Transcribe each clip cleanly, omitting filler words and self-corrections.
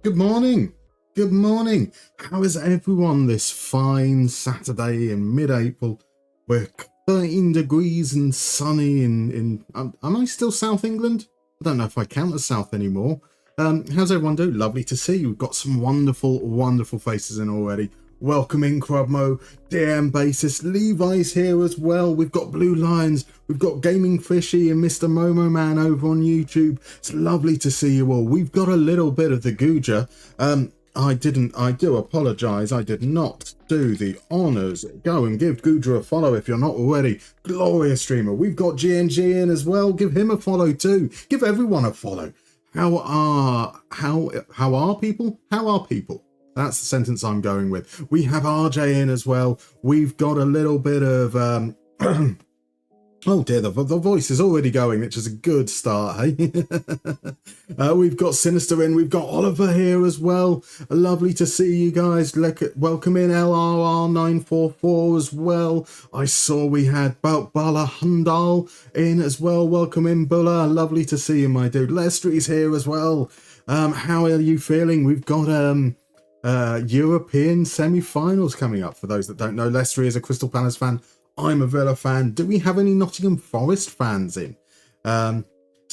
Good morning. Good morning. How is everyone this fine Saturday in mid-April? We're 13 degrees and sunny am I still South England? I don't know if I count as South anymore. How's everyone doing? Lovely to see you. We've got some wonderful faces in already. Welcome in, Crubmo, DM Basis, Levi's here as well. We've got Blue Lions, we've got Gaming Fishy and Mr. Momo Man over on YouTube. It's lovely to see you all. We've got a little bit of the Guja. I do apologise, I did not do the honours. Go and give Guja a follow if you're not already. Glorious streamer. We've got GNG in as well. Give him a follow too. Give everyone a follow. How are people? How are people? That's the sentence I'm going with. We have RJ in as well. We've got a little bit of... oh dear, the voice is already going, which is a good start, hey? We've got Sinister in. We've got Oliver here as well. Lovely to see you guys. Welcome in LRR944 as well. I saw we had Bala Hundal in as well. Welcome in, Bulla. Lovely to see you, my dude. Lestri's here as well. How are you feeling? We've got... European semi-finals coming up. For those that don't know, Leicester is a Crystal Palace fan. I'm a Villa fan. Do we have any Nottingham Forest fans in? So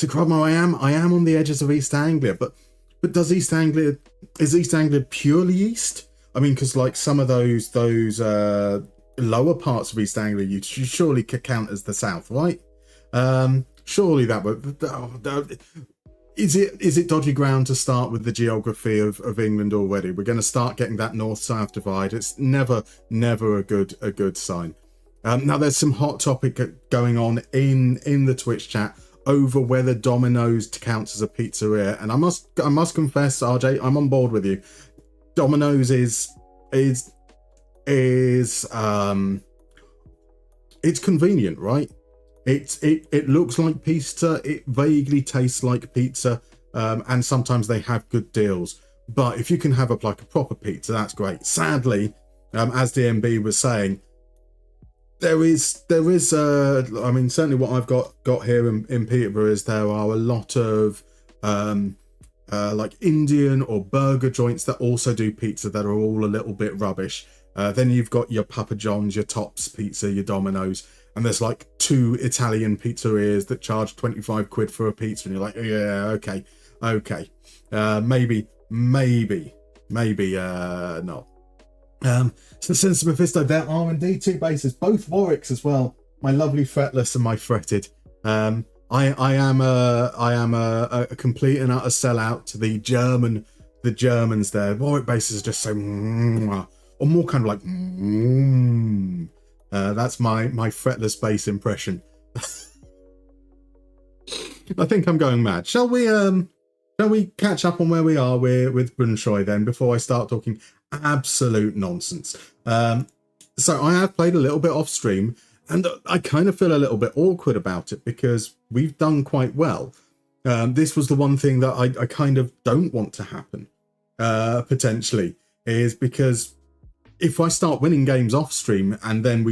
Cromwell, I am on the edges of East Anglia, but is East Anglia purely East? I mean, because like some of those lower parts of East Anglia, you surely could count as the South, right? Surely that would. Is it dodgy ground to start with the geography of England already? We're going to start getting that north-south divide. It's never a good sign. Now there's some hot topic going on in the Twitch chat over whether Domino's counts as a pizzeria, and I must confess, RJ, I'm on board with you. Domino's is it's convenient, right? It looks like pizza, it vaguely tastes like pizza, and sometimes they have good deals. But if you can have a proper pizza, that's great. Sadly, as DMB was saying, there is I mean, certainly what I've got here in Peterborough is there are a lot of like Indian or burger joints that also do pizza that are all a little bit rubbish. Then you've got your Papa John's, your Tops Pizza, your Domino's. And there's like 2 Italian pizzerias that charge 25 quid for a pizza. And you're like, yeah, okay. Maybe not. So since Mephisto, there are indeed 2 bases, both Warwicks as well. My lovely Fretless and my Fretted. I am a complete and utter sellout to the Germans there. Warwick bases are just so, or more kind of like, that's my fretless bass impression. I think I'm going mad. Shall we catch up on where we are with Brønshøj then before I start talking absolute nonsense? So I have played a little bit off stream, and I kind of feel a little bit awkward about it because we've done quite well. This was the one thing that I kind of don't want to happen, potentially, is because if I start winning games off stream and then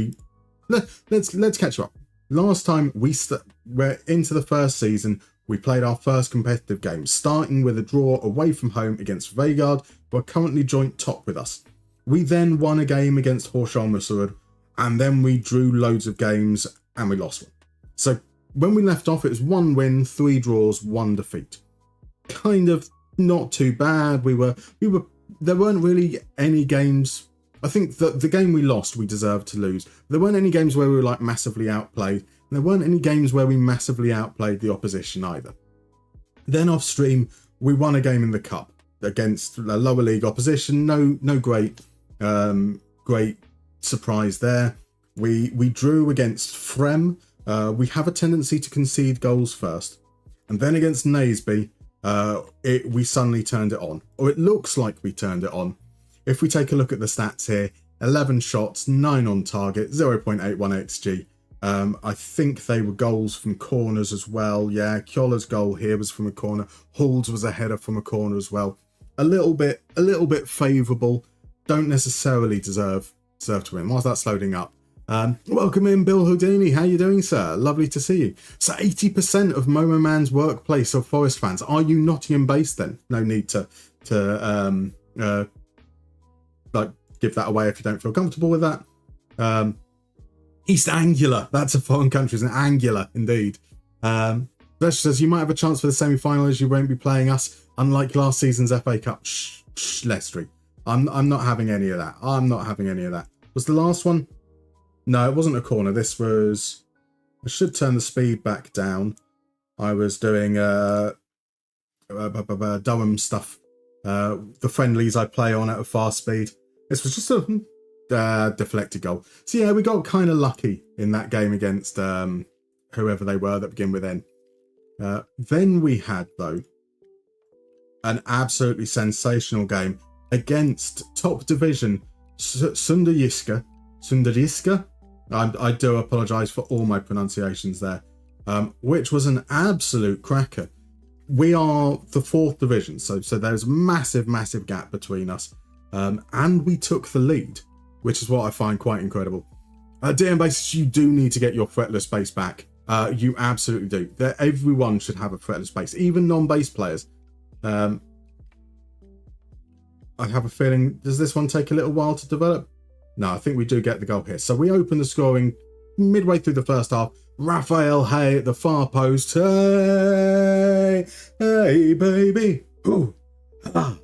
let's catch up. Last time we're into the first season, we played our first competitive game, starting with a draw away from home against Vegard, who are currently joint top with us. We then won a game against Horsholm, and then we drew loads of games and we lost one. So when we left off, it was 1 win, 3 draws, 1 defeat. Kind of not too bad. There weren't really any games. I think that the game we lost, we deserved to lose. There weren't any games where we were like massively outplayed. And there weren't any games where we massively outplayed the opposition either. Then off stream, we won a game in the cup against a lower league opposition. No great surprise there. We drew against Frem. We have a tendency to concede goals first. And then against Naseby, we suddenly turned it on. Or it looks like we turned it on. If we take a look at the stats here, 11 shots, 9 on target, 0.81 XG. I think they were goals from corners as well. Yeah, Kjola's goal here was from a corner. Hull's was a header from a corner as well. A little bit favourable. Don't necessarily deserve to win. Whilst that's loading up. Welcome in, Bill Houdini. How you doing, sir? Lovely to see you. So 80% of Momo Man's workplace are Forest fans. Are you Nottingham based then? No need to like give that away if you don't feel comfortable with that. East Anglia, that's a foreign country, isn't it? Anglia, indeed. That says you might have a chance for the semi-final as you won't be playing us, unlike last season's FA Cup. Shh, Leicester. I'm not having any of that. I'm not having any of that. Was the last one? No, it wasn't a corner. This was... I should turn the speed back down. I was doing Durham stuff. The friendlies I play on at a fast speed. This was just a deflected goal. So yeah, we got kind of lucky in that game against whoever they were that begin with N. Then we had, though, an absolutely sensational game against top division Sunderjiska. I do apologise for all my pronunciations there, which was an absolute cracker. We are the 4th division, so there's a massive gap between us, and we took the lead, which is what I find quite incredible. DM basis, you do need to get your fretless base back. You absolutely do. Everyone should have a fretless base, even non-base players. I have a feeling, does this one take a little while to develop? No, I think we do get the goal here. So we open the scoring midway through the first half. Raphael Hay at the far post. Hey, hey, baby. Ooh. Ah.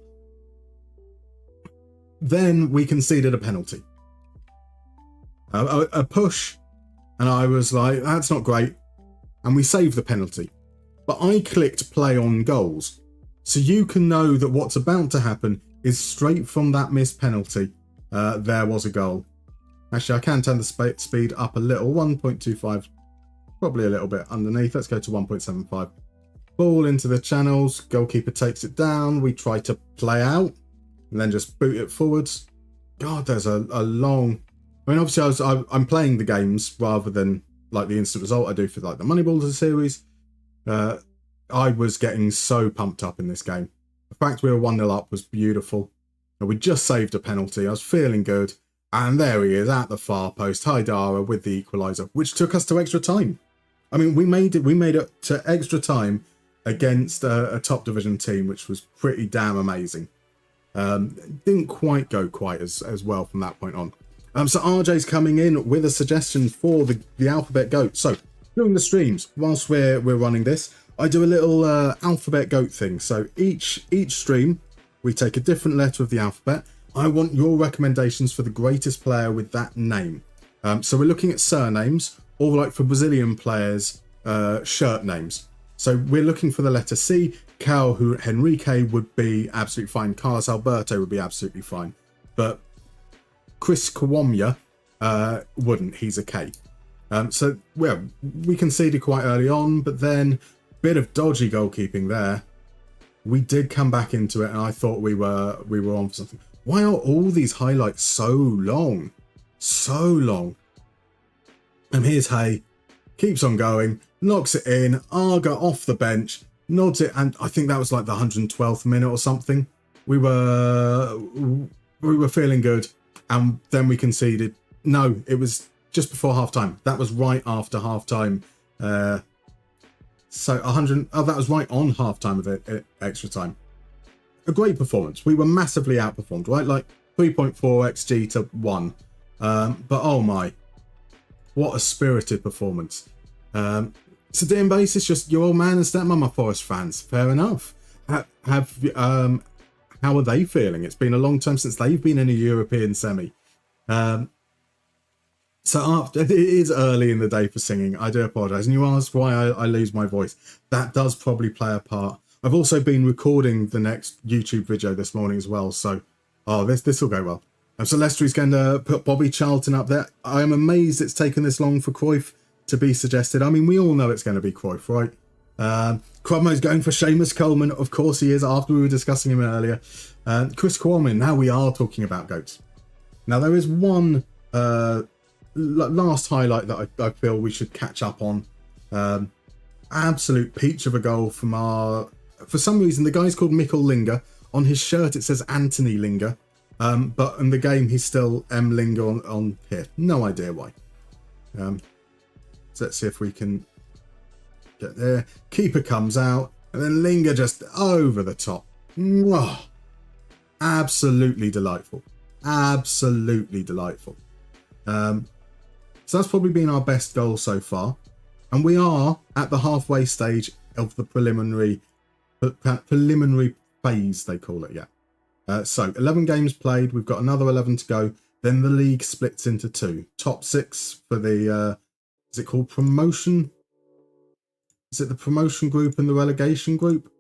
Then we conceded a penalty. A push. And I was like, that's not great. And we saved the penalty. But I clicked play on goals. So you can know that what's about to happen is straight from that missed penalty. There was a goal. Actually, I can turn the speed up a little. 1.25. Probably a little bit underneath. Let's go to 1.75. Ball into the channels. Goalkeeper takes it down. We try to play out. And then just boot it forwards. God, there's a long... I mean, obviously, I'm playing the games rather than like the instant result I do for like the Moneyballs series. I was getting so pumped up in this game. The fact we were 1-0 up was beautiful. And we just saved a penalty. I was feeling good. And there he is at the far post. Haidara with the equaliser, which took us to extra time. I mean, we made it to extra time against a top division team, which was pretty damn amazing. Didn't quite go quite as well from that point on. So RJ's coming in with a suggestion for the alphabet goat. So during the streams, whilst we're running this, I do a little alphabet goat thing. So each stream, we take a different letter of the alphabet. I want your recommendations for the greatest player with that name. So we're looking at surnames, or like for Brazilian players, shirt names. So we're looking for the letter C. Cal Henrique would be absolutely fine. Carlos Alberto would be absolutely fine. But Chris Kawamya wouldn't. He's a K. So well, we conceded quite early on, but then bit of dodgy goalkeeping there. We did come back into it, and I thought we were on for something. Why are all these highlights so long? So long. And here's Hay. Keeps on going. Knocks it in. Arga off the bench. Nods it, and I think that was like the 112th minute or something. We were feeling good. And then we conceded. No, it was just before half-time. That was right after half-time. So 100... Oh, that was right on half-time of it, extra time. A great performance. We were massively outperformed, right? Like 3.4 XG to 1. But oh my. What a spirited performance. So DM Base is just your old man and stepmama Forest fans. Fair enough. How are they feeling? It's been a long time since they've been in a European semi. So after it is early in the day for singing. I do apologise. And you ask why I lose my voice. That does probably play a part. I've also been recording the next YouTube video this morning as well. So, this will go well. So Leicester is going to put Bobby Charlton up there. I am amazed it's taken this long for Cruyff to be suggested. I mean, we all know it's going to be Cruyff, right? Cromwell's going for Seamus Coleman. Of course he is, after we were discussing him earlier. Chris Coleman, now we are talking about GOATs. Now there is one last highlight that I feel we should catch up on. Absolute peach of a goal from our... For some reason, the guy's called Mikkel Linger. On his shirt it says Anthony Linger. But in the game he's still M. Linger on here. No idea why. So let's see if we can... get there. Keeper comes out, and then Linger just over the top. Absolutely delightful. Absolutely delightful. So that's probably been our best goal so far. And we are at the halfway stage of the preliminary phase, they call it, yeah. So 11 games played. We've got another 11 to go. Then the league splits into two. Top 6 for the, is it called promotion? Is it the promotion group and the relegation group?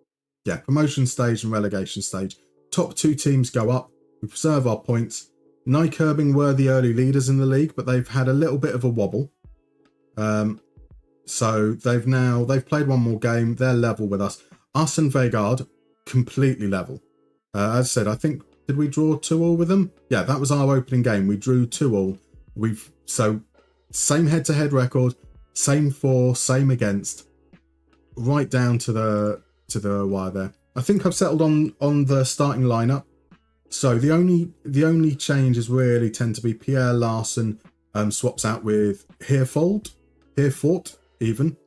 Yeah, promotion stage and relegation stage. Top 2 teams go up. We preserve our points. Nyköping were the early leaders in the league, but they've had a little bit of a wobble. So they've played one more game. They're level with us. Us and Vegard completely level. As I said, I think, did we draw 2-2 with them? Yeah, that was our opening game. We drew 2-2. So same head-to-head record, same for, same against, right down to the wire there. I think I've settled on the starting lineup. So the only changes really tend to be Pierre Larson swaps out with Herford even,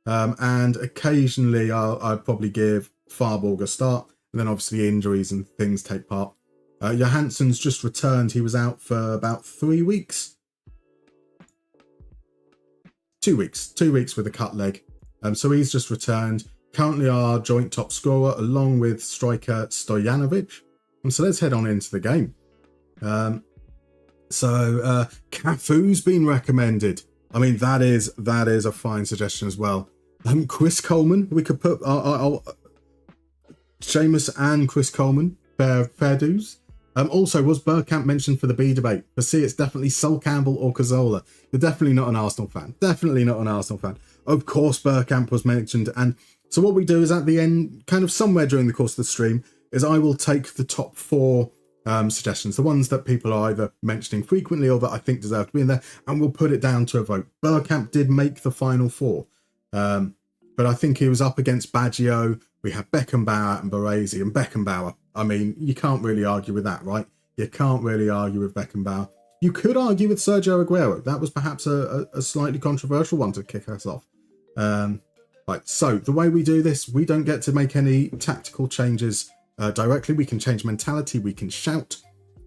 and occasionally I'd probably give Farborg a start, and then obviously injuries and things take part. Johansson's just returned. He was out for about 3 weeks. 2 weeks. 2 weeks with a cut leg. So he's just returned. Currently our joint top scorer, along with striker Stojanovic. And so let's head on into the game. Cafu's been recommended. I mean, that is a fine suggestion as well. Chris Coleman, we could put Seamus and Chris Coleman, fair dues. Also, was Bergkamp mentioned for the B debate? But see, it's definitely Sol Campbell or Cazorla. You're definitely not an Arsenal fan. Definitely not an Arsenal fan. Of course, Bergkamp was mentioned. And so what we do is at the end, kind of somewhere during the course of the stream, is I will take the top 4 suggestions, the ones that people are either mentioning frequently or that I think deserve to be in there, and we'll put it down to a vote. Bergkamp did make the final 4, but I think he was up against Baggio. We have Beckenbauer and Baresi, and Beckenbauer, I mean, you can't really argue with that, right? You can't really argue with Beckenbauer. You could argue with Sergio Aguero. That was perhaps a slightly controversial one to kick us off. Right, so the way we do this, we don't get to make any tactical changes directly. We can change mentality, we can shout,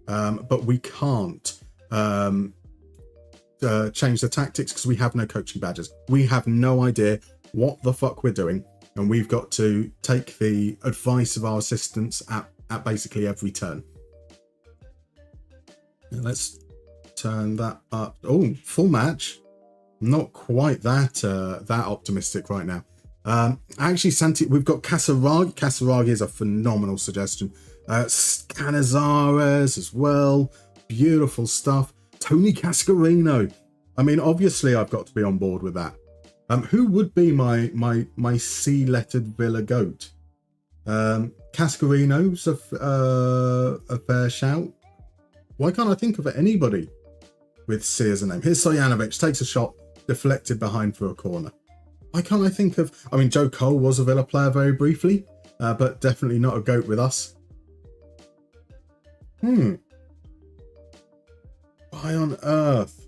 but we can't change the tactics because we have no coaching badges. We have no idea what the fuck we're doing, and we've got to take the advice of our assistants at basically every turn. And let's turn that up. Oh, full match. Not quite that optimistic right now. Actually, we've got Casaraghi. Casaraghi is a phenomenal suggestion. Canizares as well. Beautiful stuff. Tony Cascarino. I mean, obviously, I've got to be on board with that. Who would be my C-lettered Villa goat? Cascarino's a fair shout. Why can't I think of anybody with C as a name? Here's Stojanovic. Takes a shot, deflected behind for a corner. Why can't I think of... I mean, Joe Cole was a Villa player very briefly, but definitely not a GOAT with us. Why on earth?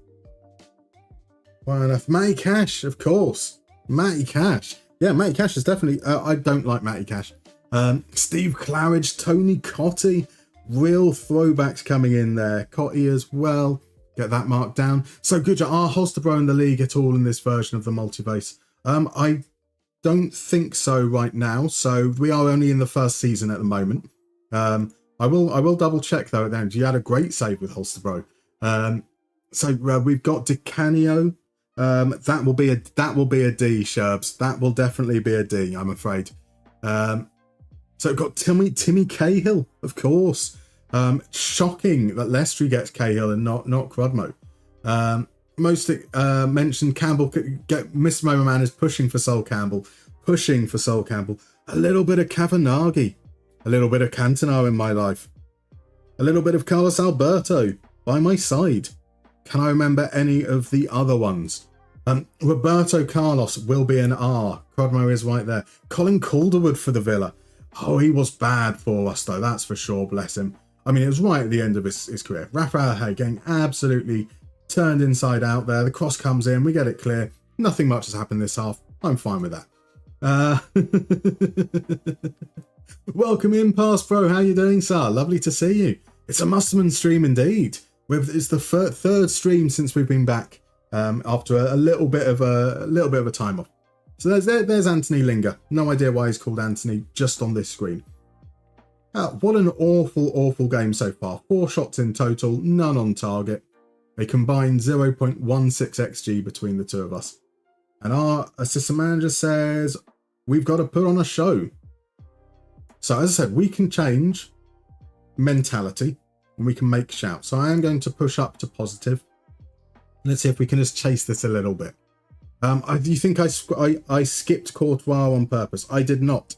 Why on earth? Matty Cash, of course. Matty Cash. Yeah, Matty Cash is definitely... I don't like Matty Cash. Steve Claridge, Tony Cottee. Real throwbacks coming in there. Cottee as well. Get that marked down. So, Guja, are Holstebro in the league at all in this version of the multiverse? I don't think so right now. So we are only in the first season at the moment. I will double check though at the end. You had a great save with Holstebro. So we've got Di-Canio. That will be a D, Sherbs. That will definitely be a D, I'm afraid. So we've got Timmy Cahill, of course. Shocking that Leicester gets Cahill and not Crudmo. Most mentioned Campbell. Mr. Momoman is pushing for Sol Campbell. A little bit of Cavanaghi. A little bit of Cantona in my life. A little bit of Carlos Alberto by my side. Can I remember any of the other ones? Roberto Carlos will be an R. Crudmo is right there. Colin Calderwood for the Villa. Oh, he was bad for us though, that's for sure, bless him. I mean, it was right at the end of his career. Rafael Hay getting absolutely turned inside out there. The cross comes in, we get it clear. Nothing much has happened this half. I'm fine with that. Welcome in, Pass Pro. How you doing, sir? Lovely to see you. It's a Musterman stream indeed. It's the third stream since we've been back after a little bit of a time off. So there's Anthony Linger. No idea why he's called Anthony just on this screen. What an awful game so far. 4 shots in total, none on target. A combined 0.16 XG between the two of us. And our assistant manager says we've got to put on a show. So as I said, we can change mentality and we can make shouts. So I am going to push up to positive. Let's see if we can just chase this a little bit. Do you think I skipped Courtois on purpose? I did not.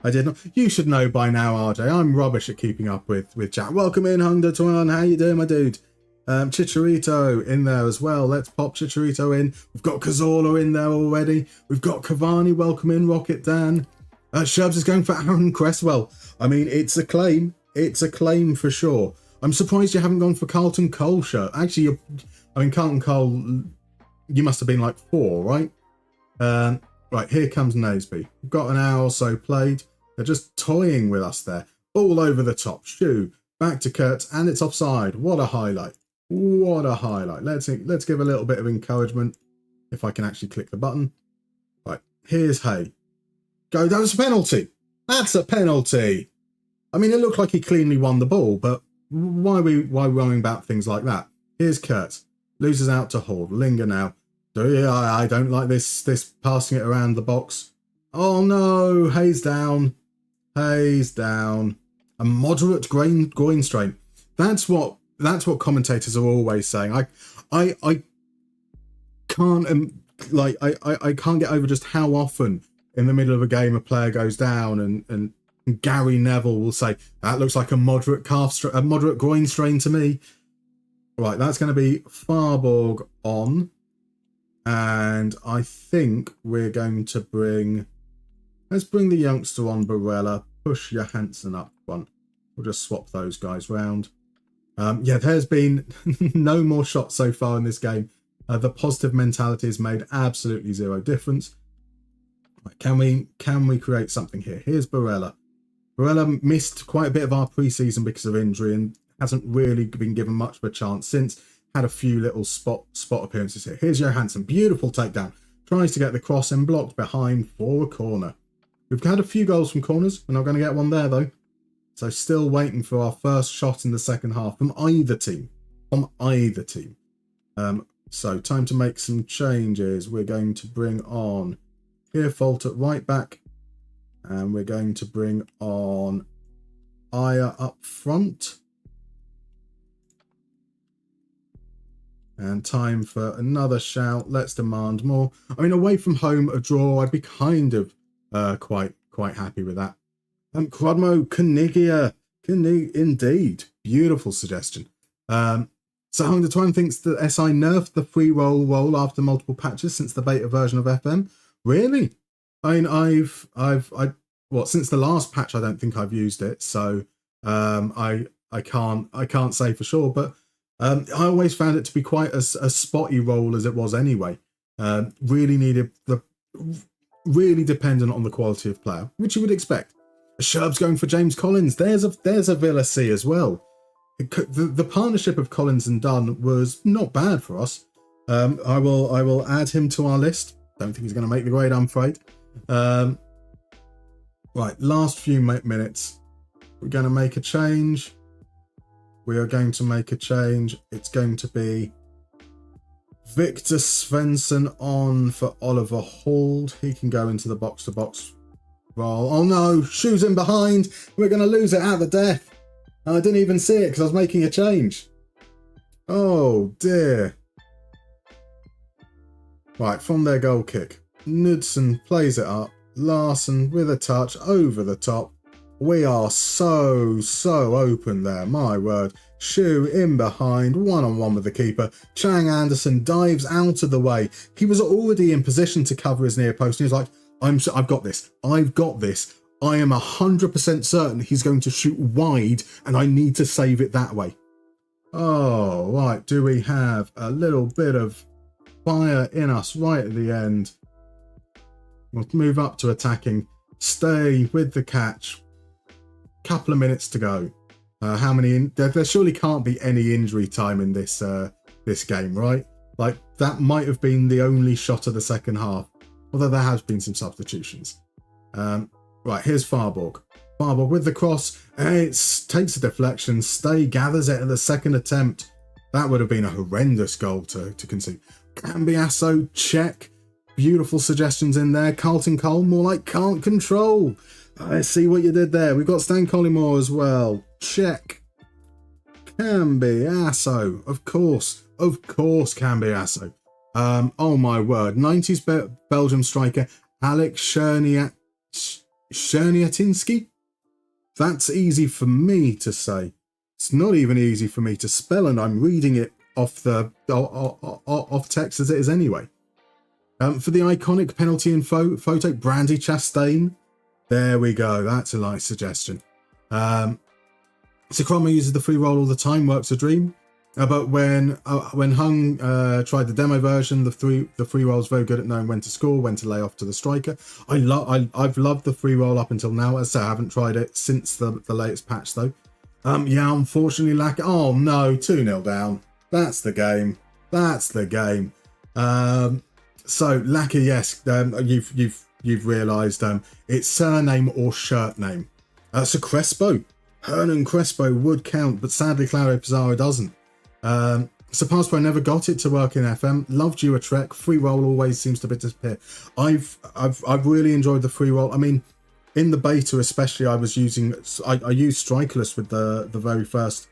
I did not. You should know by now, RJ. I'm rubbish at keeping up with chat. Welcome in, Hunger Tuan. How you doing, my dude? Chicharito in there as well. Let's pop Chicharito in. We've got Cazorla in there already. We've got Cavani. Welcome in, Rocket Dan. Sherbs is going for Aaron Cresswell. I mean, it's a claim. It's a claim for sure. I'm surprised you haven't gone for Carlton Cole shirt. Actually, Carlton Cole, you must have been like 4, right? Right, here comes Naseby. We've got an hour or so played. They're just toying with us there. All over the top. Shoe. Back to Kurtz, and it's offside. What a highlight. What a highlight. Let's give a little bit of encouragement. If I can actually click the button. Right, here's Hay. Go, that was a penalty. That's a penalty. I mean, it looked like he cleanly won the ball, but why worrying about things like that? Here's Kurtz. Loses out to Hall. Linger now. I don't like this passing it around the box. Oh no, Hayes down. Hayes down. A moderate groin strain. That's what commentators are always saying. I can't I can't get over just how often in the middle of a game a player goes down and Gary Neville will say that looks like a moderate groin strain to me. Right, that's going to be Farborg on. And I think we're going to let's bring the youngster on, Barella, push Johansson up one. We'll just swap those guys round. Yeah, there's been no more shots so far in this game. The positive mentality has made absolutely zero difference. Right, can we create something here? Here's Barella. Barella missed quite a bit of our pre-season because of injury and hasn't really been given much of a chance since. Had a few little spot appearances here. Here's Johansson. Beautiful takedown. Tries to get the cross and blocked behind for a corner. We've had a few goals from corners. We're not going to get one there, though. So still waiting for our first shot in the second half from either team. So time to make some changes. We're going to bring on Herfold at right back. And we're going to bring on Aya up front. And time for another shout. Let's demand more. I mean, away from home, a draw, I'd be kind of quite happy with that. Crodmo, Kanigia, indeed. Beautiful suggestion. So Hunger Twine thinks that SI nerfed the free roll after multiple patches since the beta version of FM. Really? I mean, since the last patch, I don't think I've used it. So I can't say for sure, but I always found it to be quite a spotty role as it was anyway. Really dependent on the quality of player, which you would expect. Sherb's going for James Collins. There's a Villa C as well. The partnership of Collins and Dunn was not bad for us. I will add him to our list. Don't think he's going to make the grade, I'm afraid. Right, last few minutes. We're going to make a change. We are going to make a change. It's going to be Victor Svensson on for Oliver Hald. He can go into the box-to-box role. Oh no, shoes in behind. We're going to lose it out of death. I didn't even see it because I was making a change. Oh dear. Right, from their goal kick. Knudsen plays it up. Larson with a touch over the top. We are so open there, my word. Shu in behind, one-on-one with the keeper. Chang Anderson dives out of the way. He was already in position to cover his near post. And he was like, I've got this. I've got this. I am 100% certain he's going to shoot wide and I need to save it that way. Oh, right. Do we have a little bit of fire in us right at the end? We'll move up to attacking. Stay with the catch. Couple of minutes to go. How many? There surely can't be any injury time in this this game, right? Like, that might have been the only shot of the second half, although there has been some substitutions. Right, here's Farborg. Farborg with the cross. It takes a deflection. Stay gathers it at the second attempt. That would have been a horrendous goal to concede. Cambiasso, check. Beautiful suggestions in there. Carlton Cole, more like can't control. I see what you did there. We've got Stan Collymore as well. Check. Cambiasso, of course. Of course, Cambiasso. Oh my word. 90s Belgium striker Alex Cherniatinski. That's easy for me to say. It's not even easy for me to spell, and I'm reading it off text as it is anyway. For the iconic penalty and photo, Brandy Chastain. There we go. That's a nice suggestion. Sakrama uses the free roll all the time. Works a dream. But when Hung tried the demo version, the free roll is very good at knowing when to score, when to lay off to the striker. I've loved the free roll up until now. As I say, I haven't tried it since the latest patch though. Yeah, unfortunately, Lacquer. Oh no, 2-0 down. That's the game. That's the game. So Lacquer, yes, you've realised it's surname or shirt name. So Crespo, Hernan Crespo would count, but sadly Claudio Pizarro doesn't. So Passpro never got it to work in FM. Loved you a Trek. Free roll always seems to disappear. I've really enjoyed the free roll. I mean, in the beta especially, I used Strikerless with the very first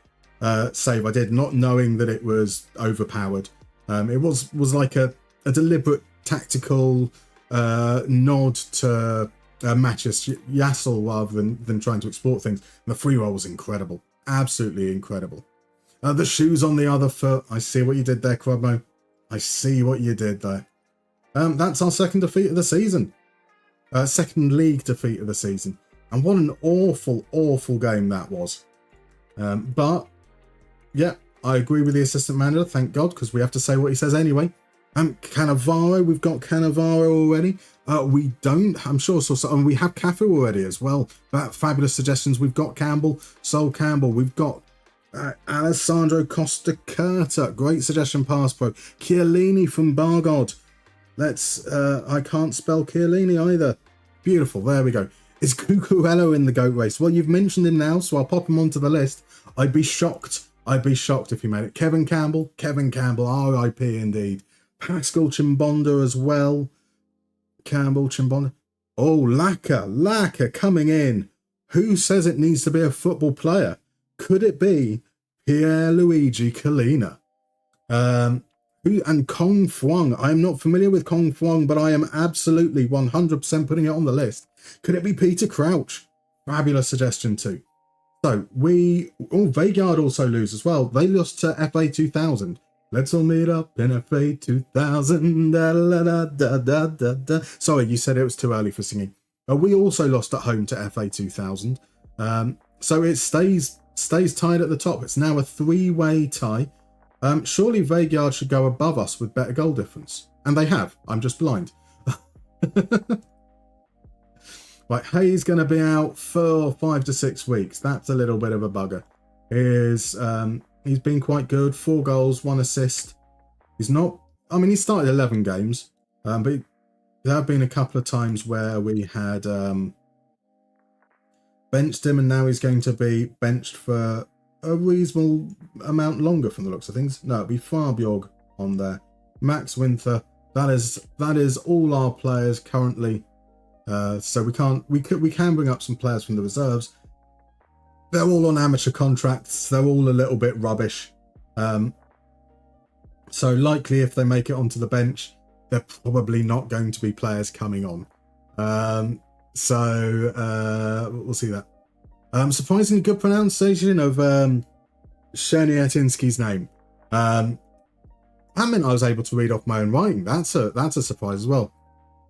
save I did, not knowing that it was overpowered. It was like a deliberate tactical nod to Matches Yassel rather than trying to export things. And the free roll was incredible, absolutely incredible. The shoes on the other foot. I see what you did there, Crubmo. I see what you did there. That's our second defeat of the season. Second league defeat of the season. And what an awful, awful game that was. But, yeah, I agree with the assistant manager, thank God, because we have to say what he says anyway. Cannavaro, we've got Cannavaro already. We don't, I'm sure, and we have Cafu already as well. Fabulous suggestions. We've got Campbell, Sol Campbell. We've got Alessandro Costa Curta, great suggestion, pass pro. Chiellini from Bargod. I can't spell Chiellini either. Beautiful, there we go. Is Cucurello in the GOAT race? Well, you've mentioned him now, so I'll pop him onto the list. I'd be shocked if he made it. Kevin Campbell, RIP indeed. Pascal Chimbonda as well. Campbell, Chimbonda. Oh, Lacquer coming in. Who says it needs to be a football player? Could it be Pierluigi Collina? And Kong Fuang. I am not familiar with Kong Fuang, but I am absolutely 100% putting it on the list. Could it be Peter Crouch? Fabulous suggestion too. So Vegard also lose as well. They lost to FA 2000. Let's all meet up in FA 2000. Da, da, da, da, da, da, da. Sorry, you said it was too early for singing. We also lost at home to FA 2000. So it stays tied at the top. It's now a three-way tie. Surely Vegard should go above us with better goal difference. And they have. I'm just blind. Right, Hayes going to be out for 5 to 6 weeks. That's a little bit of a bugger. He's been quite good. 4 goals, 1 assist. He's he started 11 games. But there have been a couple of times where we had benched him, and now he's going to be benched for a reasonable amount longer from the looks of things. No, it'll be Farbjorg on there. Max Winther. That is all our players currently. So we can bring up some players from the reserves. They're all on amateur contracts. They're all a little bit rubbish. So likely if they make it onto the bench, they're probably not going to be players coming on. We'll see that. Surprisingly good pronunciation of Cherniatinski's name. That meant I was able to read off my own writing. That's a surprise as well.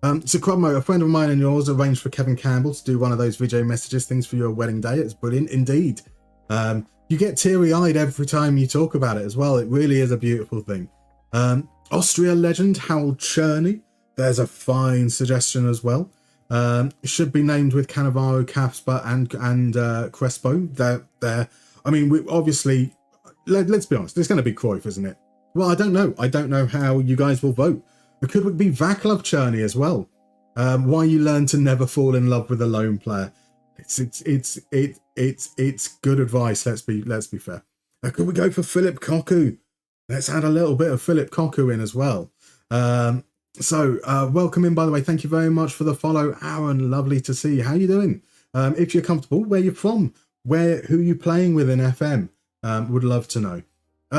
So Crommo, a friend of mine and yours, arranged for Kevin Campbell to do one of those video messages things for your wedding day. It's brilliant indeed. You get teary-eyed every time you talk about it as well. It really is a beautiful thing. Austria legend Harold Cherney. There's a fine suggestion as well. Should be named with Cannavaro, Casper, and Crespo. They're. I mean, we obviously. Let's be honest. It's going to be Cruyff, isn't it? Well, I don't know. I don't know how you guys will vote. It could be Vaclav Cherny as well. Why you learn to never fall in love with a lone player. It's good advice. Let's be fair. Could we go for Philip Cocu? Let's add a little bit of Philip Cocu in as well. Welcome in, by the way. Thank you very much for the follow, Aaron. Lovely to see you. How you doing? If you're comfortable, where you're from, who you playing with in FM? Would love to know.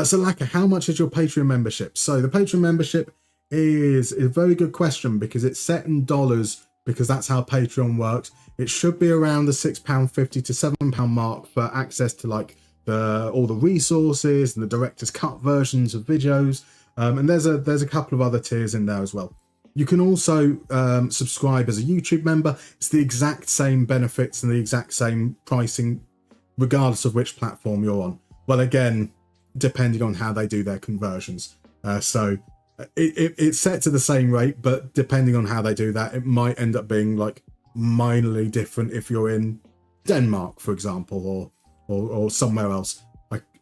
So, Laka, how much is your Patreon membership? So the Patreon membership is a very good question because it's set in dollars because that's how Patreon works. It should be around the £6.50 to £7 mark for access to like all the resources and the director's cut versions of videos. And there's a couple of other tiers in there as well. You can also subscribe as a YouTube member. It's the exact same benefits and the exact same pricing, regardless of which platform you're on. Well, again, depending on how they do their conversions. It's set to the same rate, but depending on how they do that, it might end up being like minorly different if you're in Denmark, for example, or somewhere else.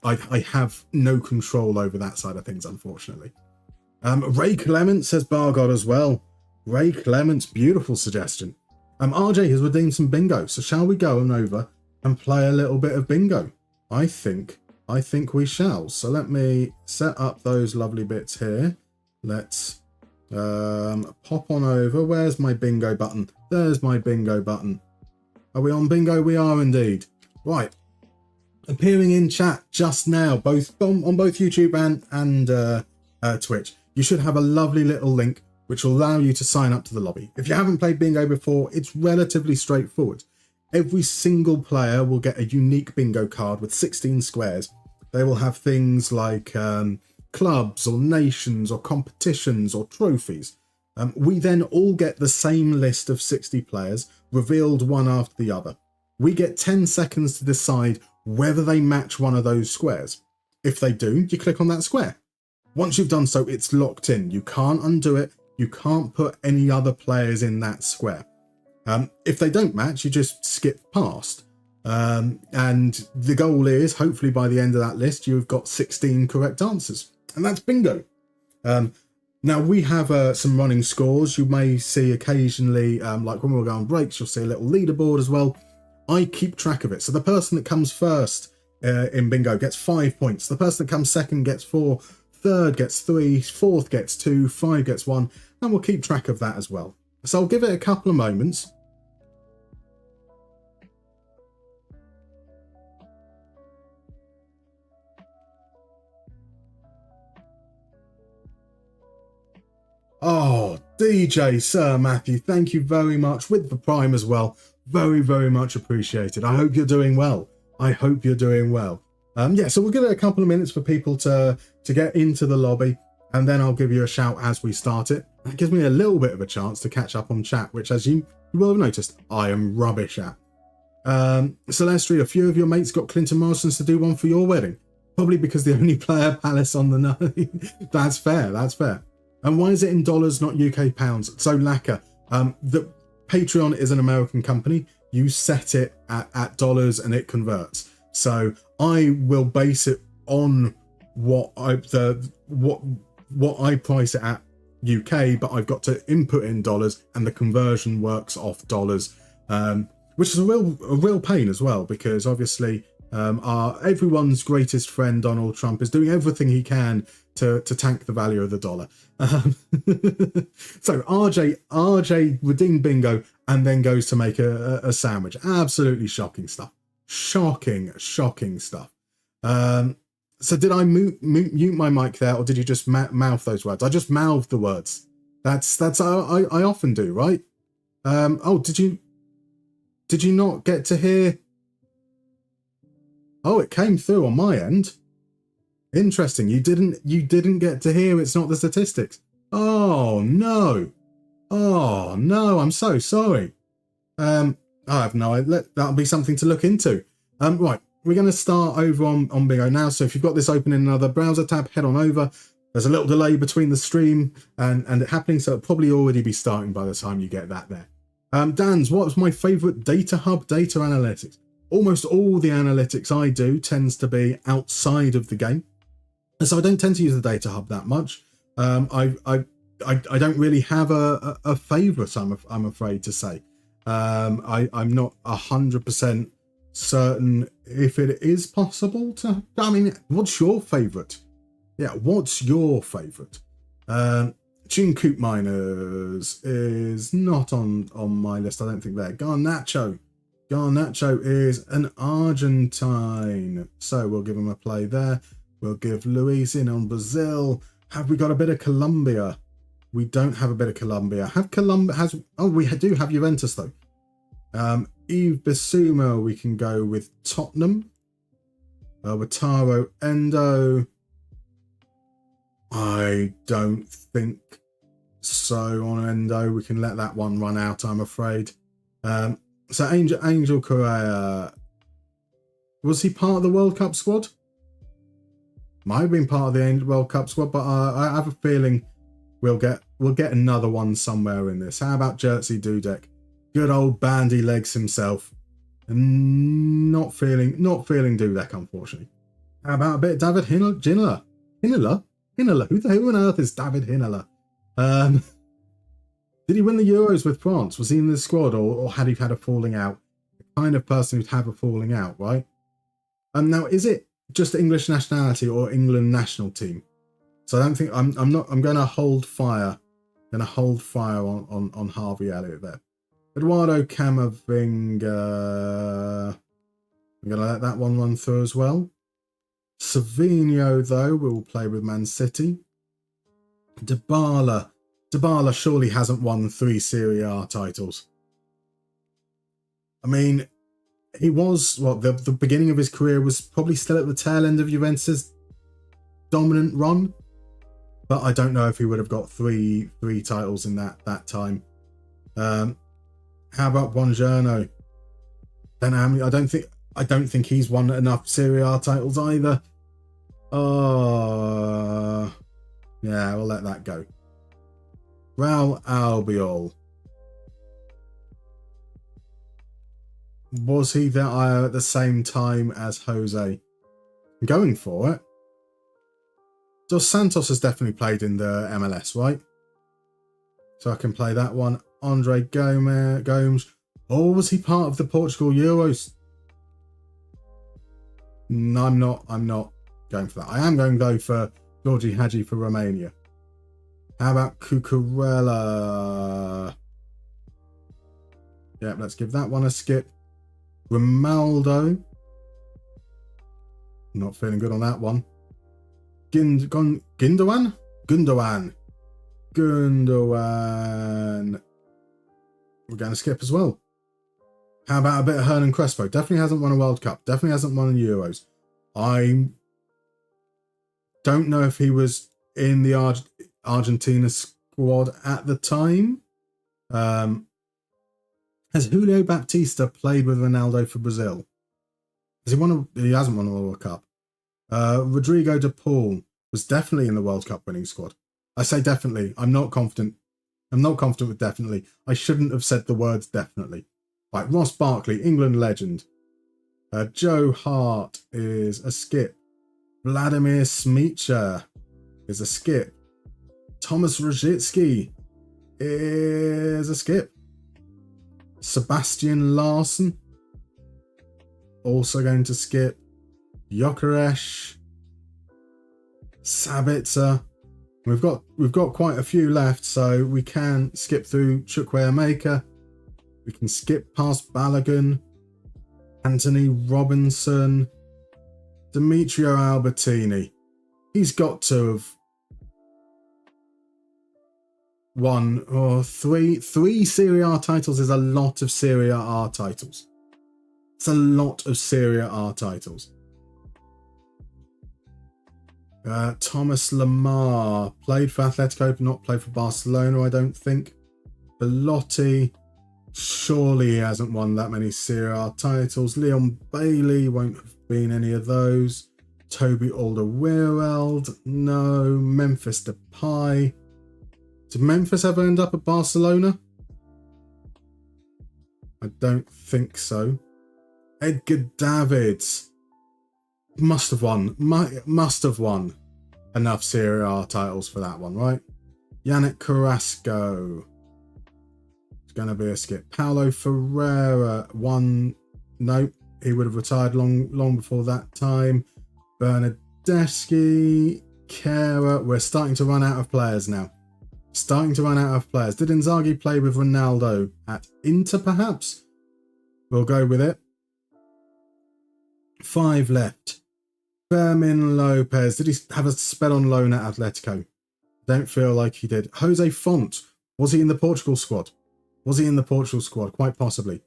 I have no control over that side of things, unfortunately. Ray Clement says Bargod as well. Ray Clement's beautiful suggestion. RJ has redeemed some bingo, so shall we go on over and play a little bit of bingo? I think we shall. So let me set up those lovely bits here. Let's pop on over. Where's my bingo button? There's my bingo button. Are we on bingo? We are indeed. Right. Appearing in chat just now, both on both YouTube and Twitch. You should have a lovely little link which will allow you to sign up to the lobby. If you haven't played bingo before, it's relatively straightforward. Every single player will get a unique bingo card with 16 squares. They will have things like clubs or nations or competitions or trophies. We then all get the same list of 60 players, revealed one after the other. We get 10 seconds to decide whether they match one of those squares. If they do, you click on that square. Once you've done so, it's locked in. You can't undo it. You can't put any other players in that square. If they don't match, you just skip past. And the goal is, hopefully by the end of that list, you've got 16 correct answers. And that's bingo. Now, we have some running scores. You may see occasionally, like when we'll go on breaks, you'll see a little leaderboard as well. I keep track of it. So the person that comes first in bingo gets 5 points. The person that comes second gets 4. Third gets 3. Fourth gets 2. 5 gets 1. And we'll keep track of that as well. So I'll give it a couple of moments. Oh, DJ Sir Matthew, thank you very much with the Prime as well. Very, very much appreciated. I hope you're doing well. Yeah, so we'll give it a couple of minutes for people to get into the lobby, and then I'll give you a shout as we start it. That gives me a little bit of a chance to catch up on chat, which, as you will have noticed, I am rubbish at. Celestri, a few of your mates got Clinton Morrison's to do one for your wedding. Probably because the only player Palace on the night. That's fair. And why is it in dollars, not UK pounds? So, Laka, the Patreon is an American company. You set it at dollars and it converts. So I will base it on what I price it at UK, but I've got to input in dollars, and the conversion works off dollars, which is a real pain as well, because obviously everyone's greatest friend Donald Trump is doing everything he can to tank the value of the dollar. So RJ redeemed bingo and then goes to make a sandwich. Absolutely shocking stuff. Shocking stuff. So did I mute my mic there, or did you just mouth those words? I just mouthed the words. That's how I often do, right? Oh, did you not get to hear? Oh, it came through on my end. Interesting. You didn't get to hear. It's not the statistics. Oh no. I'm so sorry. I have no idea. That'll be something to look into. Right, we're going to start over on bingo now. So if you've got this open in another browser tab, head on over. There's a little delay between the stream and it happening, so it'll probably already be starting by the time you get that there. Dan's, what was my favourite data hub? Data analytics. Almost all the analytics I do tends to be outside of the game. And so I don't tend to use the data hub that much. I don't really have a favourite, I'm afraid to say. I'm not 100% certain if it is possible to. I mean, what's your favourite? Yeah, what's your favourite? Tune Coop Miners is not on my list. I don't think they're. Garnacho is an Argentine, so we'll give him a play there. We'll give Luis in on Brazil. Have we got a bit of Colombia? We don't have a bit of Colombia. We do have Juventus though. Yves Bissouma, we can go with Tottenham. Wataru Endo. I don't think so on Endo. We can let that one run out, I'm afraid. So Angel Correa, was he part of the World Cup squad? Might have been part of the World Cup squad, but I have a feeling we'll get another one somewhere in this. How about Jerzy Dudek? Good old bandy legs himself. Not feeling Dudek, unfortunately. How about a bit of David Ginola? Who on earth is David Ginola? Did he win the Euros with France? Was he in the squad, or had he had a falling out? The kind of person who'd have a falling out, right? Now, is it just English nationality or England national team? So I don't think I'm going to hold fire. On Harvey Elliott there. Eduardo Camavinga. I'm going to let that one run through as well. Savinho, though, will play with Man City. Dybala surely hasn't won 3 Serie A titles. I mean, he was, the beginning of his career was probably still at the tail end of Juventus' dominant run. But I don't know if he would have got three titles in that time. How about Buongiorno? I don't think he's won enough Serie A titles either. Yeah, we'll let that go. Raul Albiol. Was he there at the same time as Jose? I'm going for it. Dos Santos has definitely played in the MLS, right? So I can play that one. Andre Gomes. Or was he part of the Portugal Euros? No, I'm not going for that. I am going though for Georgi Hagi for Romania. How about Cucurella? Yeah, let's give that one a skip. Romaldo. Not feeling good on that one. Gundogan. We're going to skip as well. How about a bit of Hernan Crespo? Definitely hasn't won a World Cup. Definitely hasn't won the Euros. I don't know if he was in the Argentina squad at the time. Has Julio Baptista played with Ronaldo for Brazil? He hasn't won a World Cup. Rodrigo de Paul was definitely in the World Cup winning squad. I say definitely. I'm not confident with definitely. I shouldn't have said the words definitely. Right, Ross Barkley, England legend. Joe Hart is a skip. Vladimir Smicha is a skip. Thomas Rojicki is a skip. Sebastian Larson, also going to skip. Gyökeres, Sabitzer. We've got quite a few left, so we can skip through Chukwuemeka. We can skip past Balogun, Anthony Robinson, Demetrio Albertini. He's got to have won three Serie A titles. Is a lot of Serie A titles. It's a lot of Serie A titles. Thomas Lemar played for Atletico, but not played for Barcelona, I don't think. Belotti, surely he hasn't won that many Serie A titles. Leon Bailey won't have been any of those. Toby Alderweireld, no. Memphis Depay. Did Memphis ever end up at Barcelona? I don't think so. Edgar Davids must have won enough Serie A titles for that one, right? Yannick Carrasco. It's going to be a skip. Paulo Ferreira won. Nope, he would have retired long before that time. Bernardeschi, Kera. We're starting to run out of players now. Starting to run out of players. Did Inzaghi play with Ronaldo at Inter, perhaps? We'll go with it. 5 left. Fermin Lopez. Did he have a spell on loan at Atletico? Don't feel like he did. Jose Font. Was he in the Portugal squad? Was he in the Portugal squad? Quite possibly.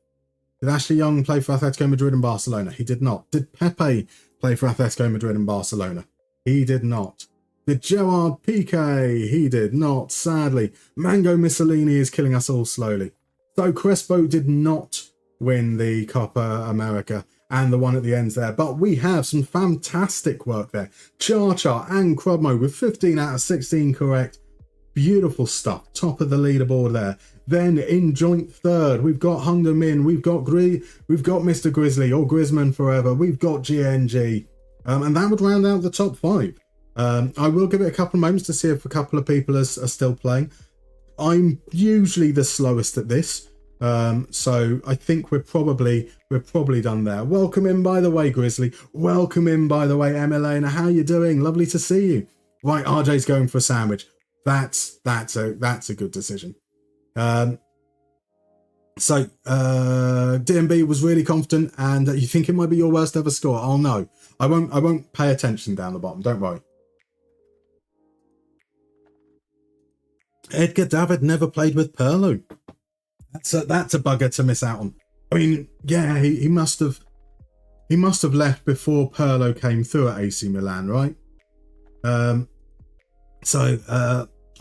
Did Ashley Young play for Atletico Madrid and Barcelona? He did not. Did Pepe play for Atletico Madrid and Barcelona? He did not. Did Gerard Piqué? He did not, sadly. Mango Mussolini is killing us all slowly. So Crespo did not win the Copa America and the one at the ends there. But we have some fantastic work there. Char and Krobmo with 15 out of 16 correct. Beautiful stuff. Top of the leaderboard there. Then in joint third, we've got Hunger Min, we've got Mr. Grizzly or Griezmann forever, we've got GNG, and that would round out the top 5. I will give it a couple of moments to see if a couple of people are still playing. I'm usually the slowest at this, so I think we're probably done there. Welcome in, by the way, Grizzly. Welcome in, by the way, Emilena. How you doing? Lovely to see you. Right, RJ's going for a sandwich. That's a good decision. DMB was really confident, and you think it might be your worst ever score. Oh no, I won't pay attention down the bottom, don't worry. Edgar David never played with Pirlo. That's a bugger to miss out on. I mean, yeah, he must have left before Pirlo came through at AC Milan, right? All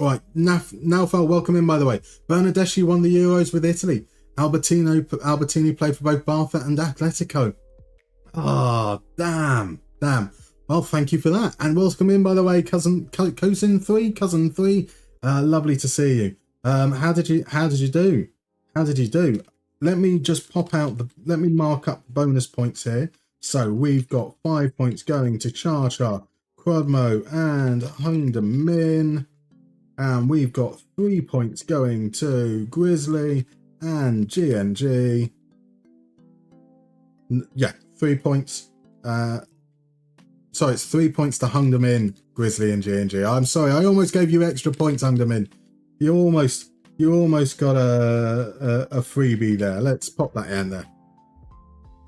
right, Naufal, welcome in, by the way. Bernardeschi won the Euros with Italy. Albertini played for both Barca and Atletico. Oh, damn. Well, thank you for that. And welcome in, by the way, cousin 3. Lovely to see you. How did you do? Let me just let me mark up the bonus points here. So we've got 5 points going to Char, Quadmo, and Hunger Min. And we've got 3 points going to Grizzly and GNG. Yeah, 3 points. Sorry, it's 3 points to Hunger Min, Grizzly and GNG. I'm sorry, I almost gave you extra points, Hunger Min. You almost got a freebie there. Let's pop that in there.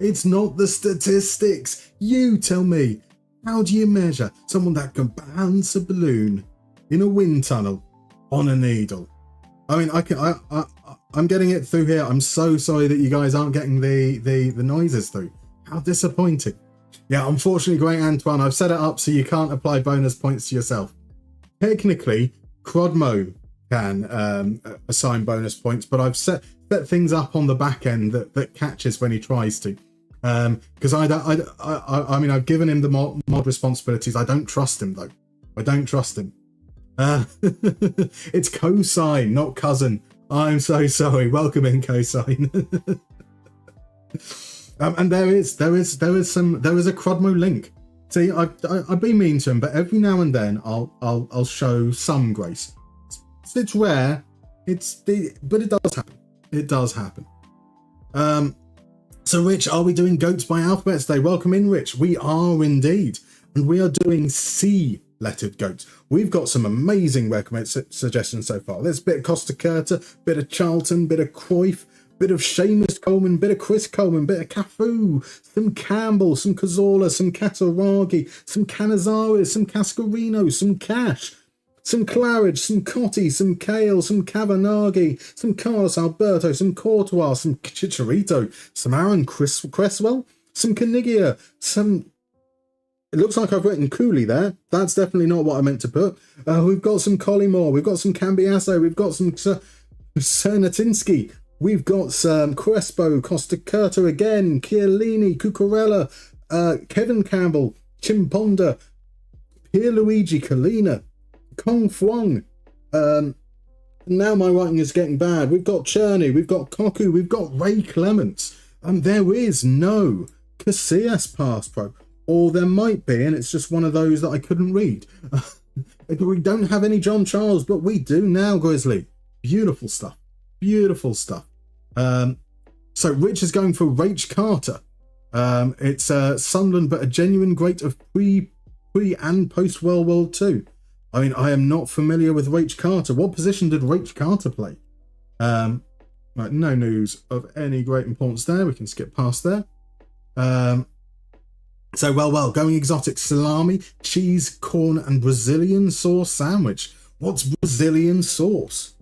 It's not the statistics. You tell me. How do you measure someone that can balance a balloon in a wind tunnel on a needle? I mean, I'm getting it through here. I'm so sorry that you guys aren't getting the noises through. How disappointing. Yeah, unfortunately, Great Antoine, I've set it up so you can't apply bonus points to yourself. Technically, Crodmo can assign bonus points, but I've set things up on the back end that catches when he tries to. Because I mean, I've given him the mod responsibilities. I don't trust him, though. I don't trust him. It's cosine, not cousin. I'm so sorry. Welcome in, cosine. And there is a Crodmo link. See, I've been mean to him, but every now and then I'll show some grace. It's rare. But it does happen. It does happen. So, Rich, are we doing Goats by Alphabet today? Welcome in, Rich. We are indeed. And we are doing C-lettered goats. We've got some amazing recommend suggestions so far. There's a bit of Costa Curta, bit of Charlton, bit of Cruyff, bit of Seamus Coleman, bit of Chris Coleman, bit of Cafu, some Campbell, some Cazorla, some Cataraghi, some Canizares, some Cascarino, some Cash, some Claridge, some Cotti, some Kale, some Cavanaghi, some Carlos Alberto, some Courtois, some Chicharito, some Aaron Cresswell, some Canigia, some... It looks like I've written Cooley there. That's definitely not what I meant to put. We've got some Collymore, we've got some Cambiasso, we've got some Cernatinsky, we've got some Crespo, Costa Curta again, Chiellini, Cucurella, Kevin Campbell, Chimponda, Pierluigi Collina, Kong Fuang, Now my writing is getting bad. We've got Cherney, we've got Koku, we've got Ray Clements. And there is no Casillas pass pro. Or there might be, and it's just one of those that I couldn't read. We don't have any John Charles, but we do now, Grizzly. Beautiful stuff. Beautiful stuff. So Rich is going for Rach Carter. It's Sunderland, but a genuine great of pre and post World War II. I mean, I am not familiar with Rach Carter. What position did Rach Carter play? Right, no news of any great importance there. We can skip past there. So, well, going exotic: salami, cheese, corn, and Brazilian sauce sandwich. What's Brazilian sauce?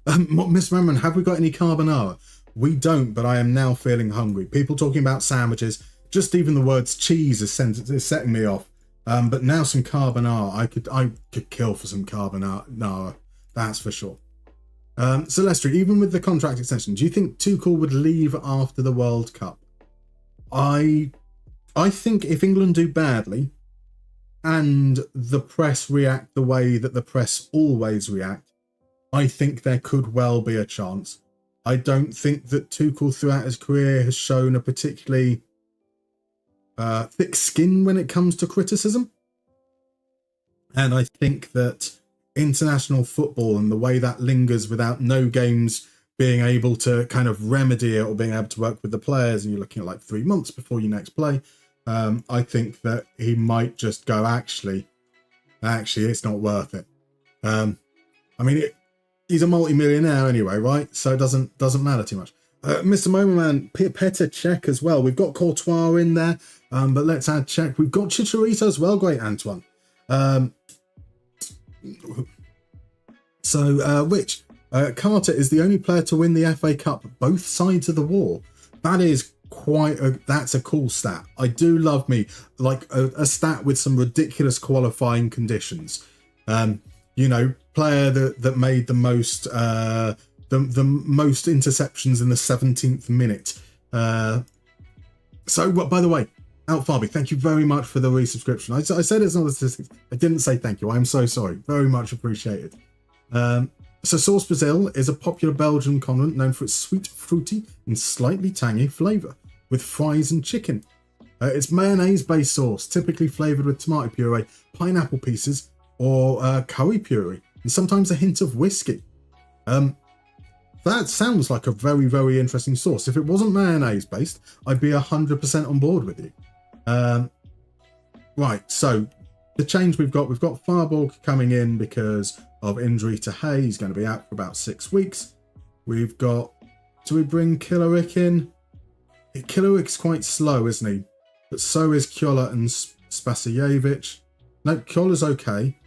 Miss Ramon, have we got any carbonara? We don't, but I am now feeling hungry. People talking about sandwiches, just even the words cheese is setting me off. But now some carbonara, I could kill for some carbonara, that's for sure. Celestri, even with the contract extension, do you think Tuchel would leave after the World Cup? I think if England do badly and the press react the way that the press always react, I think there could well be a chance. I don't think that Tuchel throughout his career has shown a particularly thick skin when it comes to criticism. And I think that international football and the way that lingers without no games being able to kind of remedy it or being able to work with the players, and you're looking at like 3 months before you next play, I think that he might just go, actually, it's not worth it. I mean, he's a multi-millionaire anyway, right? So it doesn't matter too much. Mr. Momoman, Petr Cech as well. We've got Courtois in there, but let's add Cech. We've got Chicharito as well. Great, Antoine. Rich, Carter is the only player to win the FA Cup both sides of the war. That is that's a cool stat. I do love me like a stat with some ridiculous qualifying conditions. Player that made the most interceptions in the 17th minute. So by the way, Out Farby, thank you very much for the resubscription. I said it's not the statistics. I didn't say thank you. I'm so sorry. Very much appreciated. So Sauce Brazil is a popular Belgian condiment known for its sweet, fruity, and slightly tangy flavour, with fries and chicken. It's mayonnaise-based sauce, typically flavoured with tomato puree, pineapple pieces, or curry puree, and sometimes a hint of whiskey. That sounds like a very, very interesting sauce. If it wasn't mayonnaise-based, I'd be 100% on board with you. Right, so the change we've got Fireborg coming in because of injury to Hay. He's going to be out for about 6 weeks. We've got, do we bring Killowick in? Killowick's quite slow, isn't he? But so is Kjola and Spasijevic. No, Kjola's okay.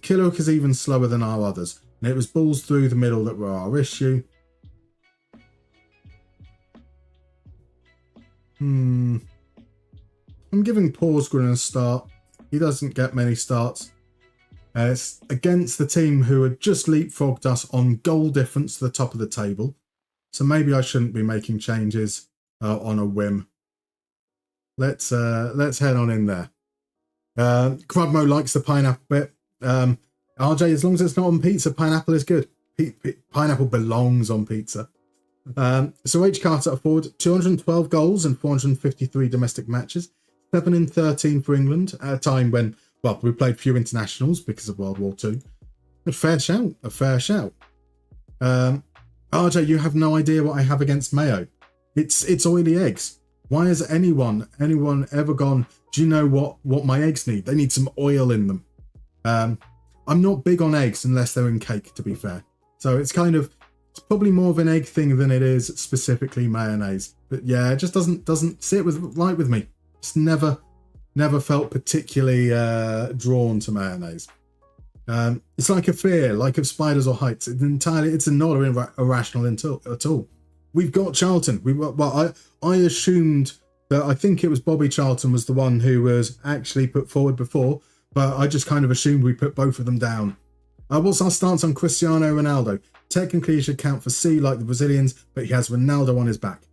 Killowick is even slower than our others. And it was balls through the middle that were our issue. I'm giving Porsgren a start. He doesn't get many starts. It's against the team who had just leapfrogged us on goal difference to the top of the table. So maybe I shouldn't be making changes on a whim. Let's head on in there. Crudmo likes the pineapple bit. RJ, as long as it's not on pizza, pineapple is good. Pineapple belongs on pizza. So H. Carter forward, 212 goals and 453 domestic matches, 7 in 13 for England at a time when, well, we played few internationals because of World War II. A fair shout. RJ, you have no idea what I have against mayo. It's oily eggs. Why has anyone ever gone, do you know what my eggs need? They need some oil in them. I'm not big on eggs unless they're in cake, to be fair. So it's probably more of an egg thing than it is specifically mayonnaise. But yeah, it just doesn't sit right with me. Just never felt particularly drawn to mayonnaise. It's like a fear, like of spiders or heights. It's not irrational at all. We've got Charlton. I assumed that I think it was Bobby Charlton was the one who was actually put forward before, but I just kind of assumed we put both of them down. What's our stance on Cristiano Ronaldo? Technically, he should count for C like the Brazilians, but he has Ronaldo on his back.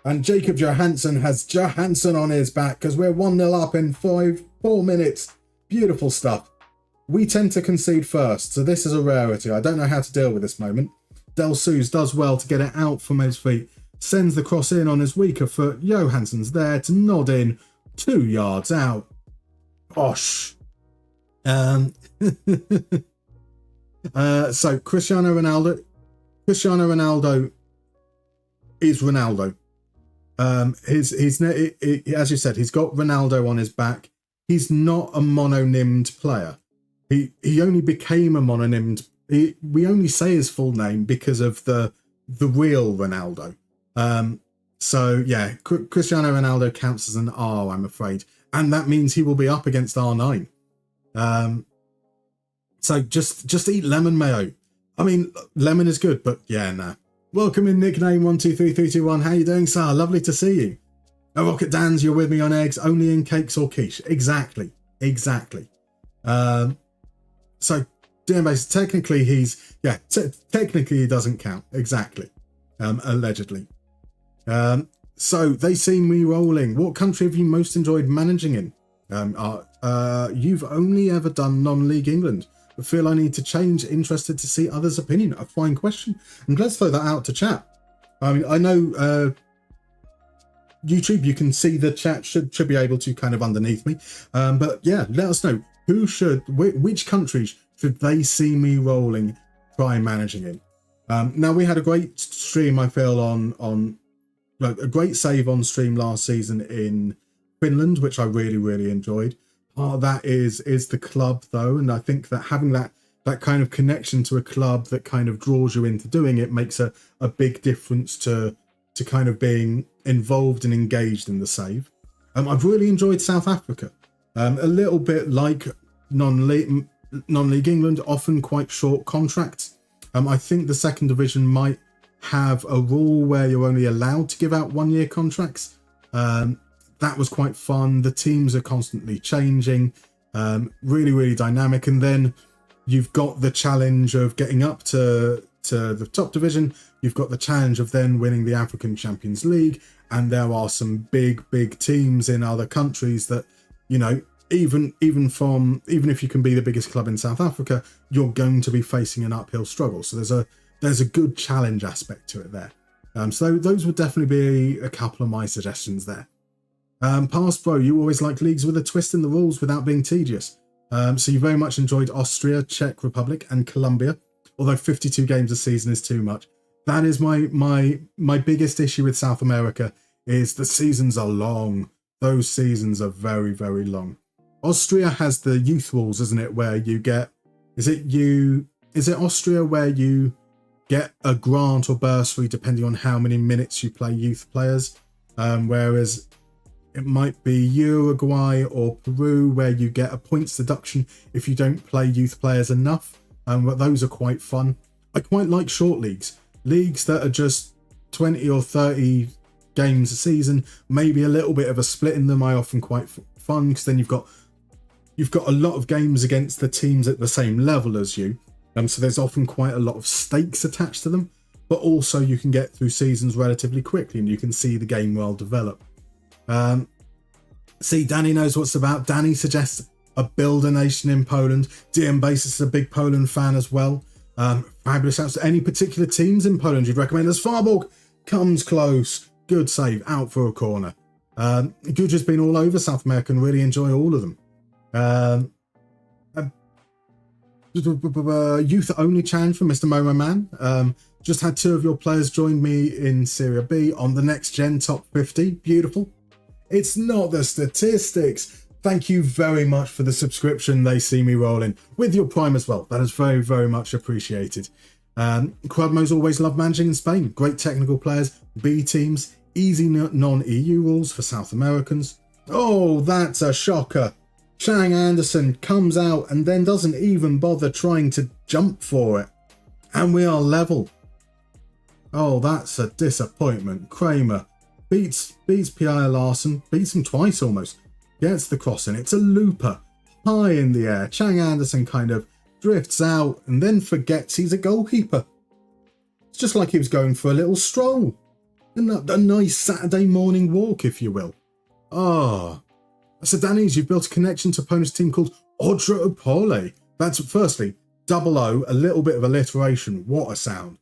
And Jacob Johansson has Johansson on his back because we're 1-0 up in 4 minutes. Beautiful stuff. we tend to concede first, so this is a rarity. I don't know how to deal with this moment. Del Suze does well to get it out from his feet, sends the cross in on his weaker foot. Johansson's there to nod in, 2 yards out. Osh. So Cristiano Ronaldo is Ronaldo. As you said, he's got Ronaldo on his back. He's not a mononymed player. He only became a mononymed. We only say his full name because of the real Ronaldo. So yeah, Cristiano Ronaldo counts as an R, I'm afraid, and that means he will be up against R9. So just eat lemon mayo. I mean, lemon is good, but yeah, nah. Welcome in, nickname 123321. How you doing, sir? Lovely to see you. A Rocket Dan's, you're with me on eggs, only in cakes or quiche. Exactly. So DMBase, technically technically he doesn't count. Exactly. Allegedly. So they see me rolling. What country have you most enjoyed managing in? You've only ever done non-league England. I feel I need to change. Interested to see others' opinion. A fine question. And let's throw that out to chat. I mean, I know YouTube, you can see the chat should be able to kind of underneath me. But yeah, let us know which countries should they see me rolling, try managing in. Now we had a great stream, I feel, on a great save on stream last season in Finland, which I really enjoyed. Part of that is the club though, and I think that having that kind of connection to a club that kind of draws you into doing it makes a big difference to kind of being involved and engaged in the save. I've really enjoyed South Africa. A little bit like non-league England, often quite short contracts. I think the second division might have a rule where you're only allowed to give out 1-year contracts. That was quite fun. The teams are constantly changing, really dynamic. And then you've got the challenge of getting up to the top division. You've got the challenge of then winning the African Champions League. And there are some big teams in other countries that, you know, even if you can be the biggest club in South Africa, you're going to be facing an uphill struggle. So there's a good challenge aspect to it there. So those would definitely be a couple of my suggestions there. Past Bro, you always like leagues with a twist in the rules without being tedious. So you very much enjoyed Austria, Czech Republic, and Colombia. Although 52 games a season is too much. That is my biggest issue with South America, is the seasons are long. Those seasons are very long. Austria has the youth rules, isn't it? Where you get, is it Austria where you get a grant or bursary depending on how many minutes you play youth players? Whereas it might be Uruguay or Peru where you get a points deduction if you don't play youth players enough. But those are quite fun. I quite like short leagues that are just 20 or 30 games a season, maybe a little bit of a split in them. I often quite fun because then you've got a lot of games against the teams at the same level as you. So there's often quite a lot of stakes attached to them, but also you can get through seasons relatively quickly and you can see the game well develop. See, Danny knows what's about. Danny suggests a builder nation in Poland. DM Basis is a big Poland fan as well. Fabulous shouts to any particular teams in Poland you'd recommend. As Farborg comes close. Good save, out for a corner. Guja's been all over South America and really enjoy all of them. Youth only challenge for Mr. Momo Man. Just had 2 of your players join me in Serie B on the next gen top 50. Beautiful. It's not the statistics. Thank you very much for the subscription. They see me rolling with your Prime as well. That is very much appreciated. Quadmo's always loved managing in Spain. Great technical players, B teams, easy non-EU rules for South Americans. Oh, that's a shocker. Chang Anderson comes out and then doesn't even bother trying to jump for it. And we are level. Oh, that's a disappointment. Kramer beats Pierre Larson, beats him twice almost. Gets the cross in. It's a looper. High in the air. Chang Anderson kind of drifts out and then forgets he's a goalkeeper. It's just like he was going for a little stroll. A nice Saturday morning walk, if you will. Ah. So Danish, you've built a connection to opponent's team called Odra Opole. That's firstly, double O, a little bit of alliteration. What a sound.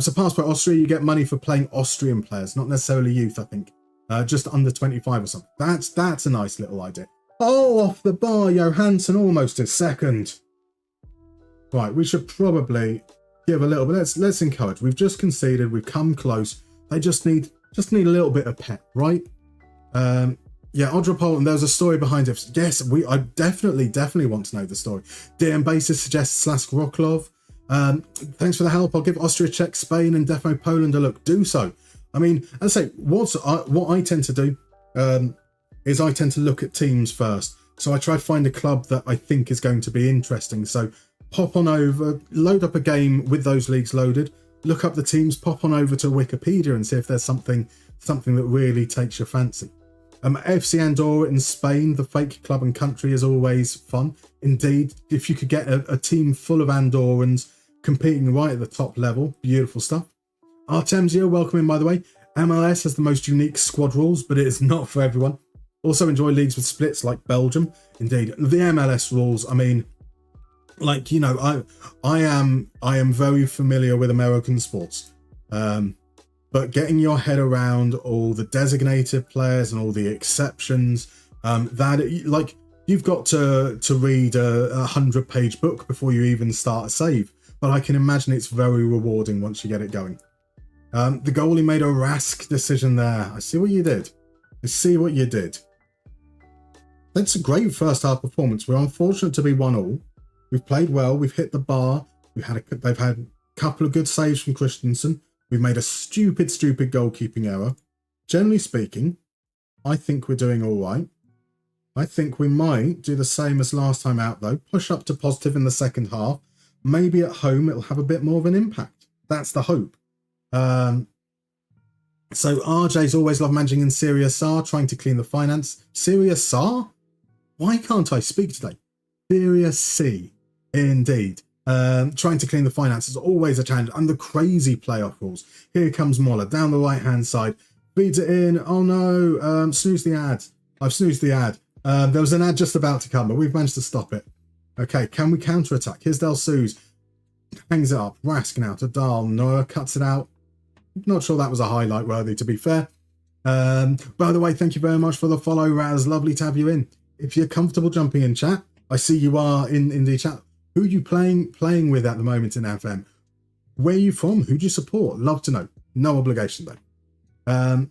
So Pass by Austria, you get money for playing Austrian players, not necessarily youth, I think. Just under 25 or something. That's a nice little idea. Oh, off the bar, Johansson almost a second. Right, we should probably give a little bit. Let's encourage. We've just conceded. We've come close. They just need a little bit of pep, right? Yeah, Odropol, and there's a story behind it. Yes, I definitely want to know the story. DM Basis suggests Slask Roklov. Thanks for the help. I'll give Austria, Czech, Spain, and Defo Poland a look. Do so. I mean, as I say, what I tend to do is I tend to look at teams first. So I try to find a club that I think is going to be interesting. So pop on over, load up a game with those leagues loaded, look up the teams, pop on over to Wikipedia and see if there's something that really takes your fancy. FC Andorra in Spain, the fake club and country, is always fun. Indeed, if you could get a team full of Andorrans competing right at the top level, beautiful stuff. Artemsio, welcome in, by the way. MLS has the most unique squad rules, but it is not for everyone. Also enjoy leagues with splits like Belgium. Indeed, the MLS rules, I mean, like, you know, I am very familiar with American sports. But getting your head around all the designated players and all the exceptions, like, you've got to read a 100-page book before you even start a save. But I can imagine it's very rewarding once you get it going. The goalie made a Rask decision there. I see what you did. That's a great first half performance. We're unfortunate to be 1-1. We've played well. We've hit the bar. They've had a couple of good saves from Christensen. We've made a stupid goalkeeping error. Generally speaking, I think we're doing all right. I think we might do the same as last time out, though. Push up to positive in the second half. Maybe at home it'll have a bit more of an impact. That's the hope. So RJ's always loved managing in Serie A, trying to clean the finance. Serie A? Why can't I speak today? Serie C, indeed. Trying to clean the finance is always a challenge, and the crazy playoff rules. Here comes Moller down the right hand side, feeds it in. Oh no, snooze the ad. I've snoozed the ad. There was an ad just about to come, but we've managed to stop it. Okay, can we counter attack? Here's Del Suze, hangs it up. Rask now to Dahl. Noah cuts it out. Not sure that was a highlight worthy, to be fair. By the way, thank you very much for the follow, Raz. Lovely to have you in. If you're comfortable jumping in chat, I see you are in the chat. Who are you playing with at the moment in FM? Where are you from? Who do you support? Love to know. No obligation, though.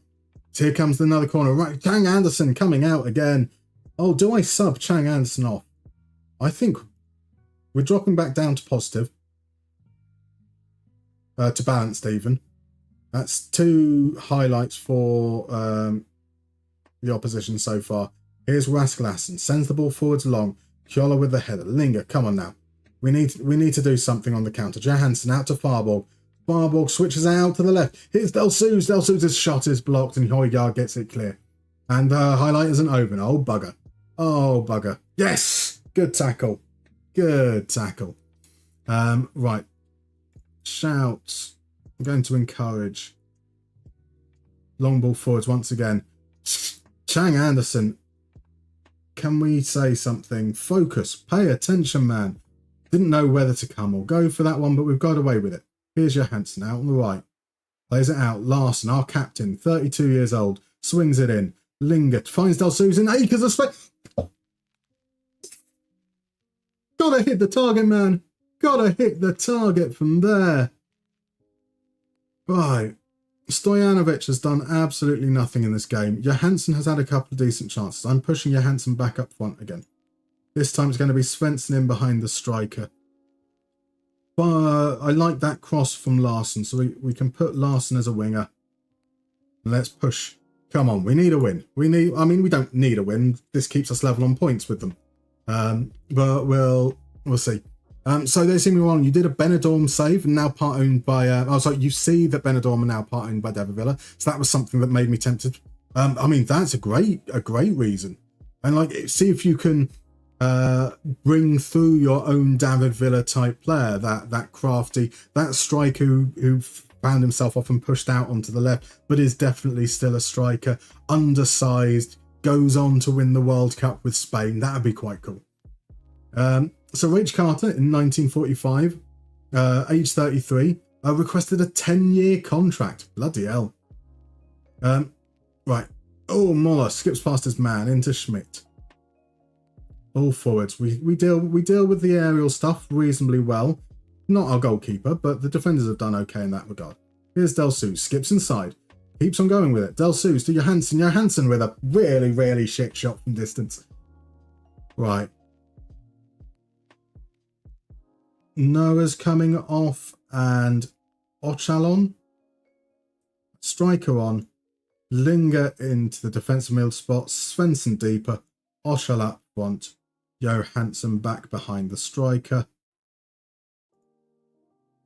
So here comes another corner. Right, Chang Anderson coming out again. Oh, do I sub Chang Anderson off? I think we're dropping back down to positive. To balanced even. That's 2 highlights for the opposition so far. Here's Rask Lassen. Sends the ball forwards long. Kjola with the header. Linger, come on now. We need to do something on the counter. Johansson out to Farborg. Farborg switches out to the left. Here's Del Suze. Del Suze's shot is blocked and Højgaard gets it clear. And the highlight isn't open. Oh, bugger. Oh, bugger. Yes! Good tackle. Good tackle. Right. Shouts. I'm going to encourage. Long ball forwards once again. Chang Anderson. Can we say something? Focus. Pay attention, man. Didn't know whether to come or go for that one, but we've got away with it. Here's Johansson out on the right. Plays it out. Larson, our captain, 32 years old, swings it in. Linger finds Del Suze in acres of space. Gotta hit the target, man. Gotta hit the target from there. Right. Stojanovic has done absolutely nothing in this game. Johansson has had a couple of decent chances. I'm pushing Johansson back up front again. This time it's going to be Svensson in behind the striker. But I like that cross from Larson, so we can put Larson as a winger. Let's push. Come on, we need a win. We don't need a win. This keeps us level on points with them. But we'll see. So there's me wrong. You did a Benidorm save, and now part owned by. You see that Benidorm are now part owned by David Villa. So that was something that made me tempted. That's a great reason. And like, see if you can bring through your own David Villa type player, that crafty, that striker who found himself often pushed out onto the left, but is definitely still a striker, undersized, goes on to win the World Cup with Spain. That would be quite cool. So Rach Carter in 1945, age 33, requested a 10-year contract. Bloody hell. Right. Oh, Muller skips past his man into Schmidt. All forwards. We deal with the aerial stuff reasonably well. Not our goalkeeper, but the defenders have done okay in that regard. Here's Del Seuss, skips inside. Keeps on going with it. Del Seuss to Johansson. Johansson with a really, really shit shot from distance. Right. Noah's coming off and Ochalon. Striker on. Linger into the defensive middle spot. Svensson deeper. Oshal up front. Johansson back behind the striker.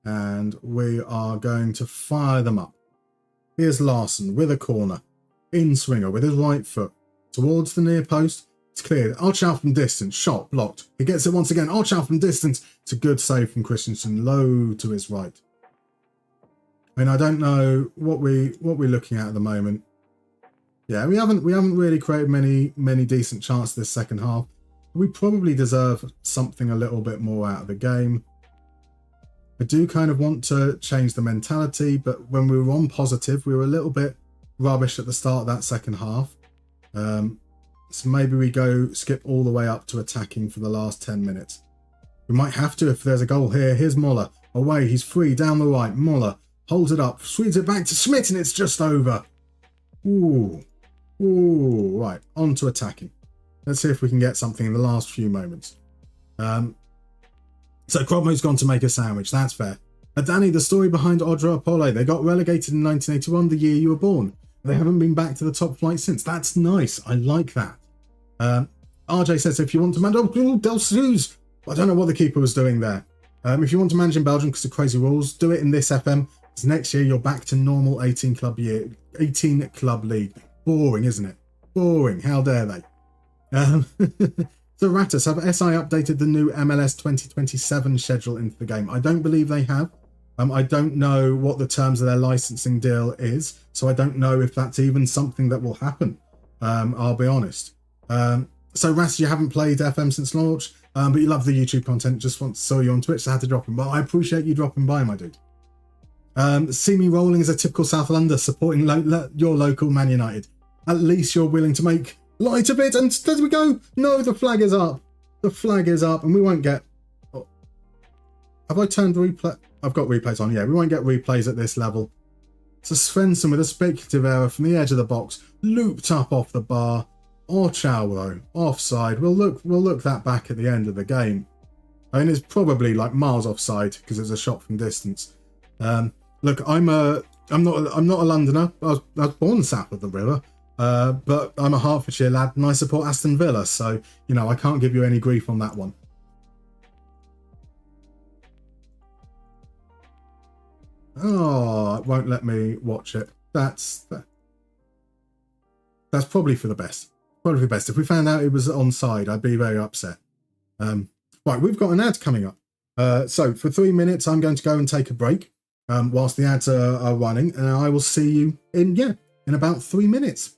And we are going to fire them up. Here's Larson with a corner. In swinger with his right foot. Towards the near post. It's cleared. Archow from distance. Shot blocked. He gets it once again. Archow from distance. It's a good save from Christensen. Low to his right. I mean, I don't know what we're looking at the moment. Yeah, we haven't really created many decent chances this second half. We probably deserve something a little bit more out of the game. I do kind of want to change the mentality, but when we were on positive, we were a little bit rubbish at the start of that second half. So maybe we skip all the way up to attacking for the last 10 minutes. We might have to if there's a goal here. Here's Muller. Away, he's free down the right. Muller holds it up, swings it back to Schmidt, and it's just over. Ooh, right, on to attacking. Let's see if we can get something in the last few moments. So Cromwell's gone to make a sandwich. That's fair. Danny, the story behind Odra Apollo. They got relegated in 1981, the year you were born. They haven't been back to the top flight since. That's nice. I like that. RJ says, if you want to manage... Oh, Del Seuss. I don't know what the keeper was doing there. If you want to manage in Belgium because of crazy rules, do it in this FM. Because next year you're back to normal 18 club league. Boring, isn't it? Boring. How dare they? So Rattus, have SI updated the new MLS 2027 schedule into the game? I don't believe they have. I don't know what the terms of their licensing deal is, so I don't know if that's even something that will happen. I'll be honest. So Rattus, you haven't played FM since launch, but you love the YouTube content. Just saw you on Twitch, so I had to drop in. But I appreciate you dropping by, my dude. See me rolling as a typical South London, supporting your local Man United. At least you're willing to make light of it, and there we go. No, the flag is up. The flag is up, and we won't get... Oh. Have I turned replay? I've got replays on. Yeah, we won't get replays at this level. So Svensson with a speculative error from the edge of the box, looped up off the bar. Orchow though, offside. We'll look that back at the end of the game. I mean, it's probably like miles offside because it's a shot from distance. Look, I'm not a Londoner. I was born south of the river. But I'm a Hertfordshire lad and I support Aston Villa, so, you know, I can't give you any grief on that one. Oh, it won't let me watch it. That's probably for the best. Probably for the best. If we found out it was onside, I'd be very upset. Right, we've got an ad coming up. So for 3 minutes, I'm going to go and take a break whilst the ads are running, and I will see you in about 3 minutes.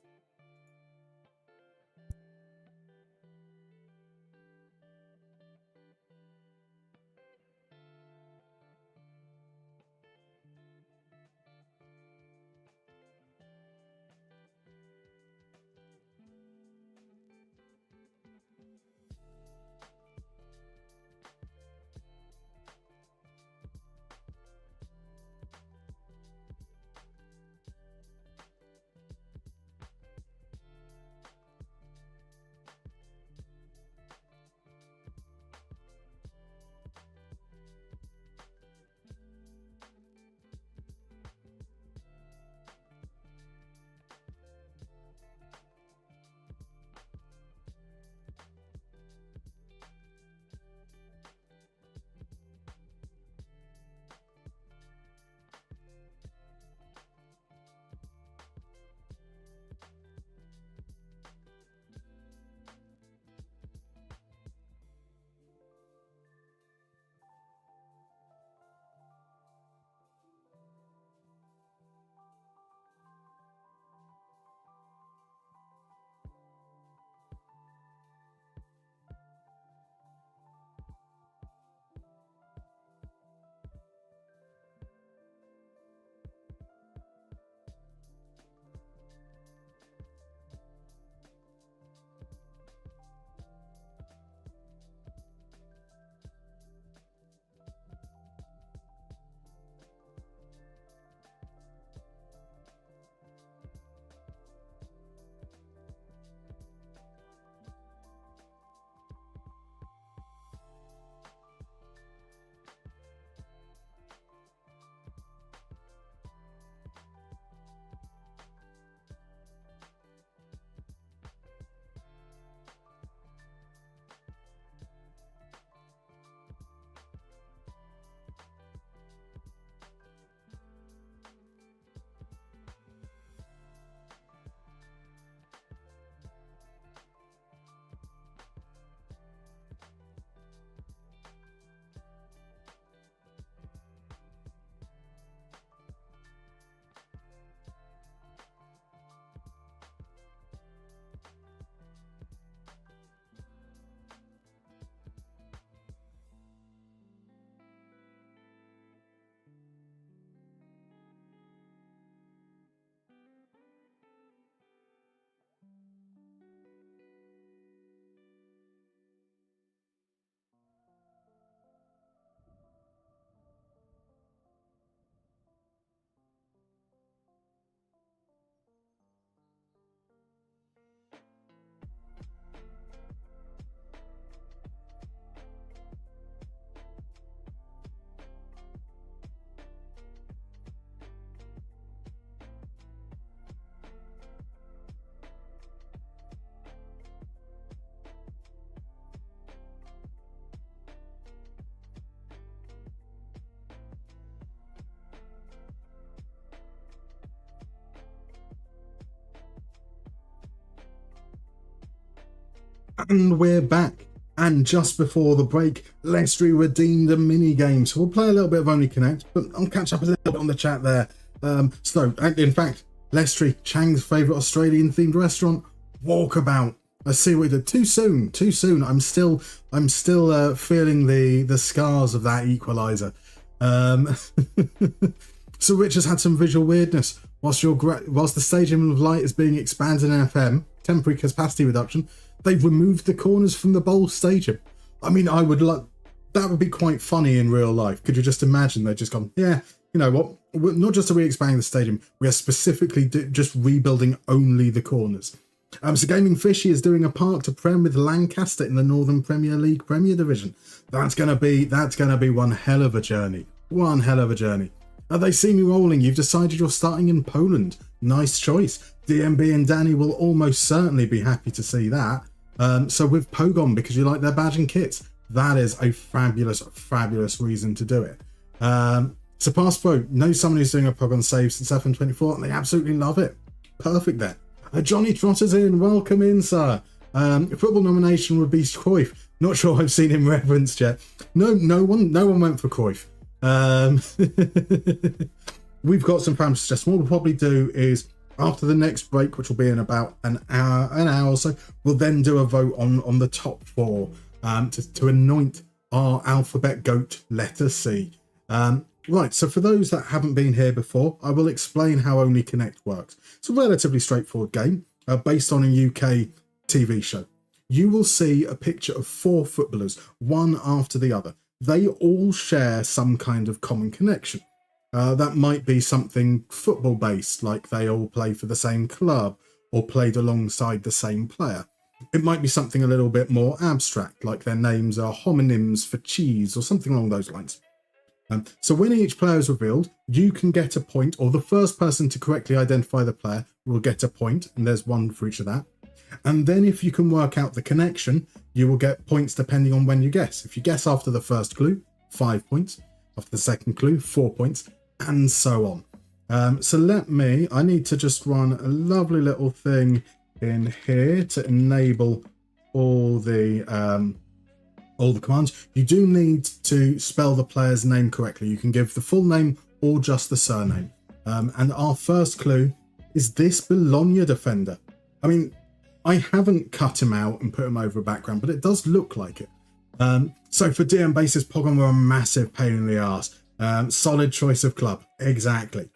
And we're back. And just before the break, Lestry redeemed a mini game. So we'll play a little bit of Only Connect, but I'll catch up a little bit on the chat there. So, in fact, Lestry, Chang's favourite Australian themed restaurant, Walkabout. I see what we did. Too soon. I'm still feeling the scars of that equaliser. So Rich has had some visual weirdness. Whilst the Stadium of Light is being expanded in FM, temporary capacity reduction, they've removed the corners from the Bowl Stadium. I mean, that would be quite funny in real life. Could you just imagine they've just gone, yeah, you know what? Not just are we expanding the stadium, we are specifically just rebuilding only the corners. So Gaming Fishy is doing a park to Prem with Lancaster in the Northern Premier League Premier Division. That's gonna be one hell of a journey. They see me rolling. You've decided you're starting in Poland. Nice choice. DMB and Danny will almost certainly be happy to see that. So with Pogon, because you like their badge and kits, that is a fabulous reason to do it. So Passpro knows someone who's doing a Pogon save since FM24, and they absolutely love it. Perfect there. Johnny Trotter's in. Welcome in, sir. Football nomination would be Cruyff. Not sure I've seen him referenced yet. No one went for Cruyff. We've got some fan suggestions. What we'll probably do is after the next break, which will be in about an hour or so, we'll then do a vote on the top 4 to anoint our alphabet goat letter C. Right, so for those that haven't been here before, I will explain how Only Connect works. It's a relatively straightforward game based on a UK TV show. You will see a picture of 4 footballers, one after the other. They all share some kind of common connection. That might be something football-based, like they all play for the same club or played alongside the same player. It might be something a little bit more abstract, like their names are homonyms for cheese or something along those lines. So when each player is revealed, you can get a point, or the first person to correctly identify the player will get a point, and there's one for each of that. And then if you can work out the connection, you will get points depending on when you guess. If you guess after the first clue, 5 points. After the second clue, 4 points, and so on. So I need to just run a lovely little thing in here to enable all the commands. You do need to spell the player's name correctly. You can give the full name or just the surname. And our first clue is this Bologna defender. I mean, I haven't cut him out and put him over a background, but it does look like it. So for DM basis, Pogon were a massive pain in the arse. Solid choice of club. Exactly.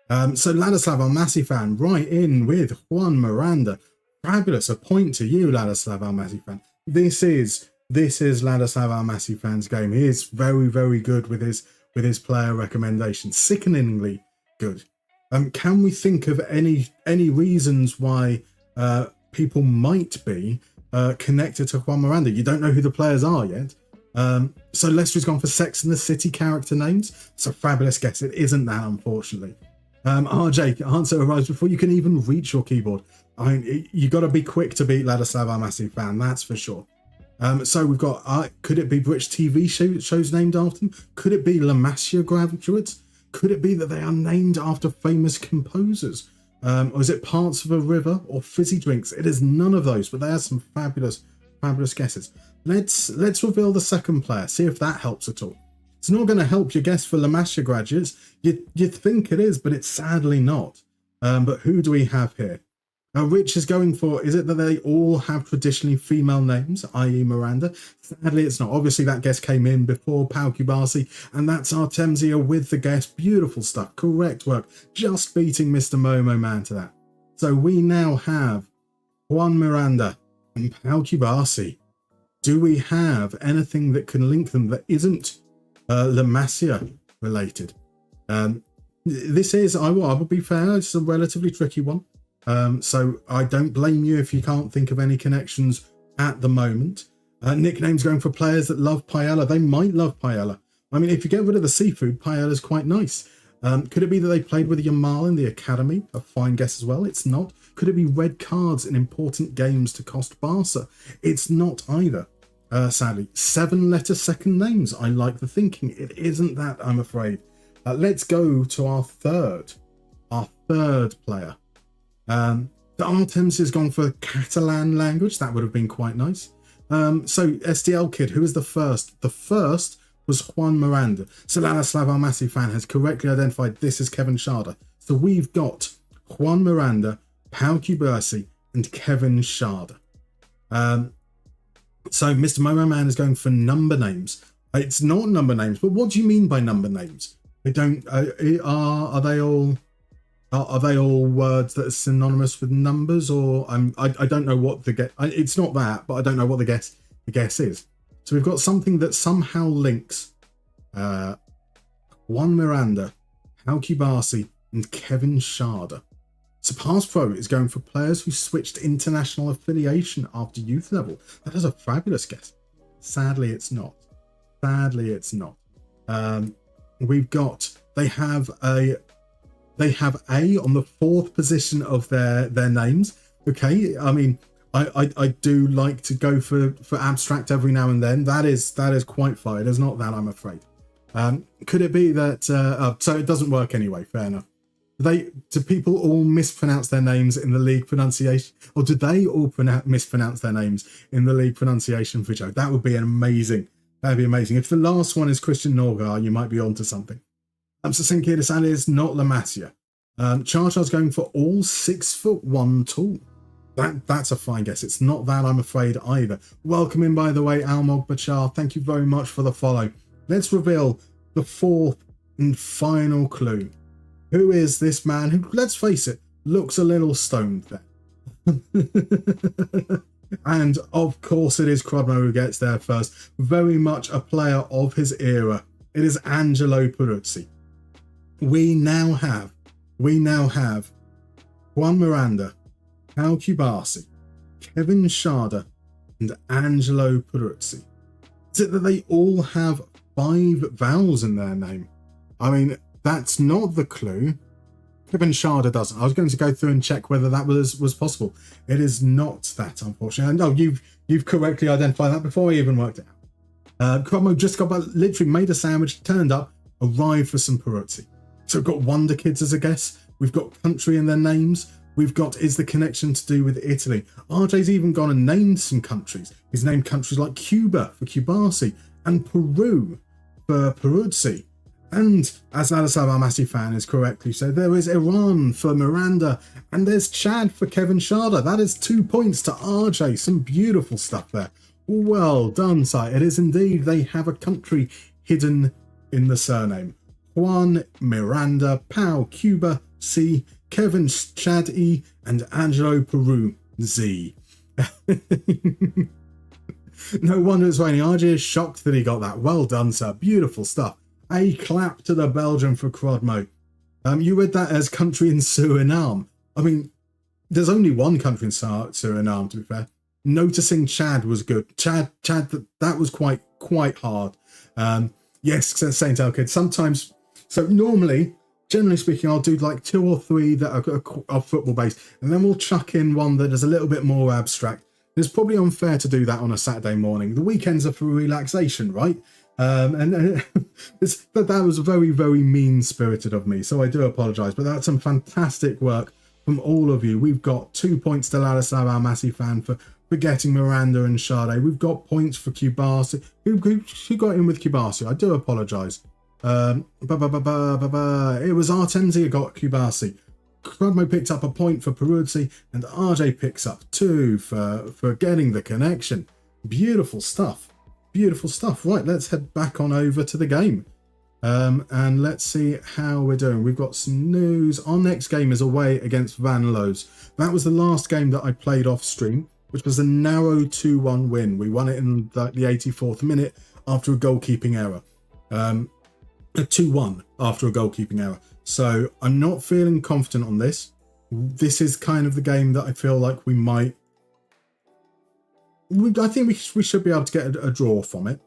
So Ladislav, our Massey fan, right in with Juan Miranda. Fabulous. A point to you, Ladislav, our Massey fan. This is Ladislav, our Massey fan's game. He is very, very good with his player recommendations. Sickeningly good. Can we think of any reasons why people might be connected to Juan Miranda? You don't know who the players are yet. So Lester's gone for Sex and the City character names. It's a fabulous guess. It isn't that, unfortunately. RJ, answer arrives before you can even reach your keyboard. I mean, you got to be quick to beat Ladislav, our Massey fan, that's for sure. So we've got, could it be British TV shows named after them? Could it be La Masia graduates? Could it be that they are named after famous composers? Or is it parts of a river or fizzy drinks? It is none of those, but they are some fabulous guesses. Let's reveal the second player, see if that helps at all. It's not going to help your guess for La Masia graduates. You'd think it is, but it's sadly not. But who do we have here? Rich is going for, is it that they all have traditionally female names, i.e. Miranda? Sadly, it's not. Obviously, that guess came in before Pau Kubasi, and that's Artemisia with the guess. Beautiful stuff. Correct work. Just beating Mr. Momo Man to that. So we now have Juan Miranda and Pau Kubasi. Do we have anything that can link them that isn't La Masia related? This is, I will be fair, it's a relatively tricky one. So I don't blame you if you can't think of any connections at the moment. Nicknames going for players that love paella. They might love paella. I mean, if you get rid of the seafood, paella is quite nice. Could it be that they played with Yamal in the academy? A fine guess as well. It's not. Could it be red cards in important games to cost Barca? It's not either. Sadly, 7-letter second names. I like the thinking. It isn't that, I'm afraid. Let's go to our third player. The Artemis has gone for Catalan language. That would have been quite nice. So SDL Kid, who was the first? The first was Juan Miranda. So Ladislav, our massive fan, has correctly identified this as Kevin Sharder. So we've got Juan Miranda, Pau Cubarsi, and Kevin Sharder. So Mr. Momo Man is going for number names. It's not number names, but what do you mean by number names? They don't. Are they all? Are they all words that are synonymous with numbers, or I don't know what the guess. It's not that, but I don't know what the guess is. So we've got something that somehow links Juan Miranda, Pau Cubarsi, and Kevin Sharder. So Pass Pro is going for players who switched international affiliation after youth level. That is a fabulous guess. Sadly, it's not. Sadly, it's not. We've got they have A on the 4th position of their names. Okay, I mean, I do like to go for abstract every now and then. That is quite fine. It's not that, I'm afraid. Could it be that so it doesn't work anyway? Fair enough. Do people all mispronounce their names in the league pronunciation, or do they all mispronounce their names in the league pronunciation video? That would be amazing. That'd be amazing. If the last one is Christian Norgar, you might be onto something. So Sinkir is not La Masia. Charchar's going for all 6'1" tall. That's a fine guess. It's not that, I'm afraid, either. Welcome in, by the way, Almog Bachar. Thank you very much for the follow. Let's reveal the 4th and final clue. Who is this man who, let's face it, looks a little stoned there? And of course it is Crodmo who gets there first. Very much a player of his era. It is Angelo Peruzzi. We now have Juan Miranda, Pau Cubarsi, Kevin Sharder, and Angelo Peruzzi. Is it that they all have 5 vowels in their name? I mean, that's not the clue. Kevin Sharder doesn't. I was going to go through and check whether that was possible. It is not that, unfortunately. No, you've correctly identified that before I even worked it out. Cromwell just got back, literally made a sandwich, turned up, arrived for some Peruzzi. So we've got Wonder Kids as a guess. We've got country in their names. We've got, is the connection to do with Italy? RJ's even gone and named some countries. He's named countries like Cuba for Cubarsi and Peru for Peruzzi. And as Ladislav, our massive fan, is correctly said, there is Iran for Miranda, and there's Chad for Kevin Sharder. That is 2 points to RJ. Some beautiful stuff there. Well done, sir. It is indeed. They have a country hidden in the surname. Juan Miranda, Pau Cuba C, Kevin Chad E, and Angelo Peru Z. No wonder it's raining. RJ is shocked that he got that. Well done, sir. Beautiful stuff. A clap to the Belgian for Crodmo. You read that as country in Suriname. I mean, there's only one country in Suriname, to be fair. Noticing Chad was good. Chad, that was quite hard. Yes, Saint Elkid. Sometimes, so normally, generally speaking, I'll do like 2 or 3 that are football based, and then we'll chuck in one that is a little bit more abstract. It's probably unfair to do that on a Saturday morning. The weekends are for relaxation, right? That was very, very mean-spirited of me, so I do apologise. But that's some fantastic work from all of you. We've got 2 points to Ladislav, our massive fan, for getting Miranda and Sade. We've got points for Cubarsi. Who got in with Cubarsi? I do apologise. It was Artenzi who got Cubarsi. Crodmo picked up a point for Peruzzi, and RJ picks up 2 for getting the connection. Beautiful stuff. Beautiful stuff. Right, let's head back on over to the game. And let's see how we're doing. We've got some news. Our next game is away against Van Loos. That was the last game that I played off stream, which was a narrow 2-1 win. We won it in the 84th minute after a goalkeeping error. A 2-1 after a goalkeeping error. So I'm not feeling confident on this. This is kind of the game that I feel like we might... I think we should be able to get a draw from it.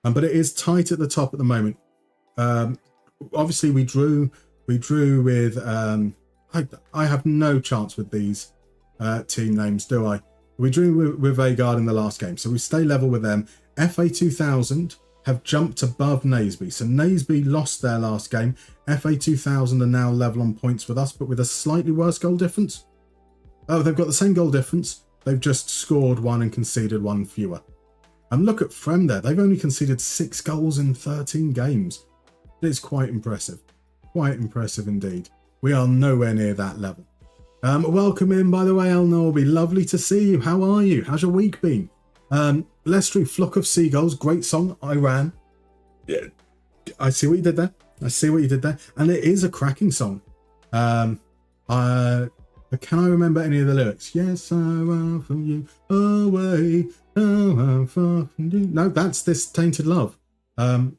But it is tight at the top at the moment. Obviously, we drew with... I have no chance with these team names, do I? We drew with Vagard in the last game, so we stay level with them. FA2000 have jumped above Naseby. So Naseby lost their last game. FA2000 are now level on points with us, but with a slightly worse goal difference. Oh, they've got the same goal difference. They've just scored 1 and conceded 1 fewer. And look at Frem there. They've only conceded 6 goals in 13 games. It's quite impressive. Quite impressive indeed. We are nowhere near that level. Welcome in, by the way, El Norby. Lovely to see you. How are you? How's your week been? Lestry, Flock of Seagulls. Great song. I ran. Yeah, I see what you did there. I see what you did there. And it is a cracking song. Can I remember any of the lyrics? Yes, I run from you away. Oh, I'm far from you. No, that's This Tainted Love. And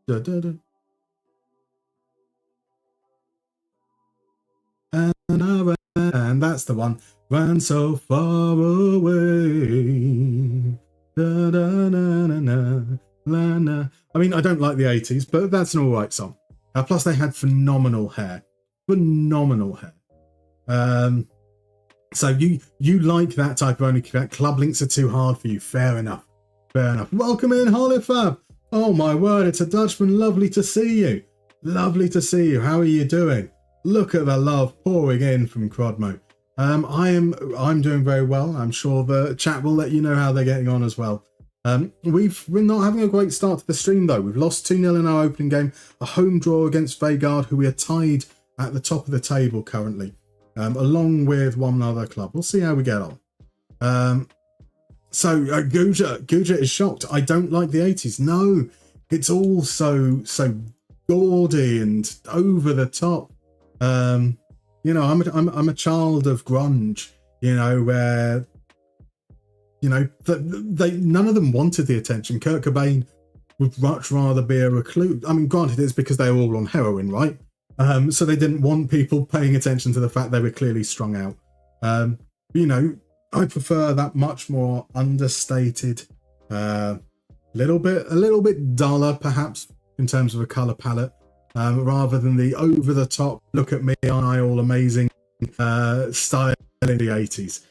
da, da, da. And that's the one. Ran so far away. Da, da, na, na, na, na, na. I mean, I don't like the 80s, but that's an all right song. Plus, they had phenomenal hair. Phenomenal hair. So you like that type of only club links are too hard for you. Fair enough. Fair enough. Welcome in, Holifab. Oh my word, it's a Dutchman. Lovely to see you. Lovely to see you. How are you doing? Look at the love pouring in from Crodmo. I'm doing very well. I'm sure the chat will let you know how they're getting on as well. We're not having a great start to the stream though. We've lost 2-0 in our opening game. A home draw against Vegard, who we are tied at the top of the table currently, along with one other club. We'll see how we get on. Guja is shocked. I don't like the 80s. No, it's all so gaudy and over the top. You know, I'm a child of grunge. You know, where none of them wanted the attention. Kurt Cobain would much rather be a recluse. I mean, granted, it's because they were all on heroin, right? So they didn't want people paying attention to the fact they were clearly strung out. You know, I prefer that much more understated, a little bit duller, perhaps, in terms of a color palette, rather than the over the top, look at me, aren't I all amazing style in the 80s.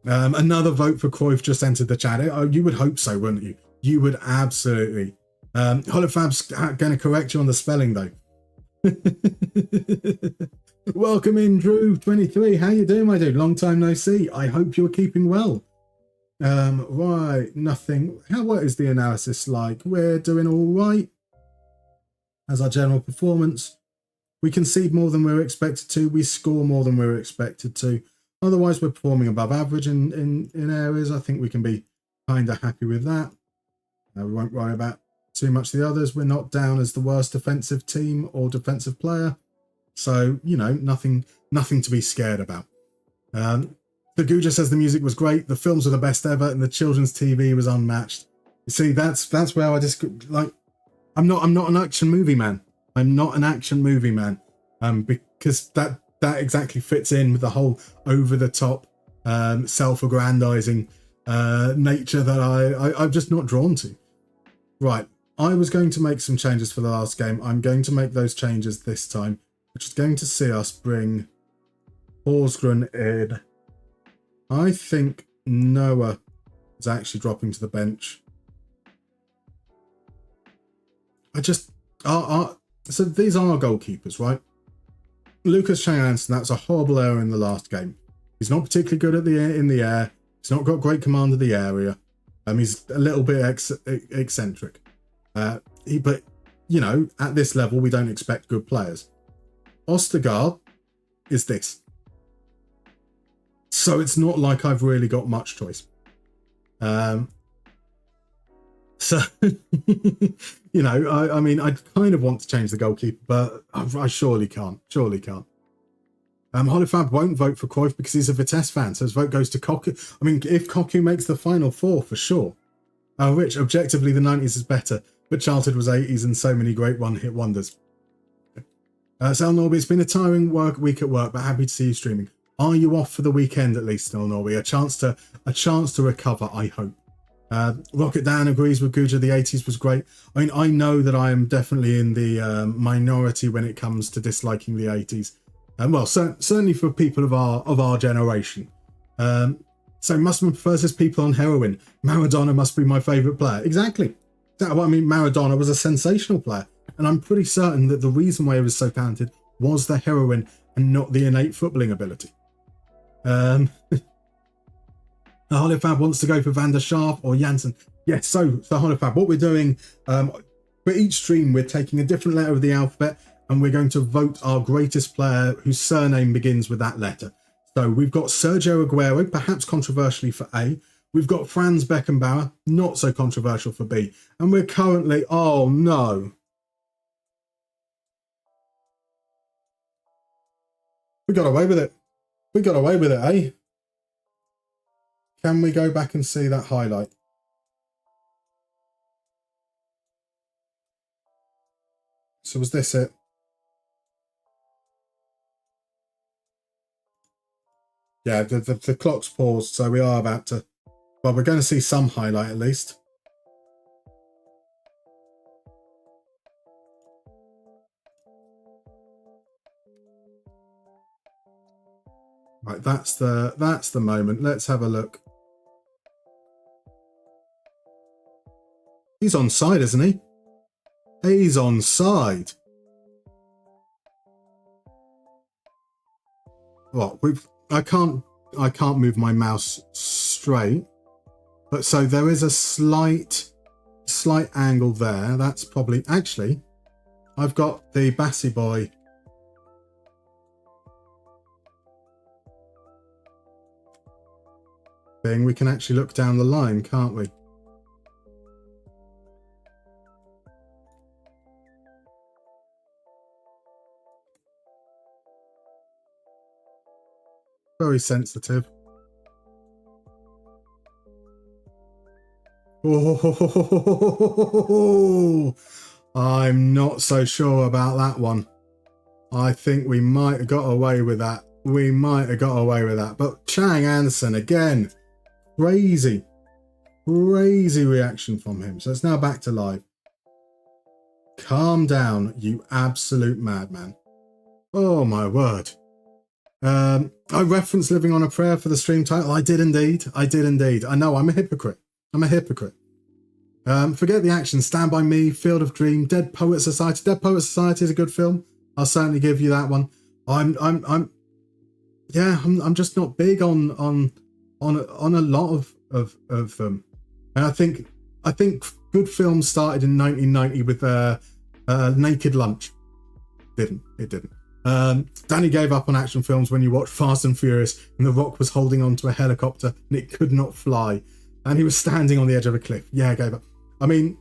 Another vote for Cruyff just entered the chat. You would hope so, wouldn't you? You would absolutely. Holofab's going to correct you on the spelling, though. Welcome in, Drew23. How you doing, my dude? Long time no see. I hope you're keeping well. Right, nothing. What is the analysis like? We're doing all right. As our general performance, we concede more than we were expected to. We score more than we were expected to. Otherwise, we're performing above average in areas. I think we can be kind of happy with that. We won't worry about too much the others. We're not down as the worst defensive team or defensive player. So, you know, nothing to be scared about. The Guja says the music was great. The films were the best ever. And the children's TV was unmatched. You see, that's where I just, like, I'm not an action movie man. I'm not an action movie man. Because that exactly fits in with the whole over-the-top, self-aggrandizing nature that I'm just not drawn to. Right, I was going to make some changes for the last game. I'm going to make those changes this time, which is going to see us bring Horsgren in. I think Noah is actually dropping to the bench. So these are our goalkeepers, right? Lucas Chang-Anson, that's a horrible error in the last game. He's not particularly good at in the air. He's not got great command of the area. He's a little bit eccentric. But, you know, at this level, we don't expect good players. Ostergaard is this. So it's not like I've really got much choice. So, you know, I mean, I kind of want to change the goalkeeper, but I surely can't. Surely can't. Holifab won't vote for Cruyff because he's a Vitesse fan, so his vote goes to Cocu. I mean, if Cocu makes the final four, for sure. Rich, objectively, the 90s is better, but childhood was 80s and so many great one-hit wonders. Sal Norby, it's been a tiring week at work, but happy to see you streaming. Are you off for the weekend at least, Sal Norby? A chance to recover, I hope. Rocket Dan agrees with Guja, the 80s was great. I mean, I know that I am definitely in the minority when it comes to disliking the 80s. Well, certainly for people of our generation. So Musterman prefers his people on heroin. Maradona must be my favourite player. Exactly. I mean, Maradona was a sensational player. And I'm pretty certain that the reason why he was so talented was the heroin and not the innate footballing ability. Holifab wants to go for Van der Schaaf or Janssen. Yes, so Holifab, what we're doing, for each stream, we're taking a different letter of the alphabet and we're going to vote our greatest player whose surname begins with that letter. So we've got Sergio Aguero, perhaps controversially for A. We've got Franz Beckenbauer, not so controversial for B. And we're currently, oh no. We got away with it. We got away with it, eh? Can we go back and see that highlight? So was this it? Yeah, the clock's paused, so we are about to... Well, we're going to see some highlight at least. Right, that's the moment. Let's have a look. He's onside, isn't he? He's onside. What? I can't move my mouse straight. But so there is a slight angle there. That's probably actually I've got the Bassy Boy. Thing. We can actually look down the line, can't we? Very sensitive. Oh, I'm not so sure about that one. I think we might have got away with that. We might have got away with that. But Chang Anderson again. Crazy reaction from him. So it's now back to live. Calm down, you absolute madman. Oh my word. I referenced Living on a Prayer for the stream title. I did indeed. I know I'm a hypocrite. Forget the Action, Stand By Me, Field of Dream, Dead Poet Society. Dead Poet Society is a good film. I'll certainly give you that one. I'm just not big on a lot of them, and I think good films started in 1990 with Naked Lunch. It didn't. Danny gave up on action films when you watched Fast and Furious and The Rock was holding onto a helicopter and it could not fly and he was standing on the edge of a cliff. Yeah, I gave up. I mean,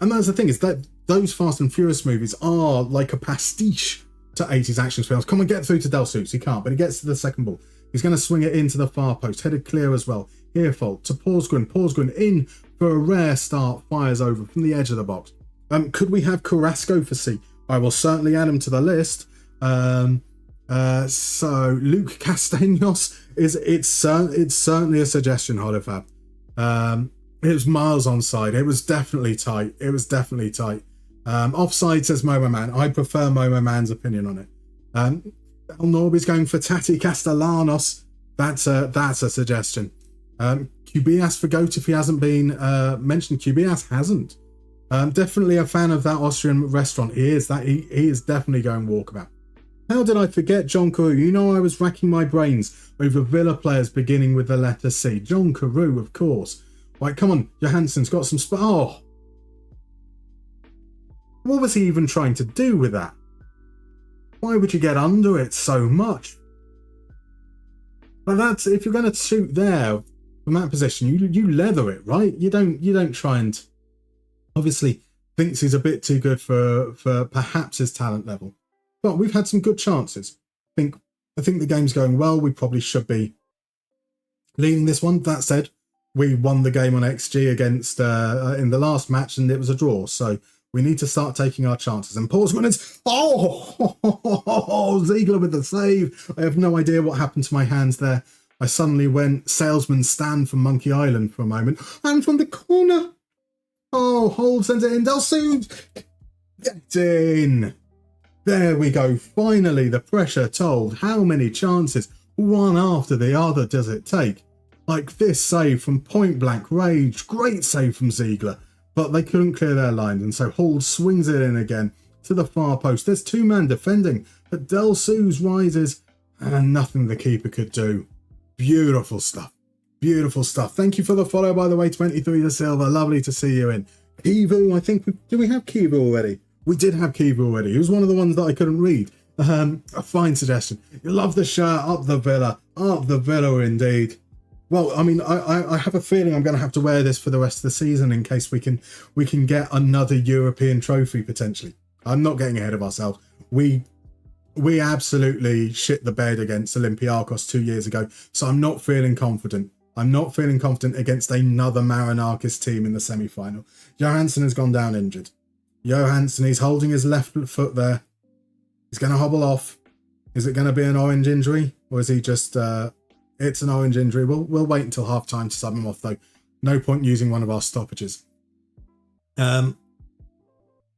and that's the thing, is that those Fast and Furious movies are like a pastiche to 80s action films. Come on, get through to Del Suits. He can't, but he gets to the second ball. He's going to swing it into the far post, headed clear as well. Heerfold to Porsgren in for a rare start, fires over from the edge of the box. Could we have Carrasco for C? I will certainly add him to the list. So Luke Castaños it's certainly a suggestion, Holifab. It was miles onside. It was definitely tight. Offside, says Momo Man. I prefer Momo Man's opinion on it. El Norby's going for Tati Castellanos. That's a suggestion. Cubillas for Goat if he hasn't been mentioned. Cubillas hasn't. Definitely a fan of that Austrian restaurant. He is definitely going walkabout. How did I forget John Carew? You know, I was racking my brains over Villa players beginning with the letter C. John Carew, of course. Right, come on, Johansson's got some oh. What was he even trying to do with that? Why would you get under it so much? But that's, if you're going to shoot there from that position, you leather it, right? You don't try and, obviously thinks he's a bit too good for perhaps his talent level. But we've had some good chances. I think the game's going well. We probably should be leading this one. That said, we won the game on XG against in the last match, and it was a draw. So we need to start taking our chances. And Paul's winners. Oh, Ziegler with the save. I have no idea what happened to my hands there. I suddenly went salesman Stan from Monkey Island for a moment. And from the corner. Oh, Hold sends it in. Delsoon. Get in. There we go. Finally, the pressure told. How many chances, one after the other, does it take? Like this save from point blank range. Great save from Ziegler. But they couldn't clear their lines. And so Hall swings it in again to the far post. There's two men defending. But Del Suze rises and nothing the keeper could do. Beautiful stuff. Beautiful stuff. Thank you for the follow, by the way, 23 to silver. Lovely to see you in. Kivu, I think, do we have Kivu already? We did have Kivu already. He was one of the ones that I couldn't read. A fine suggestion. You love the shirt, up the villa indeed. Well, I mean, I have a feeling I'm going to have to wear this for the rest of the season in case we can get another European trophy potentially. I'm not getting ahead of ourselves. We absolutely shit the bed against Olympiacos 2 years ago, so I'm not feeling confident. I'm not feeling confident against another Marinakis team in the semi-final. Johansson has gone down injured. Johansson, he's holding his left foot there. He's going to hobble off. Is it going to be an orange injury, or is he just... it's an orange injury. We'll wait until half-time to sub him off, though. No point using one of our stoppages.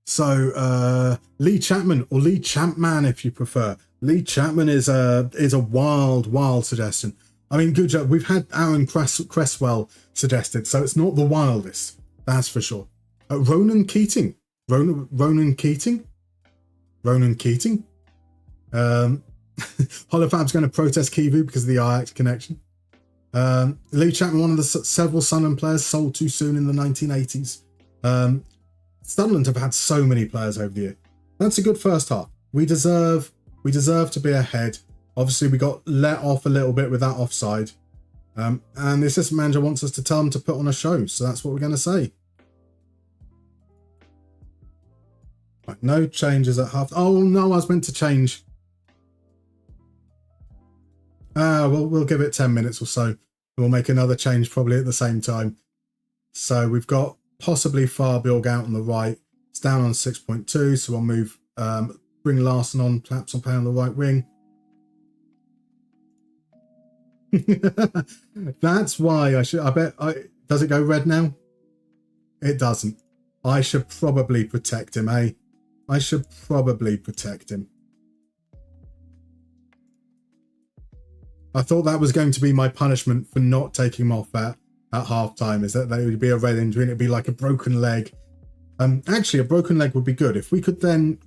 So Lee Chapman, or Lee Champman if you prefer. Lee Chapman is a wild suggestion. I mean, good job. We've had Aaron Cresswell suggested, so it's not the wildest. That's for sure. Ronan Keating. Ronan Keating? Ronan Keating? Holofab's going to protest Kivu because of the Ajax connection. Lee Chapman, one of the several Sunderland players sold too soon in the 1980s. Sunderland have had so many players over the year. That's a good first half. We deserve to be ahead. Obviously, we got let off a little bit with that offside. And the assistant manager wants us to tell him to put on a show. So that's what we're going to say. Right, no changes at half. Oh, no, I was meant to change. We'll give it 10 minutes or so. We'll make another change probably at the same time. So we've got possibly Farbilg out on the right. It's down on 6.2, so we'll move, bring Larson on, perhaps on play on the right wing. That's why does it go red now? It doesn't. I should probably protect him, eh? I should probably protect him. I thought that was going to be my punishment for not taking him off at half-time, is that there would be a red injury and it'd be like a broken leg. Actually, a broken leg would be good. If we could then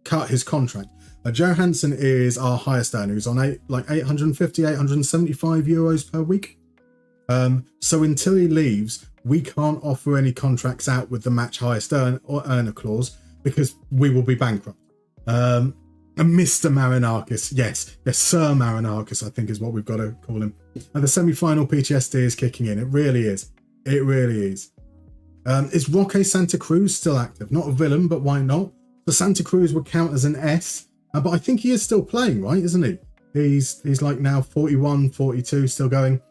cut his contract. Johansson is our highest earner. He's on 850, 875 euros per week. So until he leaves, we can't offer any contracts out with the match highest earner clause because we will be bankrupt. Mr. Marinakis, yes, Sir Marinakis, I think is what we've got to call him. And the semi-final PTSD is kicking in. It really is. It really is. Is Roque Santa Cruz still active? Not a villain, but why not? The Santa Cruz would count as an S, but I think he is still playing, right? Isn't he? He's like now 41, 42, still going.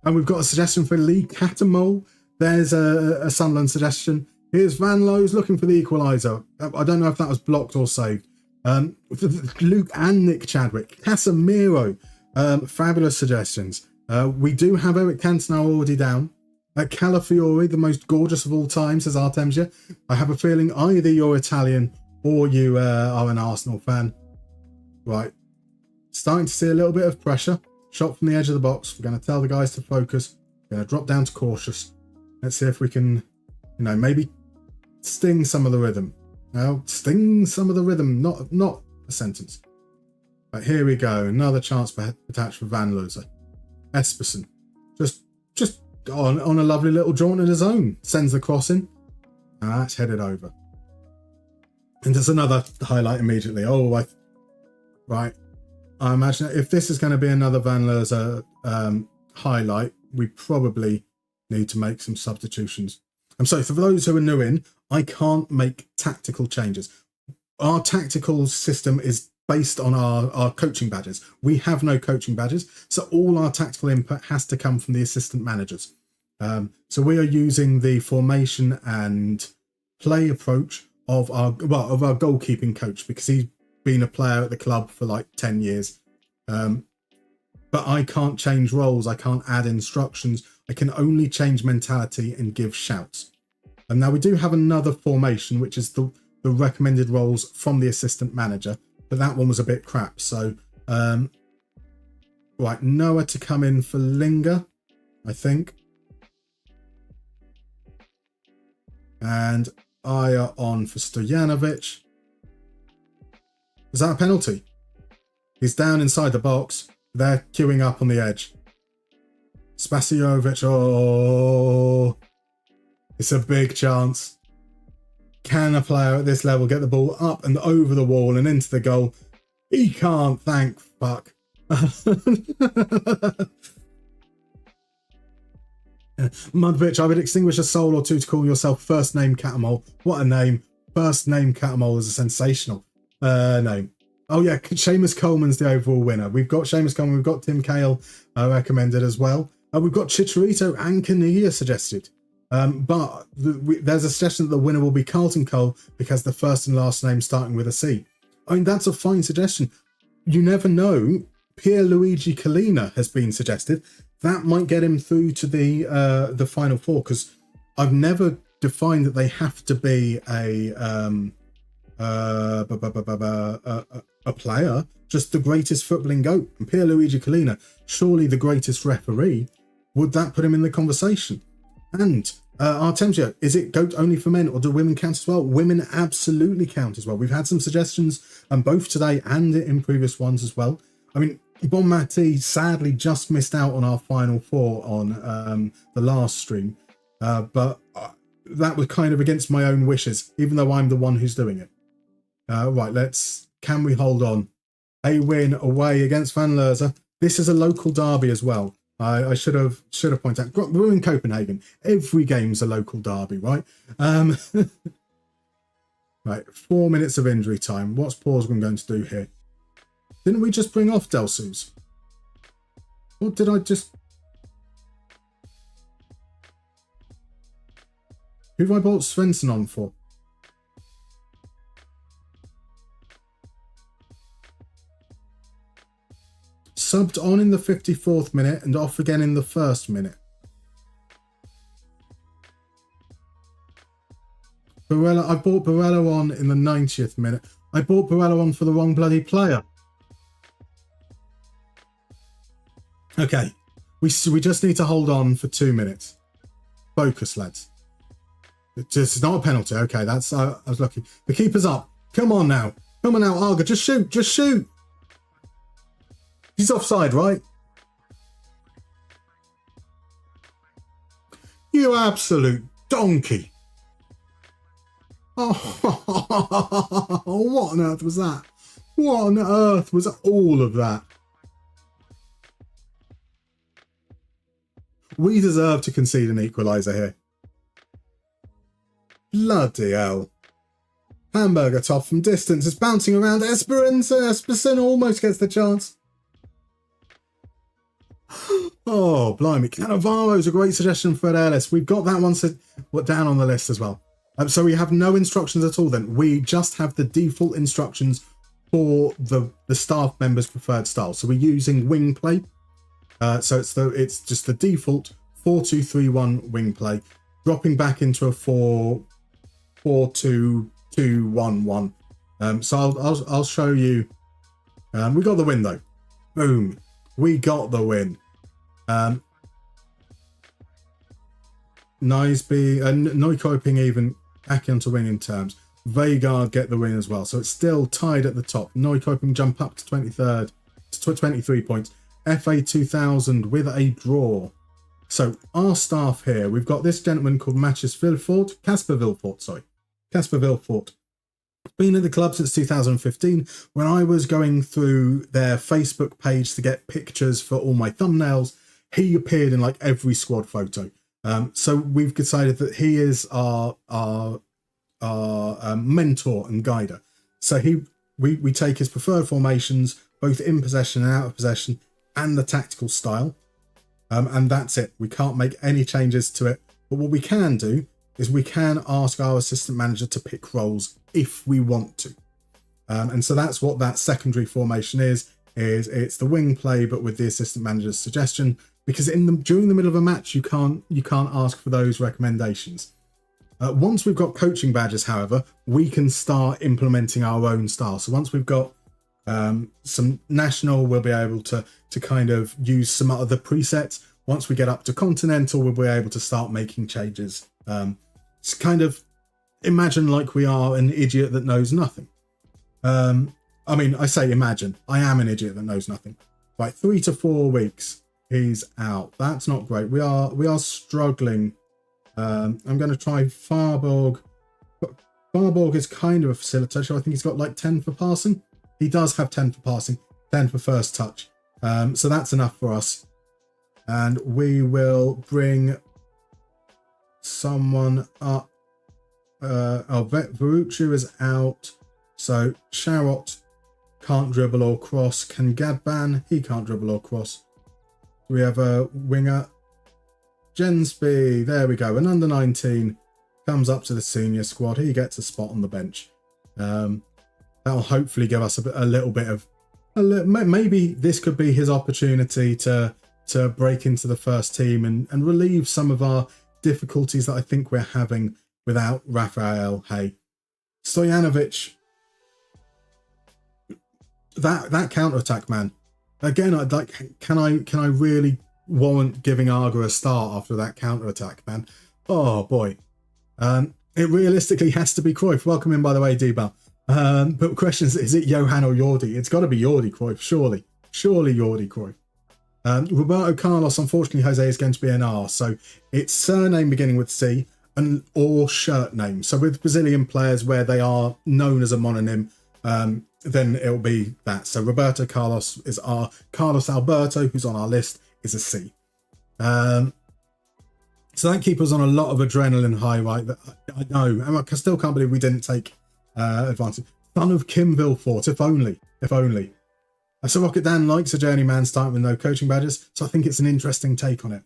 And we've got a suggestion for Lee Catamole. There's a Sunderland suggestion. Here's Van Loos looking for the equaliser. I don't know if that was blocked or saved. Luke and Nick Chadwick. Casemiro. Fabulous suggestions. We do have Eric Cantona already down. Calafiori, the most gorgeous of all time, says Artemsia. I have a feeling either you're Italian or you are an Arsenal fan. Right. Starting to see a little bit of pressure. Shot from the edge of the box. We're going to tell the guys to focus. We're going to drop down to cautious. Let's see if we can, maybe sting some of the rhythm. Now, sting some of the rhythm, not a sentence. Right, here we go. Another chance attached for Van Loozer. Esperson. Just on a lovely little jaunt of his own. Sends the cross in. And that's headed over. And there's another highlight immediately. Right. I imagine if this is going to be another Van Loozer highlight, we probably need to make some substitutions. I'm sorry, for those who are new in, I can't make tactical changes. Our tactical system is based on our coaching badges. We have no coaching badges, so all our tactical input has to come from the assistant managers. So we are using the formation and play approach of our goalkeeping coach, because he's been a player at the club for like 10 years. But I can't change roles. I can't add instructions. I can only change mentality and give shouts. And now we do have another formation, which is the recommended roles from the assistant manager, but that one was a bit crap. So, right, Noah to come in for Linger, I think. And Aya on for Stojanovic. Is that a penalty? He's down inside the box. They're queuing up on the edge. Spasiovic. Oh, it's a big chance. Can a player at this level get the ball up and over the wall and into the goal? He can't, thank fuck. Mudvich, I would extinguish a soul or two to call yourself First Name Catamole. What a name. First Name Catamole is a sensational name. Oh yeah, Seamus Coleman's the overall winner. We've got Seamus Coleman, we've got Tim Cale recommended as well. We've got Chicharito and Canilla suggested. But there's a suggestion that the winner will be Carlton Cole because the first and last name starting with a C. I mean, that's a fine suggestion. You never know. Pierluigi Collina has been suggested. That might get him through to the final four, because I've never defined that they have to be a player, just the greatest footballing GOAT. And Pierluigi Collina, surely the greatest referee. Would that put him in the conversation? And Artemio, is it GOAT only for men, or do women count as well? Women absolutely count as well. We've had some suggestions, both today and in previous ones as well. I mean, Bon Mati sadly just missed out on our final four on the last stream, but that was kind of against my own wishes, even though I'm the one who's doing it. Right, can we hold on? A win away against Van Lerza. This is a local derby as well. I should have pointed out. We're in Copenhagen. Every game's a local derby, right? Right, 4 minutes of injury time. What's Porsgrunn going to do here? Didn't we just bring off Delsus? What did I just... Who have I bought Svensson on for? Subbed on in the 54th minute and off again in the 1st minute. Barella, I bought Barella on in the 90th minute. I bought Barella on for the wrong bloody player. Okay, we just need to hold on for 2 minutes. Focus, lads. It's not a penalty. Okay, that's I was lucky. The keeper's up. Come on now. Come on now, Arga. Just shoot. Just shoot. He's offside, right? You absolute donkey. Oh, what on earth was that? What on earth was all of that? We deserve to concede an equaliser here. Bloody hell. Hamburger top from distance is bouncing around Esperanza. Esperson almost gets the chance. Oh, blimey. Cannavaro's a great suggestion for Ellis. We've got that one down on the list as well. So we have no instructions at all then. We just have the default instructions for the staff members' preferred style. So we're using wing play. So it's just the default 4-2-3-1 wing play, dropping back into a 4-4-2-2-1-1. So I'll show you. We got the win though. Boom. We got the win. Nisby and Neukoping even back onto winning terms. Vegard get the win as well. So it's still tied at the top. Neukoping jump up to 23rd to 23 points. FA 2000 with a draw. So our staff here, we've got this gentleman called Casper Vilfort. Been at the club since 2015. When I was going through their Facebook page to get pictures for all my thumbnails, he appeared in like every squad photo. So we've decided that he is our mentor and guider. So we take his preferred formations, both in possession and out of possession, and the tactical style. And that's it. We can't make any changes to it. But what we can do is we can ask our assistant manager to pick roles if we want to. And so that's what that secondary formation is it's the wing play, but with the assistant manager's suggestion, because during the middle of a match, you can't ask for those recommendations. Once we've got coaching badges, however, we can start implementing our own style. So once we've got some national, we'll be able to kind of use some other presets. Once we get up to continental, we'll be able to start making changes. It's kind of imagine like we are an idiot that knows nothing. I mean, I say imagine. I am an idiot that knows nothing. Right, 3 to 4 weeks he's out. That's not great. We are struggling. I'm going to try Farborg. Farborg is kind of a facilitator. I think he's got like 10 for passing. He does have 10 for passing, 10 for first touch. So that's enough for us. And we will bring someone up. Varuchu is out. So Sharot can't dribble or cross. Can Gadban? He can't dribble or cross. We have a winger. Jensby. There we go. An under 19 comes up to the senior squad. He gets a spot on the bench. That'll hopefully give us a little bit of... maybe this could be his opportunity to break into the first team and relieve some of our difficulties that I think we're having without Rafael Hay. Stojanovic, that counter-attack, man. Again, I'd like, can I really warrant giving Arga a start after that counter-attack, man? Oh boy. It realistically has to be Cruyff. Welcome in, by the way, Deba. But question is it Johan or Jordi? It's got to be Jordi Cruyff, surely. Surely Jordi Cruyff. Roberto Carlos, unfortunately, Jose, is going to be an R. So it's surname beginning with C or shirt name. So with Brazilian players where they are known as a mononym, then it'll be that. So Roberto Carlos is R. Carlos Alberto, who's on our list, is a C. So that keeps us on a lot of adrenaline high, right? I know. I still can't believe we didn't take advantage. Son of Kim Vilfort, if only. So Rocket Dan likes a journeyman starting with no coaching badges, so I think it's an interesting take on it.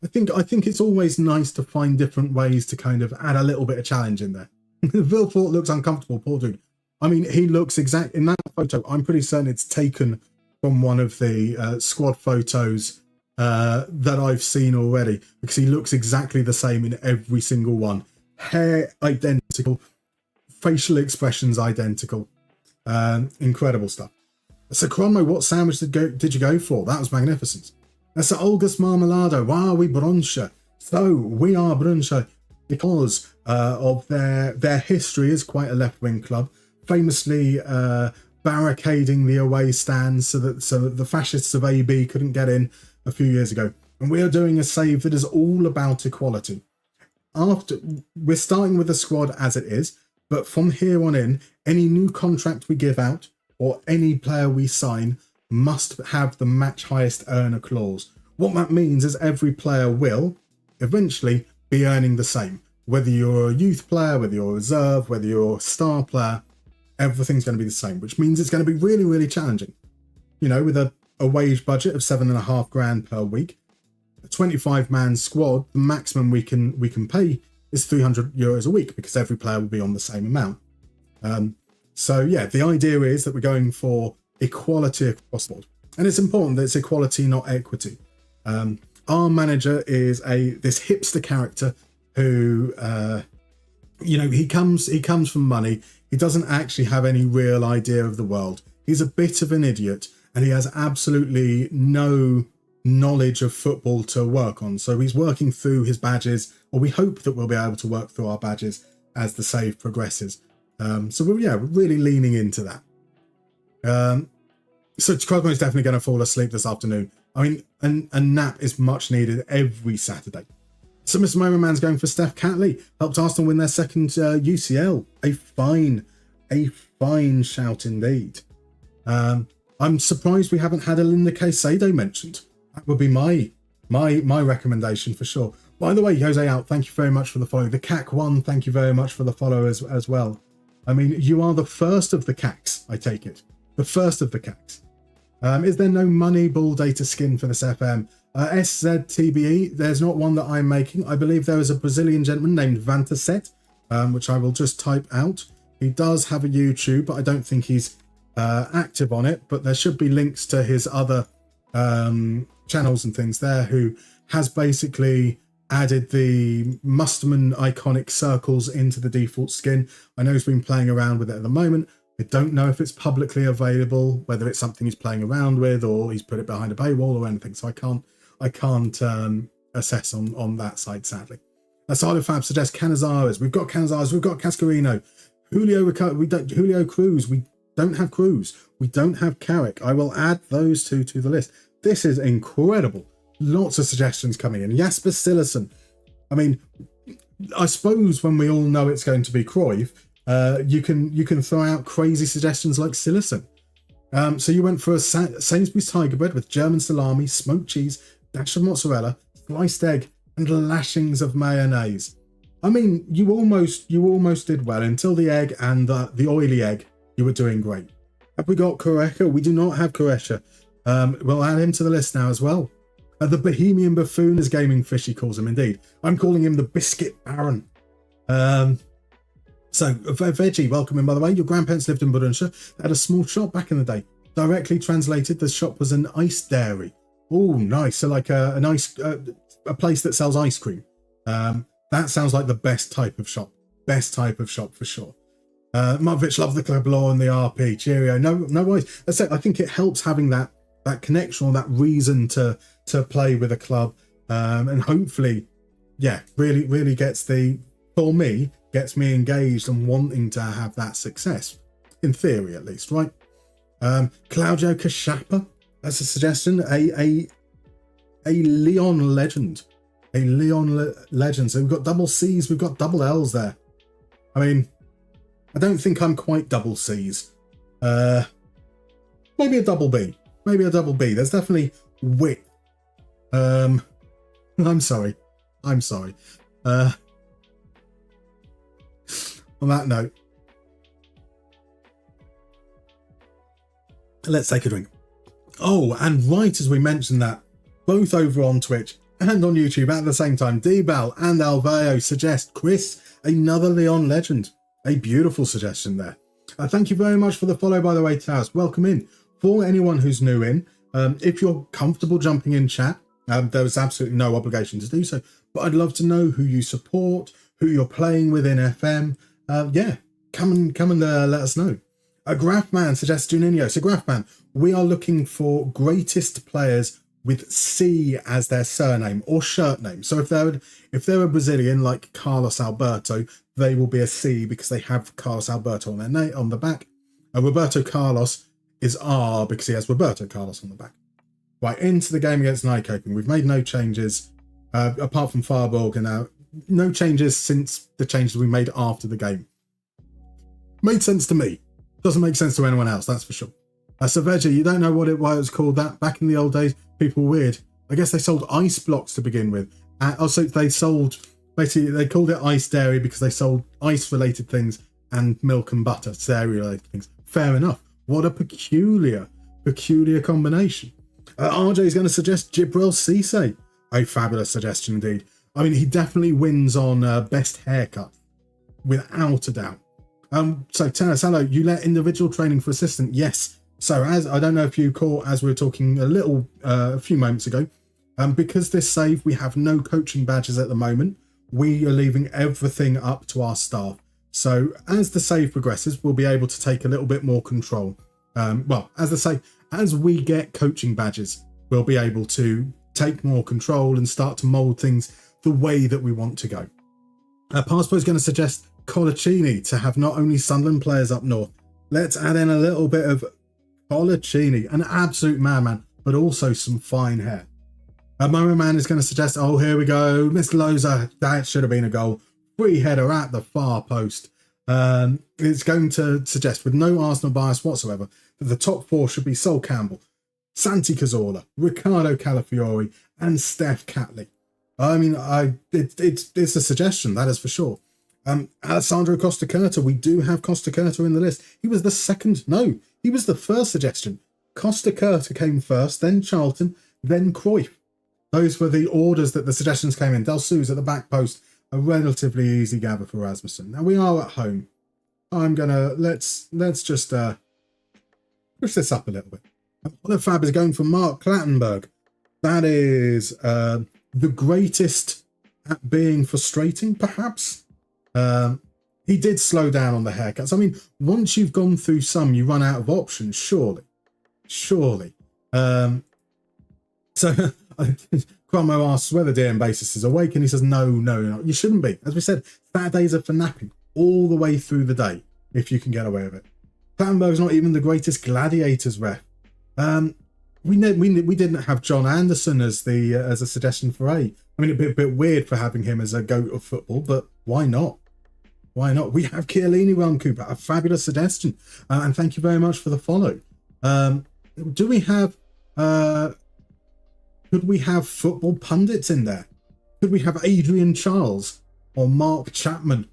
I think it's always nice to find different ways to kind of add a little bit of challenge in there. Vilfort looks uncomfortable, poor dude. I mean, he looks exact in that photo. I'm pretty certain it's taken from one of the squad photos that I've seen already, because he looks exactly the same in every single one. Hair identical, facial expressions identical. Incredible stuff. So Cronmo, what sandwich did you go for? That was magnificent. That's Olga's Marmelado. Wow, we Brønshøj. So we are Brønshøj because of their history is quite a left-wing club, famously barricading the away stands so that the fascists of AB couldn't get in a few years ago. And we are doing a save that is all about equality. We're starting with the squad as it is, but from here on in, any new contract we give out or any player we sign must have the match highest earner clause. What that means is every player will eventually be earning the same. Whether you're a youth player, whether you're a reserve, whether you're a star player, everything's going to be the same, which means it's going to be really, really challenging. You know, with a wage budget of £7,500 per week, a 25-man squad, the maximum we can pay is €300 a week because every player will be on the same amount. So yeah, the idea is that we're going for equality across the board, and it's important that it's equality, not equity. Our manager is this hipster character who, he comes from money. He doesn't actually have any real idea of the world. He's a bit of an idiot, and he has absolutely no knowledge of football to work on. So he's working through his badges, or we hope that we'll be able to work through our badges as the save progresses. So we're really leaning into that. So Cosmo is definitely going to fall asleep this afternoon. I mean, a nap is much needed every Saturday. So Mr. Momoman's going for Steph Catley. Helped Arsenal win their second UCL. A fine shout indeed. I'm surprised we haven't had a Linda Caicedo mentioned. That would be my recommendation for sure. By the way, Jose out, thank you very much for the follow. The CAC1, thank you very much for the follow as well. I mean, you are the first of the CACs, I take it. The first of the CACs. Is there no Moneyball data skin for this FM? SZTBE, there's not one that I'm making. I believe there is a Brazilian gentleman named Vantaset, which I will just type out. He does have a YouTube, but I don't think he's active on it. But there should be links to his other channels and things there, who has basically added the Musterman iconic circles into the default skin. I know he's been playing around with it at the moment. I don't know if it's publicly available, whether it's something he's playing around with or he's put it behind a paywall or anything. So I can't assess on that side, sadly. Asado Fab suggests Canizares. We've got Canizares. We've got Cascarino. Julio Cruz. We don't have Cruz. We don't have Carrick. I will add those two to the list. This is incredible. Lots of suggestions coming in. Jasper Sillison. I mean, I suppose when we all know it's going to be Cruyff, you can throw out crazy suggestions like Sillison. So you went for a Sainsbury's Tiger Bread with German salami, smoked cheese, dash of mozzarella, sliced egg, and lashings of mayonnaise. I mean, you almost did well until the egg and the oily egg. You were doing great. Have we got Koreca? We do not have Koreca. We'll add him to the list now as well. The Bohemian Buffoon, as Gaming Fishy calls him, indeed. I'm calling him the Biscuit Baron. So, Veggie, welcome in, by the way. Your grandparents lived in Brønshøj. They had a small shop back in the day. Directly translated, the shop was an ice dairy. Oh, nice. So like a place that sells ice cream. That sounds like the best type of shop. Best type of shop for sure. Marvich, love the club law and the RP. Cheerio. No worries. I think it helps having that connection or that reason to play with a club. And hopefully, yeah, really gets me engaged and wanting to have that success. In theory, at least, right? Claudio Cachapa, that's a suggestion. A Leon legend. A Leon legend. So we've got double C's, we've got double L's there. I mean, I don't think I'm quite double C's. Maybe a double B. Maybe a double B. There's definitely width. I'm sorry. On that note, let's take a drink. Oh, and right as we mentioned that, both over on Twitch and on YouTube at the same time, D-Bell and Alveo suggest Chris, another Leon legend. A beautiful suggestion there. Thank you very much for the follow, by the way, Taz. Welcome in. For anyone who's new in, if you're comfortable jumping in chat, there was absolutely no obligation to do so, but I'd love to know who you support, who you're playing with in FM. Yeah, come and let us know. Graphman suggests Juninho. So Graphman, we are looking for greatest players with C as their surname or shirt name. So if they're a Brazilian like Carlos Alberto, they will be a C because they have Carlos Alberto on their name on the back. Roberto Carlos is R because he has Roberto Carlos on the back. Right, into the game against Nijmegen. We've made no changes apart from Fireborg, and no changes since the changes we made after the game. Made sense to me. Doesn't make sense to anyone else, that's for sure. So Veggie, you don't know why it was called that? Back in the old days, people were weird. I guess they sold ice blocks to begin with. Also, they sold, basically, they called it Ice Dairy because they sold ice-related things and milk and butter, dairy-related things. Fair enough. What a peculiar combination. RJ is going to suggest Jibril Cisse. A fabulous suggestion indeed. I mean, he definitely wins on best haircut, without a doubt. So Tennis, hello, you let individual training for assistant? Yes. So as I don't know if you caught, as we were talking a few moments ago, because this save, we have no coaching badges at the moment. We are leaving everything up to our staff. So as the save progresses, we'll be able to take a little bit more control. As we get coaching badges, we'll be able to take more control and start to mould things the way that we want to go. Passport is going to suggest Colaccini to have not only Sunderland players up north. Let's add in a little bit of Colaccini, an absolute madman, but also some fine hair. Momo Man is going to suggest, oh, here we go, Mr. Loza, that should have been a goal. Free header at the far post. It's going to suggest, with no Arsenal bias whatsoever, that the top four should be Sol Campbell, Santi Cazorla, Riccardo Calafiori, and Steph Catley. I mean, it's a suggestion, that is for sure. Alessandro Costa Curta, we do have Costa Curta in the list. He was the first suggestion. Costa Curta came first, then Charlton, then Cruyff. Those were the orders that the suggestions came in. Del Suze at the back post, a relatively easy gather for Rasmussen. Now we are at home. I'm gonna let's just push this up a little bit. Oliver Fab is going for Mark Clattenburg. That is the greatest at being frustrating, perhaps. He did slow down on the haircuts. I mean, once you've gone through some, you run out of options, surely. So Cromwell asks whether DM Basis is awake, and he says, no, you shouldn't be. As we said, Saturdays are for napping all the way through the day, if you can get away with it. Clattenburg's not even the greatest gladiators ref. we didn't have John Anderson as a suggestion for A. I mean, a bit weird for having him as a goat of football, but why not? Why not? We have Chiellini, Realm Cooper, a fabulous suggestion, and thank you very much for the follow. Do we have? Could we have football pundits in there? Could we have Adrian Charles or Mark Chapman?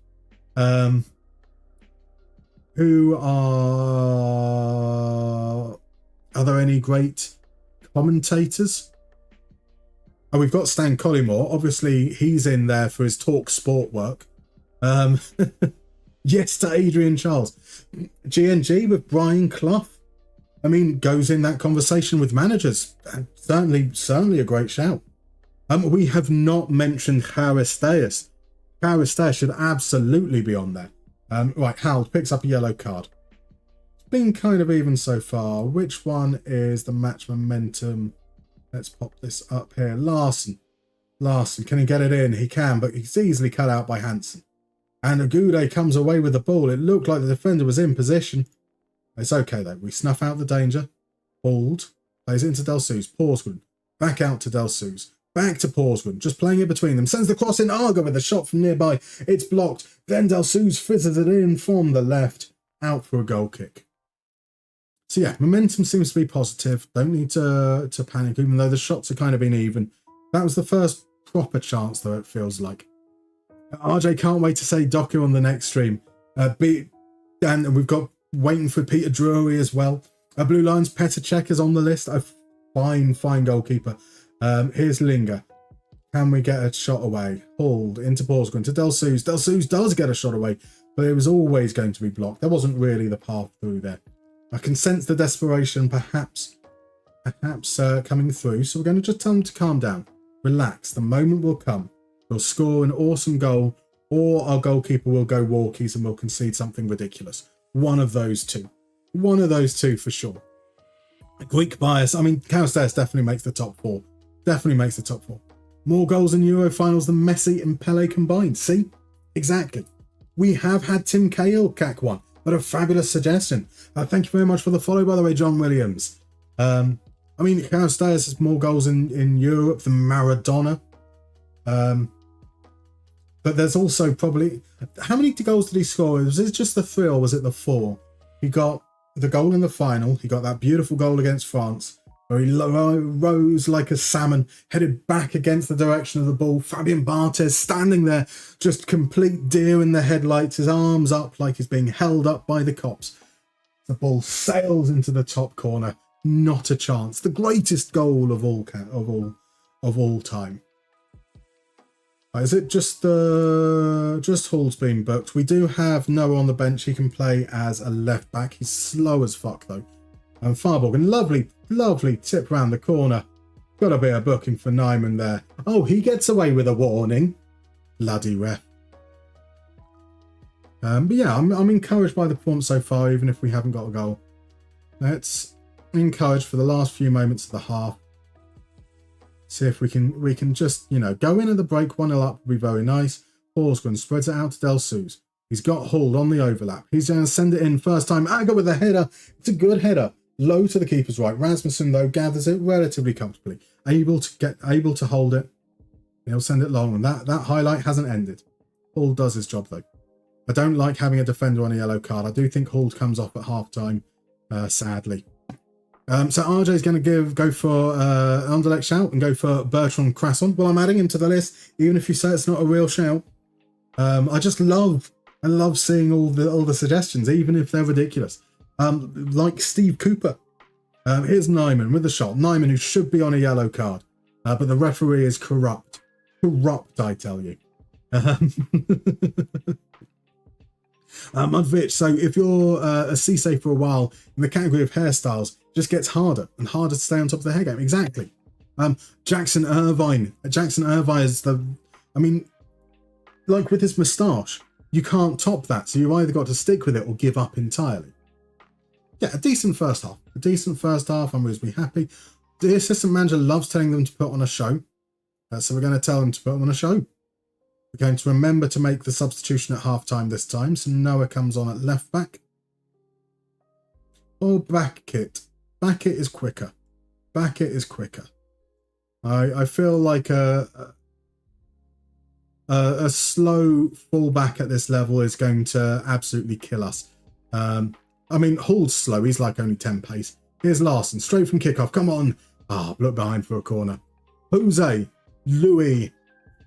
Who are there any great commentators? Oh, we've got Stan Collymore. Obviously, he's in there for his talk sport work. Yes to Adrian Charles. G&G with Brian Clough. I mean, goes in that conversation with managers. Certainly a great shout. We have not mentioned Charisteas. Charisteas should absolutely be on there. Right, Hal picks up a yellow card. It's been kind of even so far. Which one is the match momentum? Let's pop this up here. Larson, can he get it in? He can, but he's easily cut out by Hansen. And Agude comes away with the ball. It looked like the defender was in position. It's okay, though. We snuff out the danger. Hold. Plays it into Delsuze. Porsgren. Back out to Delsuze. Back to Porsgren. Just playing it between them. Sends the cross in. Arga with a shot from nearby. It's blocked. Then Delsuze fizzes it in from the left. Out for a goal kick. So yeah, momentum seems to be positive. Don't need to panic, even though the shots have kind of been even. That was the first proper chance, though, it feels like. RJ can't wait to say Doku on the next stream. And we've got waiting for Peter Drury as well. Blue Lions, Petr Cech is on the list. A fine goalkeeper. Here's Linger. Can we get a shot away? Hold into Porsgren to Delsuze. Delsuze does get a shot away, but it was always going to be blocked. There wasn't really the path through there. I can sense the desperation perhaps coming through. So we're going to just tell him to calm down. Relax. The moment will come. We'll score an awesome goal, or our goalkeeper will go walkies and we'll concede something ridiculous. One of those two. One of those two for sure. Greek bias. I mean, Charisteas definitely makes the top four. Definitely makes the top four. More goals in Euro finals than Messi and Pele combined. See? Exactly. We have had Tim Cahill cack one, but a fabulous suggestion. Thank you very much for the follow, by the way, John Williams. I mean, Charisteas has more goals in Europe than Maradona. But there's also probably... How many goals did he score? Was it just the 3 or was it the 4? He got the goal in the final. He got that beautiful goal against France, where he rose like a salmon, headed back against the direction of the ball. Fabian Barthez standing there, just complete deer in the headlights, his arms up like he's being held up by the cops. The ball sails into the top corner. Not a chance. The greatest goal of all time. Is it just Hall's been booked? We do have Noah on the bench. He can play as a left back. He's slow as fuck though. And Farborg, lovely tip round the corner. Got a bit of booking for Nyman there. Oh, he gets away with a warning. Bloody ref. But yeah, I'm encouraged by the performance so far, even if we haven't got a goal. Let's encourage for the last few moments of the half. See if we can just, go in at the break. 1-0 up would be very nice. Porsgren spreads it out to Delsuze. He's got Hull on the overlap. He's going to send it in first time. Aga with a header. It's a good header. Low to the keeper's right. Rasmussen, though, gathers it relatively comfortably. Able to hold it. He'll send it long. And that highlight hasn't ended. Hull does his job, though. I don't like having a defender on a yellow card. I do think Hull comes off at half-time, sadly. So RJ's going to go for Anderlecht shout and go for Bertrand Crasson. Well, I'm adding him to the list, even if you say it's not a real shout. I love seeing all the suggestions, even if they're ridiculous. Like Steve Cooper. Here's Nyman with the shot. Nyman, who should be on a yellow card, but the referee is corrupt. Corrupt, I tell you. Mudvich, so if you're a Cisse for a while in the category of hairstyles, it just gets harder and harder to stay on top of the hair game. Exactly. Jackson Irvine. Jackson Irvine is like with his moustache, you can't top that. So you either got to stick with it or give up entirely. Yeah, a decent first half. I'm reasonably happy. The assistant manager loves telling them to put on a show. So we're going to tell them to put on a show. We're going to remember to make the substitution at half-time this time. So Noah comes on at left-back. Or Backit. Backit is quicker. Back it is quicker. I feel like a slow fallback at this level is going to absolutely kill us. I mean, Hall's slow. He's like only 10 pace. Here's Larson, straight from kickoff. Come on. Look behind for a corner. Jose, Louis,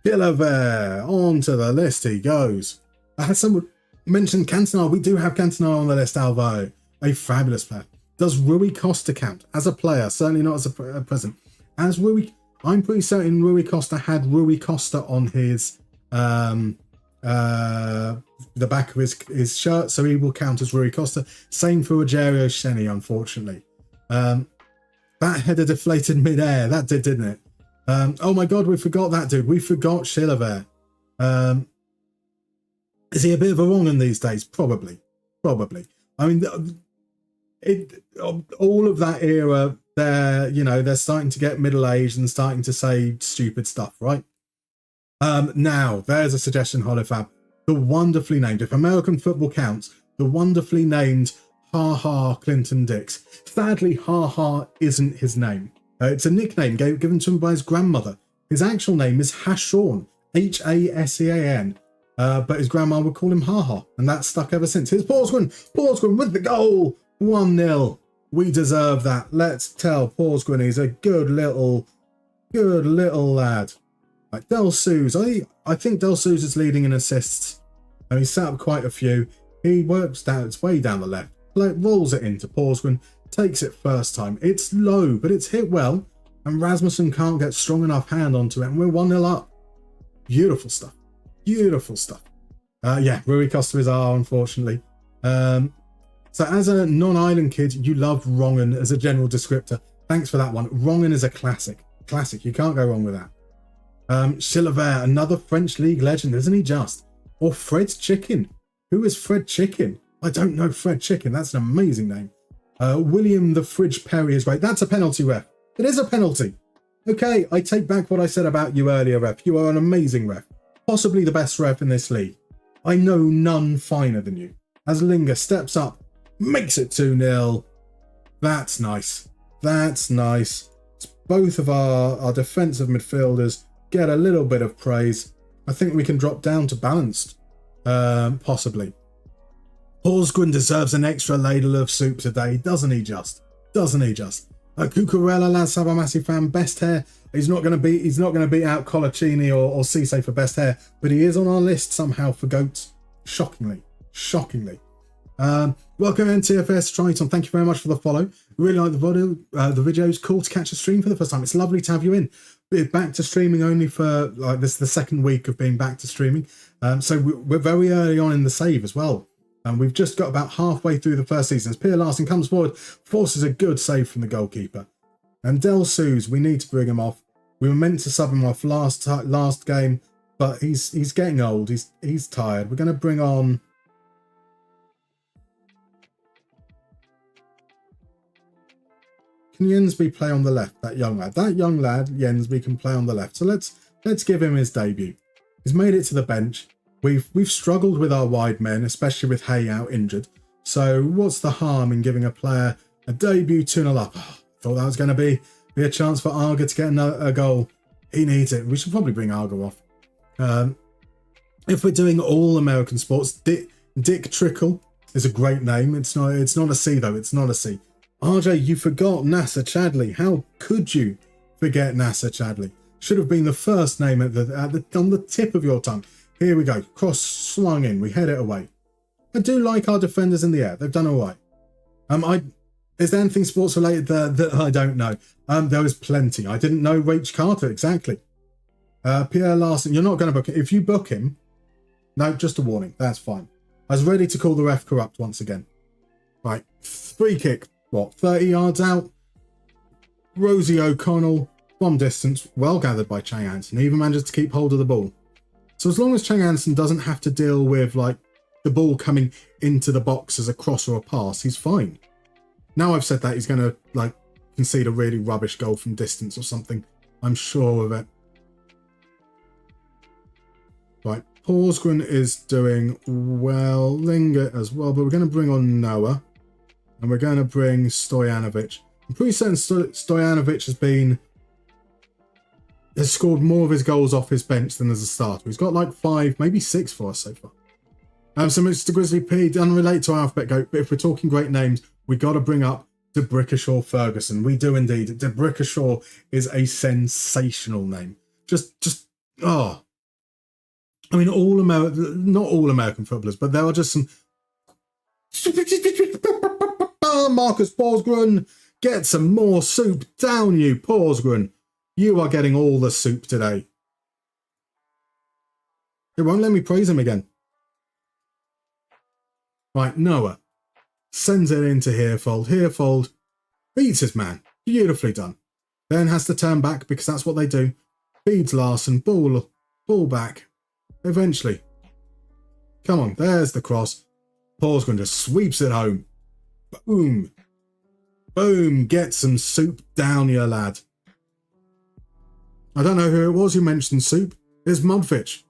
Chilavert. Onto the list he goes. Someone mentioned Cantona. We do have Cantona on the list, Alvaro. A fabulous player. Does Rui Costa count as a player? Certainly not as a present. As Rui, I'm pretty certain Rui Costa had Rui Costa on his the back of his shirt, so he will count as Rui Costa. Same for Rogerio Ceni, unfortunately. That header deflated mid-air. That did, didn't it? Oh my God, we forgot that dude. We forgot Chilavert. Is he a bit of a wrong in these days? Probably. I mean, all of that era, they're starting to get middle-aged and starting to say stupid stuff, right? Now, there's a suggestion, Holofab. The wonderfully named, if American football counts, the wonderfully named Ha Ha Clinton Dix. Sadly, Ha Ha isn't his name. It's a nickname given to him by his grandmother. His actual name is Hashawn, Hasean. But his grandma would call him Ha Ha, and that's stuck ever since. Here's Porsgrunn with the goal. 1-0. We deserve that. Let's tell Porsgrunn he's a good little lad. Like Del Suze, I think Del Suze is leading in assists. And he set up quite a few. He works down, it's way down the left. Rolls it into Porsgrunn, takes it first time. It's low, but it's hit well. And Rasmussen can't get strong enough hand onto it, and we're 1-0 up. Beautiful stuff. Yeah, Rui Costa is R, unfortunately. So as a non-island kid, you love Rongen as a general descriptor. Thanks for that one. Rongen is a classic. You can't go wrong with that. Chilavert, another French league legend, isn't he just? Or Fred Chicken. Who is Fred Chicken? I don't know Fred Chicken. That's an amazing name. William the Fridge Perry is great. That's a penalty, ref. It is a penalty. Okay, I take back what I said about you earlier, ref. You are an amazing ref. Possibly the best ref in this league. I know none finer than you. As Linger steps up, makes it 2-0. That's nice. Both of our defensive midfielders get a little bit of praise. I think we can drop down to balanced. Possibly. Porsgrunn deserves an extra ladle of soup today, doesn't he just? Cucurella, lads, have a massive fan. Best hair. He's not going to beat out Colaccini or Cisse for best hair, but he is on our list somehow for goats. Shockingly. Welcome NTFS Triton. Thank you very much for the follow. Really like the videos. Cool to catch a stream for the first time. It's lovely to have you in. We're back to streaming only for this is the second week of being back to streaming. So we're very early on in the save as well. And we've just got about halfway through the first season. As Pierre Larson comes forward, forces a good save from the goalkeeper. And Del Suze, we need to bring him off. We were meant to sub him off last game, but he's getting old. He's tired. We're going to bring on. Can Jensby play on the left? That young lad, Jensby can play on the left. So let's give him his debut. He's made it to the bench. We've struggled with our wide men, especially with Hay out injured. So what's the harm in giving a player a debut 2-0 up? Thought that was going to be a chance for Arga to get a goal. He needs it. We should probably bring Arga off. If we're doing all American sports, Dick Trickle is a great name. It's not a C though. It's not a C. RJ, you forgot Nasser Chadley. How could you forget Nasser Chadley? Should have been the first name on the tip of your tongue. Here we go. Cross slung in. We head it away. I do like our defenders in the air. They've done all right. Is there anything sports related that I don't know? There was plenty. I didn't know Rach Carter exactly. Pierre Larson, you're not going to book it. If you book him, no, just a warning. That's fine. I was ready to call the ref corrupt once again. Right, free kick. 30 yards out? Rosie O'Connell from distance, well gathered by Chang Hansen. He even manages to keep hold of the ball. So as long as Chang Hansen doesn't have to deal with the ball coming into the box as a cross or a pass, he's fine. Now I've said that, he's going to concede a really rubbish goal from distance or something. I'm sure of it. Right, Porsgrunn is doing well. Linger as well, but we're going to bring on Noah. And we're going to bring Stojanovic. I'm pretty certain Stojanovic has scored more of his goals off his bench than as a starter. He's got like 5, maybe 6 for us so far. So Mr. Grizzly P, unrelated to Alphabet Goat, but if we're talking great names, we got to bring up DeBrickashaw Ferguson. We do indeed. DeBrickashaw is a sensational name. I mean, not all American footballers, but there are just some. Marcus Porsgren, get some more soup down, you Porsgren. You are getting all the soup today. It won't let me praise him again. Right, Noah sends it into Herfold. Herfold beats his man. Beautifully done. Then has to turn back because that's what they do. Feeds Larson. Ball back. Eventually. Come on, there's the cross. Porsgren just sweeps it home. Boom. Boom. Get some soup down, you lad. I don't know who it was who mentioned soup. It's Mudfitch.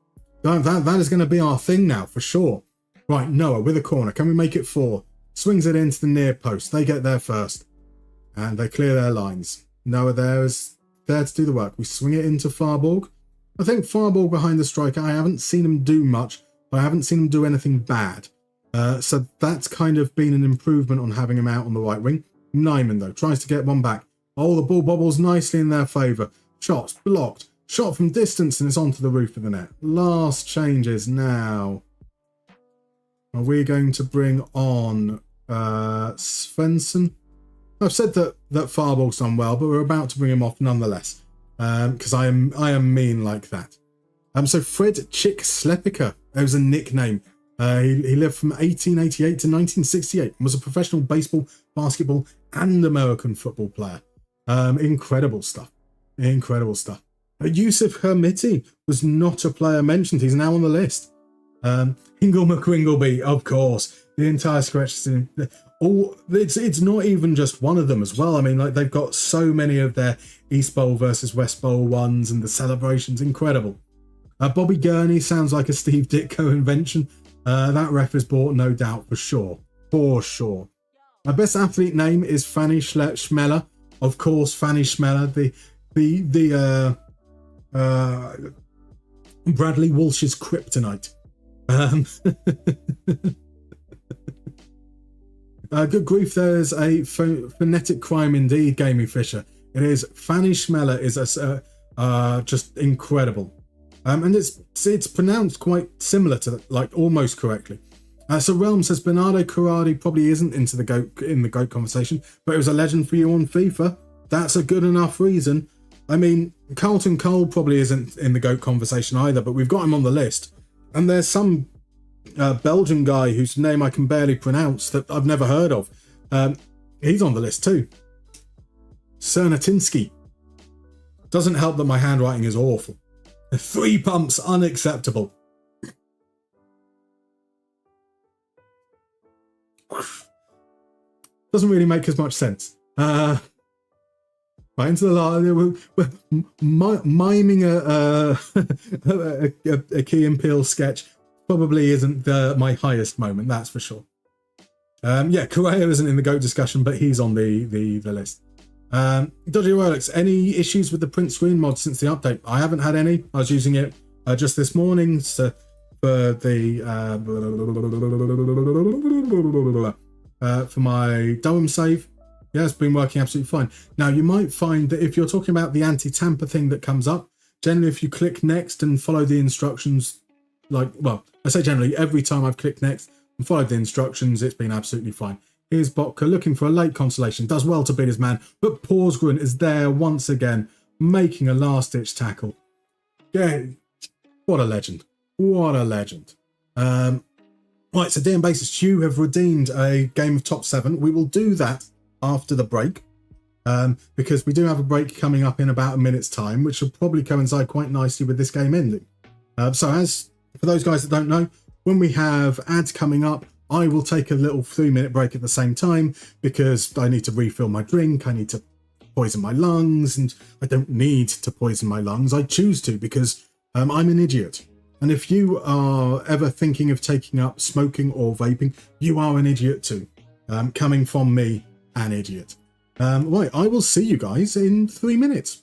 That is going to be our thing now, for sure. Right, Noah with a corner. Can we make it 4? Swings it into the near post. They get there first. And they clear their lines. Noah there is there to do the work. We swing it into Farborg. I think Farborg behind the striker. I haven't seen him do much, but I haven't seen him do anything bad. So that's kind of been an improvement on having him out on the right wing. Nyman, though, tries to get one back. Oh, the ball bobbles nicely in their favour. Shots blocked. Shot from distance and it's onto the roof of the net. Last changes now. Are we going to bring on Svensson? I've said that Farborg's done well, but we're about to bring him off nonetheless. Because I am mean like that. So Fred Chick Slepiker, that was a nickname. He lived from 1888 to 1968 and was a professional baseball, basketball, and American football player. Incredible stuff. Incredible stuff. Yusuf Hermiti was not a player mentioned. He's now on the list. Hingle McWingleby, of course. The entire scratch. It's not even just one of them as well. I mean, like they've got so many of their East Bowl versus West Bowl ones and the celebrations. Incredible. Bobby Gurney sounds like a Steve Ditko invention. That ref is bought, no doubt, for sure. For sure. My best athlete name is Fanny Schmeller. Of course, Fanny Schmeller, the Bradley Walsh's kryptonite. Good grief, there's a phonetic crime indeed, Gamey Fisher. It is. Fanny Schmeller is just incredible. And it's pronounced quite similar to, like, almost correctly. So Realm says Bernardo Corradi probably isn't in the GOAT conversation, but it was a legend for you on FIFA. That's a good enough reason. I mean, Carlton Cole probably isn't in the GOAT conversation either, but we've got him on the list. And there's some Belgian guy whose name I can barely pronounce that I've never heard of. He's on the list too. Cernatinsky. Doesn't help that my handwriting is awful. 3 pumps, unacceptable. Doesn't really make as much sense. Right into the miming a Key and Peele sketch probably isn't my highest moment, that's for sure. Yeah, Correa isn't in the GOAT discussion, but he's on the list. Dodgy Rolex, any issues with the print screen mod since the update? I haven't had any. I was using it just this morning for the for my Durham save. Yeah, it's been working absolutely fine. Now, you might find that if you're talking about the anti-tamper thing that comes up, generally if you click next and follow the instructions, I say generally, every time I've clicked next and followed the instructions, it's been absolutely fine. Here's Botka looking for a late consolation. Does well to beat his man, but Porsgren is there once again, making a last-ditch tackle. Yeah, what a legend. What a legend. Right, so DM Basis, you have redeemed a game of top 7. We will do that after the break, because we do have a break coming up in about a minute's time, which will probably coincide quite nicely with this game ending. So as for those guys that don't know, when we have ads coming up, I will take a little 3-minute break at the same time because I need to refill my drink, I need to poison my lungs, and I don't need to poison my lungs. I choose to because I'm an idiot. And if you are ever thinking of taking up smoking or vaping, you are an idiot too. Coming from me, an idiot. Right, I will see you guys in 3 minutes.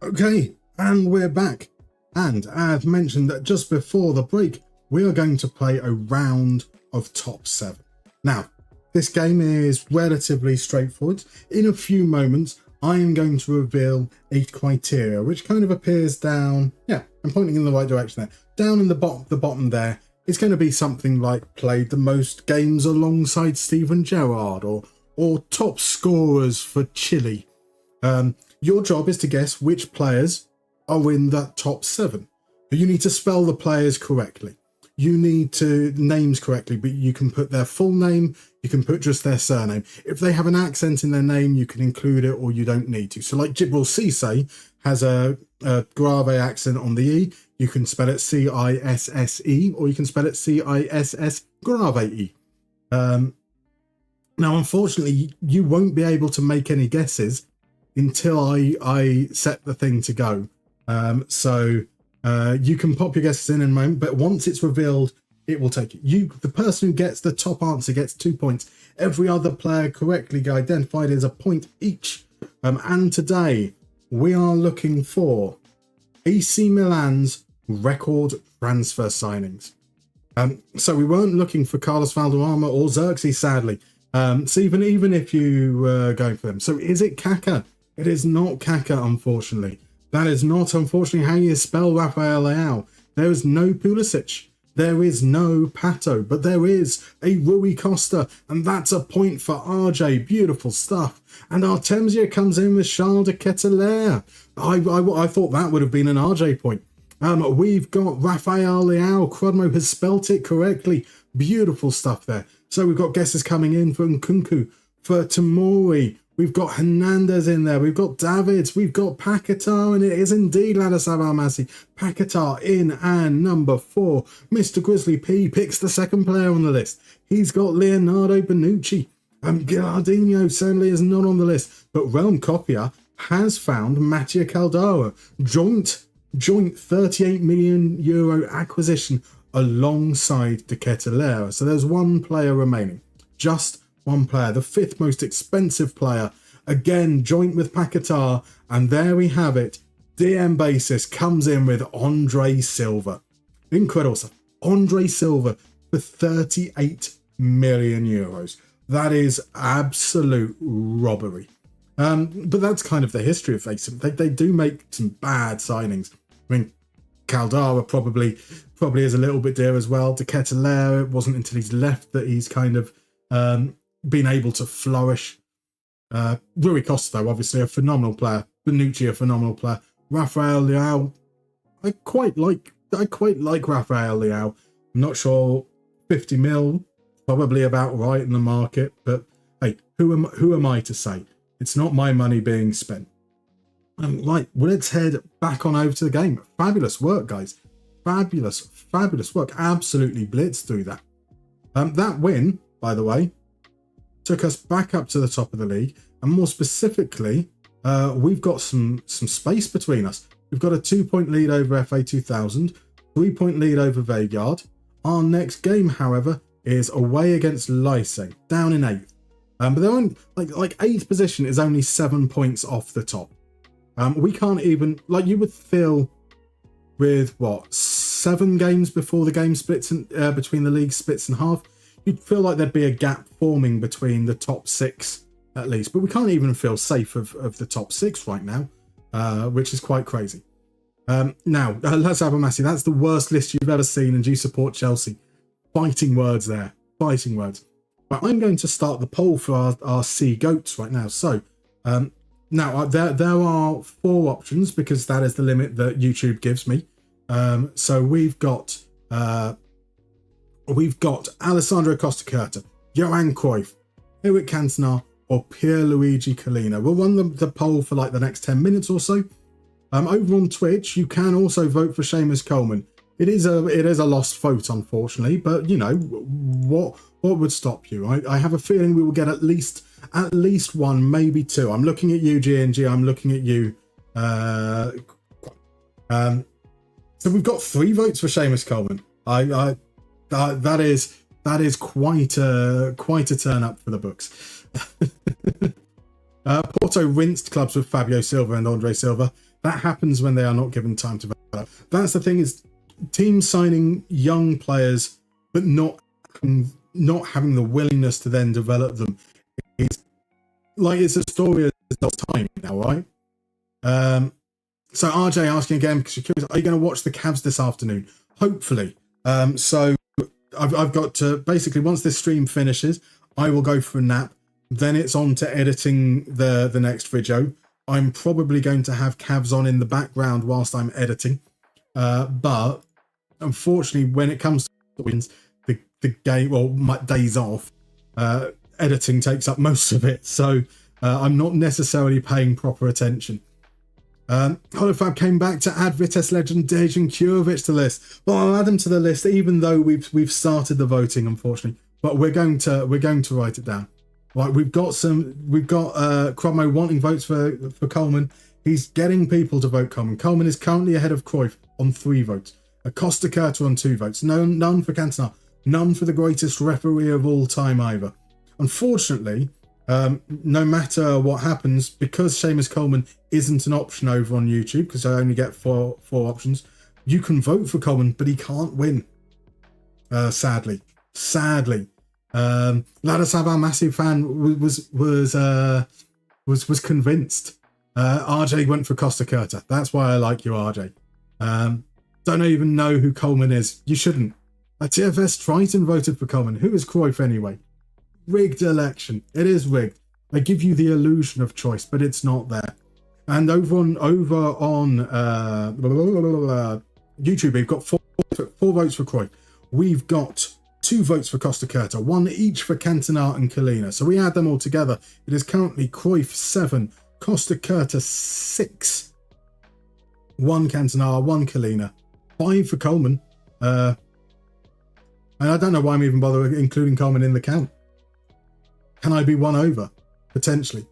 Okay, and we're back. And as mentioned just before the break, we are going to play a round of top 7. Now, this game is relatively straightforward. In a few moments, I am going to reveal a criteria, which kind of appears down. Yeah, I'm pointing in the right direction there. Down in the bottom there, it's going to be something like played the most games alongside Steven Gerrard, or top scorers for Chile. Your job is to guess which players are in that top 7. But you need to spell the players correctly. You need to names correctly, but you can put their full name, you can put just their surname. If they have an accent in their name, you can include it, or you don't need to. So like Jibril Cisse has a grave accent on the E. You can spell it C-I-S-S-E, or you can spell it C-I-S-S grave E. Now, unfortunately, you won't be able to make any guesses until I set the thing to go. You can pop your guesses in a moment, but once it's revealed, it will take you. The person who gets the top answer gets 2 points. Every other player correctly identified is a point each. And today, we are looking for AC Milan's record transfer signings. So we weren't looking for Carlos Valderrama or Xerxes, sadly. So even if you were going for them. So is it Kaká? It is not Kaká, unfortunately. That is not, unfortunately, how you spell Rafael Leao. There is no Pulisic. There is no Pato. But there is a Rui Costa. And that's a point for RJ. Beautiful stuff. And Artemisia comes in with Charles de Ketelaere. I thought that would have been an RJ point. We've got Rafael Leao. Crodmo has spelt it correctly. Beautiful stuff there. So we've got guesses coming in for Nkunku, for Tamori. We've got Hernandez in there. We've got Davids. We've got Paquetá. And it is indeed Ladislav Almasi. Paquetá in, and number 4. Mr. Grizzly P picks the second player on the list. He's got Leonardo Bonucci. Gardino sadly is not on the list. But Realm Copier has found Mattia Caldara. Joint 38 million euro acquisition alongside De Ketelaere. So there's one player remaining. Just one player. The 5th most expensive player. Again, joint with Paquetá. And there we have it. DM basis comes in with Andre Silva. Incredible stuff. Andre Silva for 38 million euros. That is absolute robbery. But that's kind of the history of FaceTime. They do make some bad signings. I mean, Caldara probably is a little bit dear as well. De Ketelaere, it wasn't until he's left that he's kind of been able to flourish. Rui Costa, though, obviously a phenomenal player. Bonucci, a phenomenal player. Rafael Leao, I quite like Rafael Leao. I'm not sure 50 mil, probably about right in the market, but hey, who am I to say? It's not my money being spent. Right, well, let's head back on over to the game. Fabulous work, guys. Fabulous work. Absolutely blitzed through that. That win, by the way, took us back up to the top of the league. And more specifically, we've got some space between us. We've got a 2-point lead over FA2000, 3-point lead over Vegard. Our next game, however, is away against Leising, down in 8th. But they're on, like 8th position is only 7 points off the top. We can't even, like, you would feel with what, 7 games before the game splits in, between the league splits in half, you'd feel like there'd be a gap forming between the top 6 at least. But we can't even feel safe of the top 6 right now, which is quite crazy. Now, let's have a Massey. That's the worst list you've ever seen, and you support Chelsea. Fighting words there. Fighting words. But I'm going to start the poll for our Sea Goats right now. So, now there are 4 options because that is the limit that YouTube gives me. So we've got Alessandro Costacurta, Johan Cruyff, Eric Cantona, or Pierluigi Collina. We'll run the poll for like the next 10 minutes or so. Over on Twitch, you can also vote for Seamus Coleman. It is a lost vote, unfortunately, but you know what would stop you? I have a feeling we will get at least 1, maybe 2. I'm looking at you, G&G. I'm looking at you. So we've got 3 votes for Seamus Coleman. That is quite a turn up for the books. Porto rinsed clubs with Fabio Silva and Andre Silva. That happens when they are not given time to develop. That's the thing, is teams signing young players but not having the willingness to then develop them. It's a story of time now, right? So RJ asking again, because you're curious, are you going to watch the Cavs this afternoon? Hopefully. So I've got to, basically, once this stream finishes, I will go for a nap. Then it's on to editing the next video. I'm probably going to have Cavs on in the background whilst I'm editing. But unfortunately, when it comes to wins, the game, well, my days off, editing takes up most of it. So I'm not necessarily paying proper attention. Holofab came back to add Vitesse legend Dejan Kurovic to the list. Well, I'll add him to the list, even though we've started the voting, unfortunately. But we're going to write it down. Right, we've got Cromwell wanting votes for Coleman. He's getting people to vote Coleman. Coleman is currently ahead of Cruyff on 3 votes. Acosta Curta on 2 votes. None for Cantona. None for the greatest referee of all time either. Unfortunately, no matter what happens, because Seamus Coleman isn't an option over on YouTube, because I only get four options, you can vote for Coleman, but he can't win. Sadly. Ladislav, our massive fan, was convinced. RJ went for Costa Curta. That's why I like you, RJ. Don't even know who Coleman is. You shouldn't. TFS Triton voted for Coleman. Who is Cruyff anyway? Rigged election. It is rigged. They give you the illusion of choice, but it's not there. And over on YouTube, we've got four votes for Cruyff. We've got 2 votes for Costa Curta, 1 each for Cantona and Collina. So we add them all together. It is currently Cruyff 7, Costa Curta 6, 1 Cantona, 1 Collina, 5 for Coleman. And I don't know why I'm even bothering including Coleman in the count. Can I be one over? Potentially.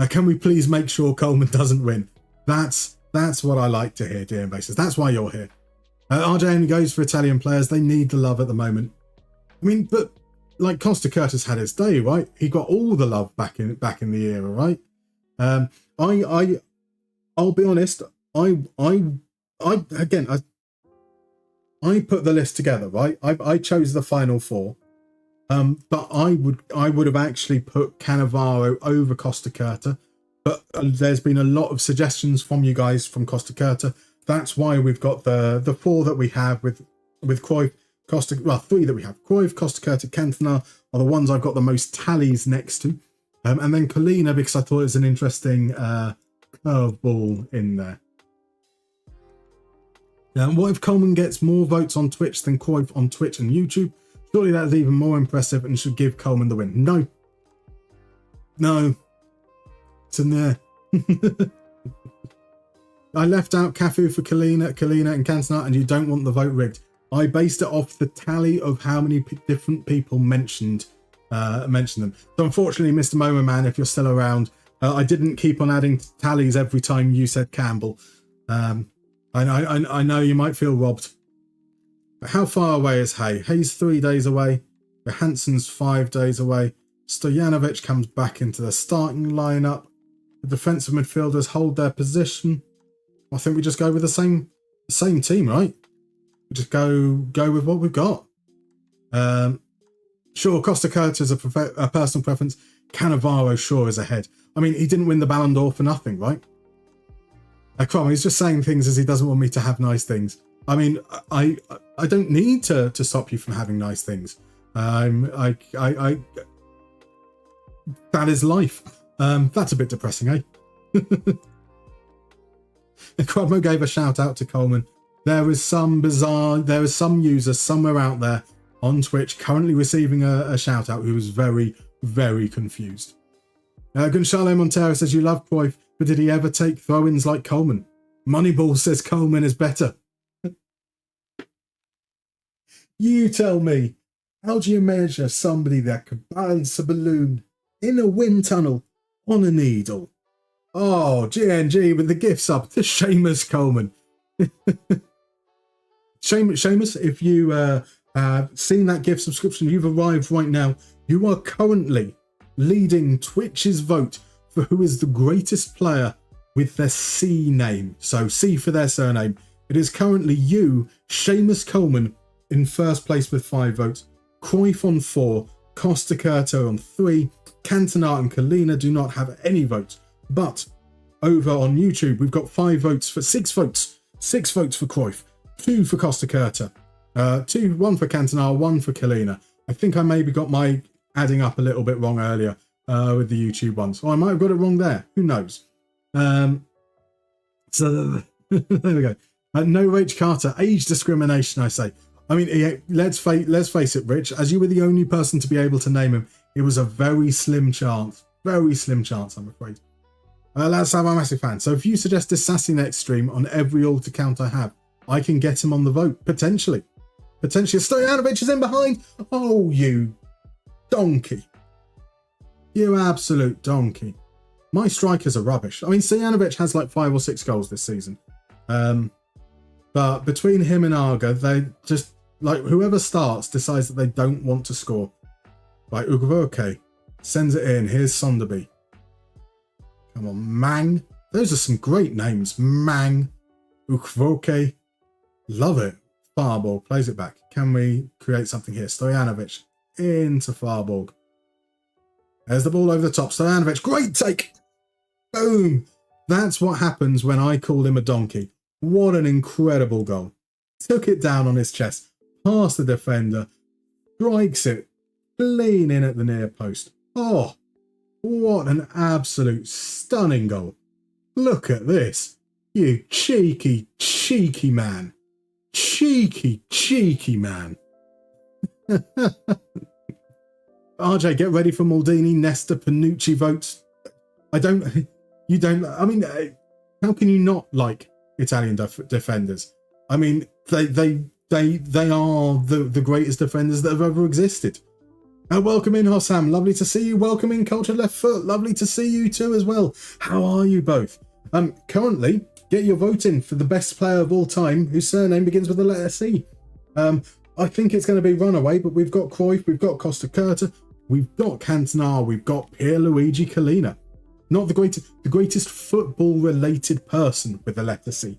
Can we please make sure Coleman doesn't win? That's what I like to hear, dear investors. That's why you're here. RJ only goes for Italian players. They need the love at the moment. I mean, but like Costa Curtis had his day, right? He got all the love back in the era, right? I'll be honest. I put the list together, right? I chose the final 4. But I would have actually put Cannavaro over Costa Curta. But there's been a lot of suggestions from you guys from Costa Curta. That's why we've got the 4 that we have with Cruyff, 3 that we have. Cruyff, Costa Curta, Cantona are the ones I've got the most tallies next to. And then Collina, because I thought it was an interesting curveball in there. What if Coleman gets more votes on Twitch than Cruyff on Twitch and YouTube? Surely that's even more impressive and should give Coleman the win. No. It's in there. I left out Cafu for Collina and Cantona, and you don't want the vote rigged. I based it off the tally of how many different people mentioned them. So unfortunately, Mr. Momo Man, if you're still around, I didn't keep on adding tallies every time you said Campbell. I know you might feel robbed. But how far away is Hay? Hay's 3 days away. Johansson's 5 days away. Stojanovic comes back into the starting lineup. The defensive midfielders hold their position. I think we just go with the same team, right? We just go with what we've got. Sure, Costa Curta is a personal preference. Cannavaro sure is ahead. I mean, he didn't win the Ballon d'Or for nothing, right? Come on, he's just saying things as he doesn't want me to have nice things. I mean, I don't need to stop you from having nice things. That is life. That's a bit depressing, eh? Quadmo gave a shout out to Coleman. There is some user somewhere out there on Twitch currently receiving a shout out who is very, very confused. Gonzalo Montero says you love Cruyff, but did he ever take throw-ins like Coleman? Moneyball says Coleman is better. You tell me, how do you measure somebody that could balance a balloon in a wind tunnel on a needle? Oh, GNG with the gift sub to Seamus Coleman. Seamus, if you seen that gift subscription, you've arrived right now. You are currently leading Twitch's vote for who is the greatest player with their C name. So C for their surname. It is currently you, Seamus Coleman, in first place with 5 votes. Cruyff on 4, Costa Curta on 3, Cantona and Collina do not have any votes. But over on YouTube, we've got 6 votes. 6 votes for Cruyff, 2 for Costa Curta, 1 for Cantona, 1 for Collina. I think I maybe got my adding up a little bit wrong earlier with the YouTube ones. Or I might have got it wrong there. Who knows? So there we go. No Rach Carter, age discrimination, I say. I mean, let's face it, Rich, as you were the only person to be able to name him, it was a very slim chance. Very slim chance, I'm afraid. Let's have a massive fan. So if you suggest a Sassy next stream on every alt account I have, I can get him on the vote, potentially. Stojanovic is in behind. Oh, you donkey. You absolute donkey. My strikers are rubbish. I mean, Stojanovic has like 5 or 6 goals this season. But between him and Arga, they just, like, whoever starts decides that they don't want to score. Like, Ugvoke sends it in. Here's Sonderby. Come on, Mang. Those are some great names. Mang, Ugvoke. Love it. Farborg plays it back. Can we create something here? Stojanovic into Farborg. There's the ball over the top. Stojanovic, great take. Boom. That's what happens when I call him a donkey. What an incredible goal. Took it down on his chest, past the defender, strikes it clean in at the near post. Oh, what an absolute stunning goal. Look at this. You cheeky, cheeky man. cheeky man. RJ, get ready for Maldini, Nesta, Panucci votes. I mean, how can you not like Italian defenders? I mean, they are the greatest defenders that have ever existed. Welcome in, Hossam. Lovely to see you. Welcome in, Cultured Left Foot. Lovely to see you too as well. How are you both? Currently, get your vote in for the best player of all time whose surname begins with the letter C. I think it's going to be Runaway, but we've got Cruyff, we've got Costa Curta, we've got Cantona, we've got Pierluigi Collina. Not the greatest football-related person with the letter C.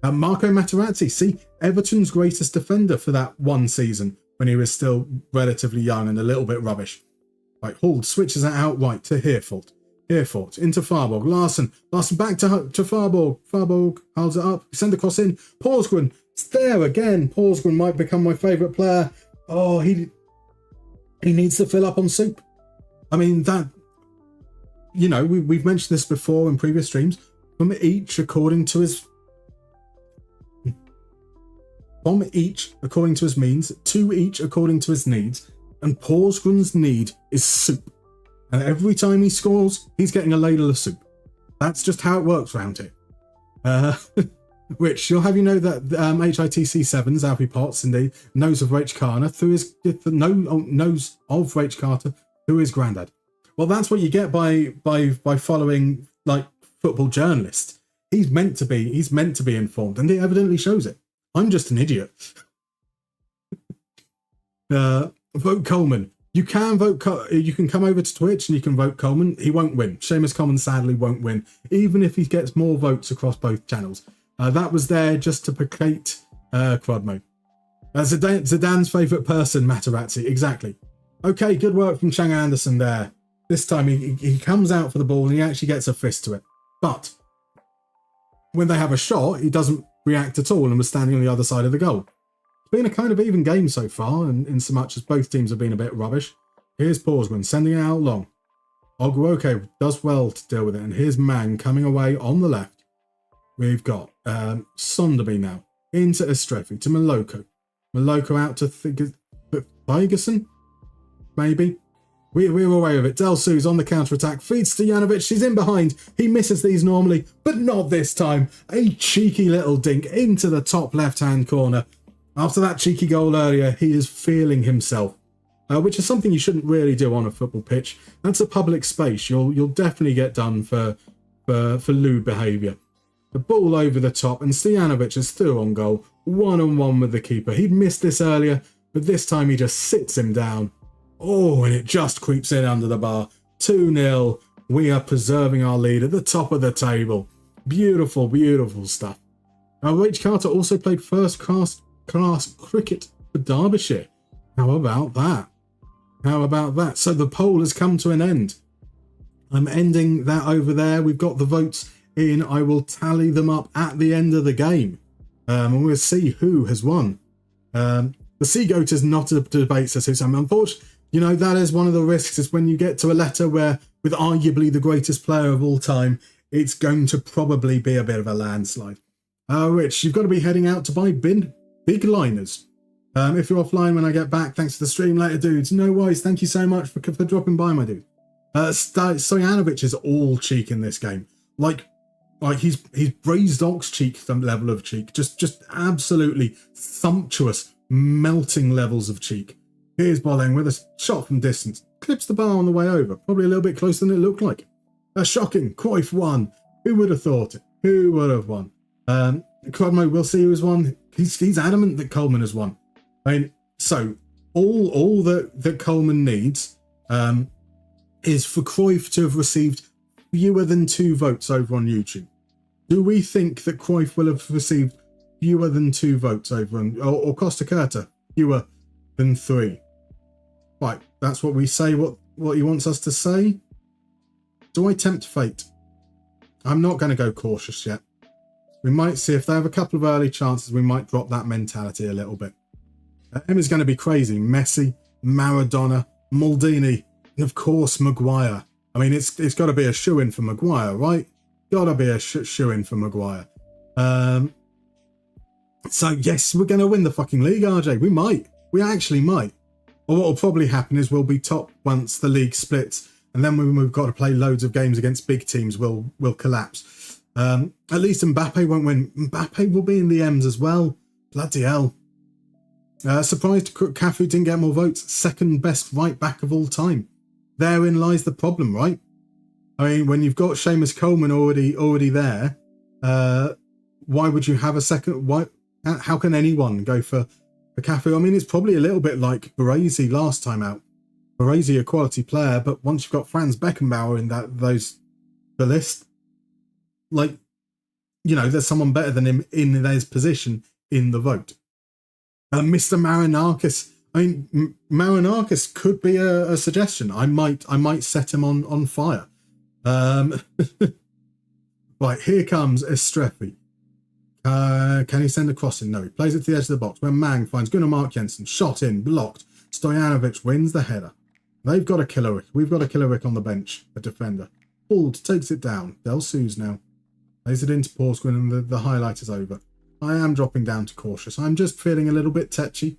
Marco Materazzi, see, Everton's greatest defender for that one season when he was still relatively young and a little bit rubbish. Right, Hall switches it outright to Herford into Farborg. Larson back to Farborg. Farborg holds it up. Send the cross in. Porsgren, it's there again. Porsgren might become my favourite player. Oh, he needs to fill up on soup. I mean, that, you know, we've mentioned this before in previous streams. From each according to his means, to each according to his needs, and Porsgren's need is soup. And every time he scores, he's getting a ladle of soup. That's just how it works around here. Which you'll have you know that HITC7's Alfie Potts indeed knows of Rach Carter through his granddad. Well, that's what you get by following like football journalists. He's meant to be informed, and he evidently shows it. I'm just an idiot. Vote Coleman. You can vote. You can come over to Twitch and you can vote Coleman. He won't win. Seamus Coleman sadly won't win, even if he gets more votes across both channels. That was there just to placate Crodmo. Zidane's favourite person, Materazzi. Exactly. Okay, good work from Chang Anderson there. This time he comes out for the ball and he actually gets a fist to it. But when they have a shot, he doesn't react at all and was standing on the other side of the goal. It's been a kind of even game so far, and in so much as both teams have been a bit rubbish. Here's Porsgren sending it out long. Ogwoke does well to deal with it, and here's Mang coming away on the left. We've got Sonderby now into Estrefi to Maloko. Maloko out to Ferguson, maybe. We're away with it. Del Sue's on the counter-attack. Feeds to Janovic. He's in behind. He misses these normally, but not this time. A cheeky little dink into the top left-hand corner. After that cheeky goal earlier, he is feeling himself, which is something you shouldn't really do on a football pitch. That's a public space. You'll definitely get done for lewd behaviour. The ball over the top, and Stojanovic is through on goal, one-on-one with the keeper. He'd missed this earlier, but this time he just sits him down. Oh, and it just creeps in under the bar. 2-0. We are preserving our lead at the top of the table. Beautiful, beautiful stuff. Rach Carter also played first-class cricket for Derbyshire. How about that? How about that? So the poll has come to an end. I'm ending that over there. We've got the votes in. I will tally them up at the end of the game. And we'll see who has won. The Sea Goat is not a debate, says Husam. Unfortunately, you know, that is one of the risks, is when you get to a letter where, with arguably the greatest player of all time, it's going to probably be a bit of a landslide. Rich, you've got to be heading out to buy big liners. If you're offline when I get back, thanks for the stream later, dudes. No worries. Thank you so much for dropping by, my dude. Stojanovic is all cheek in this game. Like he's braised ox cheek level of cheek. Just absolutely sumptuous, melting levels of cheek. Here's Boleng with a shot from distance. Clips the bar on the way over. Probably a little bit closer than it looked like. Shocking. Cruyff won. Who would have thought it? Who would have won? Crodmo, we'll see who has won. He's adamant that Coleman has won. I mean, so all that Coleman needs is for Cruyff to have received fewer than 2 votes over on YouTube. Do we think that Cruyff will have received fewer than 2 votes over on, or Costa Curta fewer than 3? Right, that's what we say, what he wants us to say. Do I tempt fate? I'm not going to go cautious yet. We might see if they have a couple of early chances, we might drop that mentality a little bit. Emma's going to be crazy. Messi, Maradona, Maldini, and of course Maguire. I mean, it's got to be a shoe-in for Maguire, right? Got to be a shoe-in for Maguire. So, yes, we're going to win the fucking league, RJ. We might. We actually might. Or what will probably happen is we'll be top once the league splits. And then when we've got to play loads of games against big teams, we'll collapse. At least Mbappe won't win. Mbappe will be in the M's as well. Bloody hell. Surprised Cafu didn't get more votes. Second best right back of all time. Therein lies the problem, right? I mean, when you've got Seamus Coleman already there, why would you have a second? Why? How can anyone go for Cafu? I mean, it's probably a little bit like Baresi last time out. Baresi, a quality player, but once you've got Franz Beckenbauer in the list, like, you know, there's someone better than him in his position in the vote. Mr. Marinakis. I mean, Marinakis could be a suggestion. I might set him on fire. Right, here comes Estrefi. Can he send a crossing? No, he plays it to the edge of the box where Mang finds Gunnar Mark Jensen. Shot in, blocked. Stojanovic wins the header. They've got a killer Rick. We've got a killer Rick on the bench, a defender. Pulled, takes it down. Del Suze now. Lays it into Porsgrunn and the highlight is over. I am dropping down to cautious. I'm just feeling a little bit tetchy.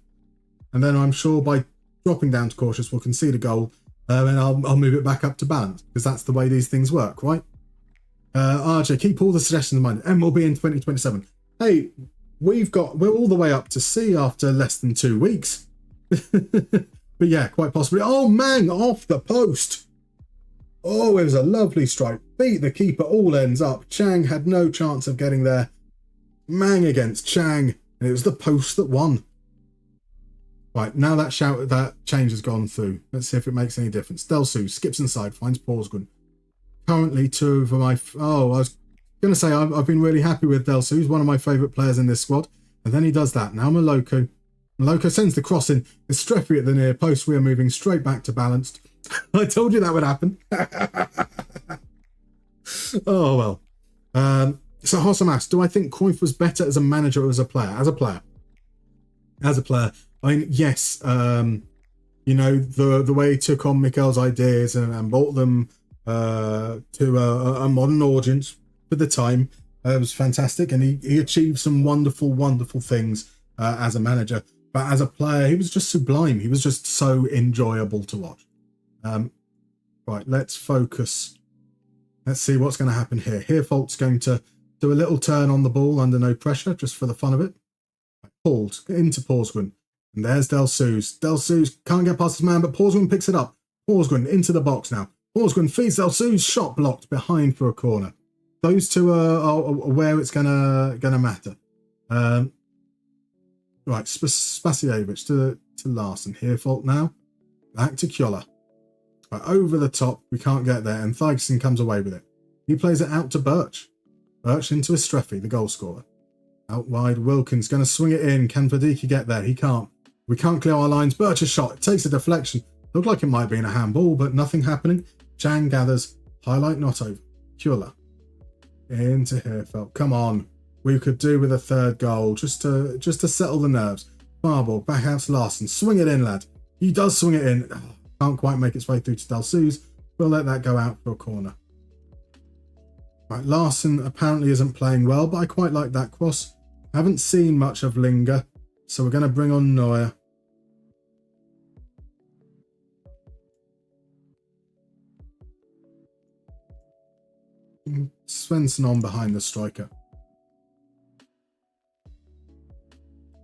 And then I'm sure by dropping down to cautious we'll concede a goal and I'll move it back up to balance because that's the way these things work, right? RJ, keep all the suggestions in mind. M will be in 2027. Hey, we're all the way up to C after less than 2 weeks. But yeah, quite possibly. Oh, Mang off the post. Oh, it was a lovely strike. Beat the keeper, all ends up. Chang had no chance of getting there. Mang against Chang, and it was the post that won. Right, now that change has gone through. Let's see if it makes any difference. Delsu skips inside, finds Porsgrunn. Currently two of my... Oh, I was going to say I've been really happy with Delsu. He's one of my favourite players in this squad. And then he does that. Now Maloko. Maloko sends the cross in. It's Streffy at the near post. We are moving straight back to balanced. I told you that would happen. Oh, well. So Hossam asks, do I think Cruyff was better as a manager or as a player? As a player. As a player. I mean, yes. You know, the way he took on Mikel's ideas and brought them to a modern audience for the time was fantastic. And he achieved some wonderful, wonderful things as a manager. But as a player, he was just sublime. He was just so enjoyable to watch. Right, let's focus. Let's see what's going to happen here. Hirfolt's going to do a little turn on the ball under no pressure, just for the fun of it. Pulled into Porsgrunn. And there's Del Suze. Del Suze can't get past his man, but Porsgrunn picks it up. Porsgrunn into the box now. Porsgrunn feeds Del Suze. Shot blocked behind for a corner. Those two are where it's gonna matter. Right, Spasievich to Larson. Hirfolt now. Back to Kjola. Right, over the top. We can't get there. And Thygesen comes away with it. He plays it out to Birch. Birch into Estrefi, the goal scorer. Out wide, Wilkins going to swing it in. Can Vadiki get there? He can't. We can't clear our lines. Birch a shot. It takes a deflection. Looked like it might have been a handball, but nothing happening. Chang gathers. Highlight not over. Kjola. Into Hirfeld. Come on. We could do with a third goal just to settle the nerves. Fireball. Back out to Larson. Swing it in, lad. He does swing it in. Oh, can't quite make its way through to Del Suze. We'll let that go out for a corner. Right, Larson apparently isn't playing well, but I quite like that cross. Haven't seen much of Linger, so we're going to bring on Neuer. Svensson on behind the striker.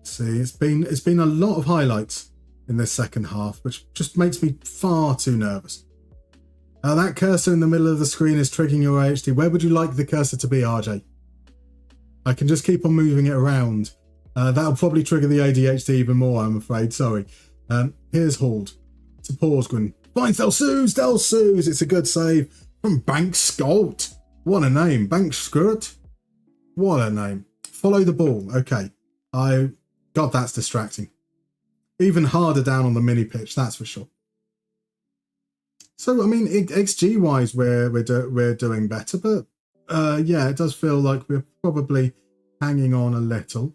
See, it's been a lot of highlights in this second half, which just makes me far too nervous. That cursor in the middle of the screen is triggering your AHD. Where would you like the cursor to be, RJ? I can just keep on moving it around. That'll probably trigger the ADHD even more, I'm afraid. Sorry. Here's Hald. To Porsgrunn. Finds Del Suze! Del Suze! It's a good save from Bank Skolt. What a name. Bank Skurt. What a name. Follow the ball. Okay. God, that's distracting. Even harder down on the mini pitch, that's for sure. So, I mean, XG-wise, we're doing better, but yeah, it does feel like we're probably hanging on a little.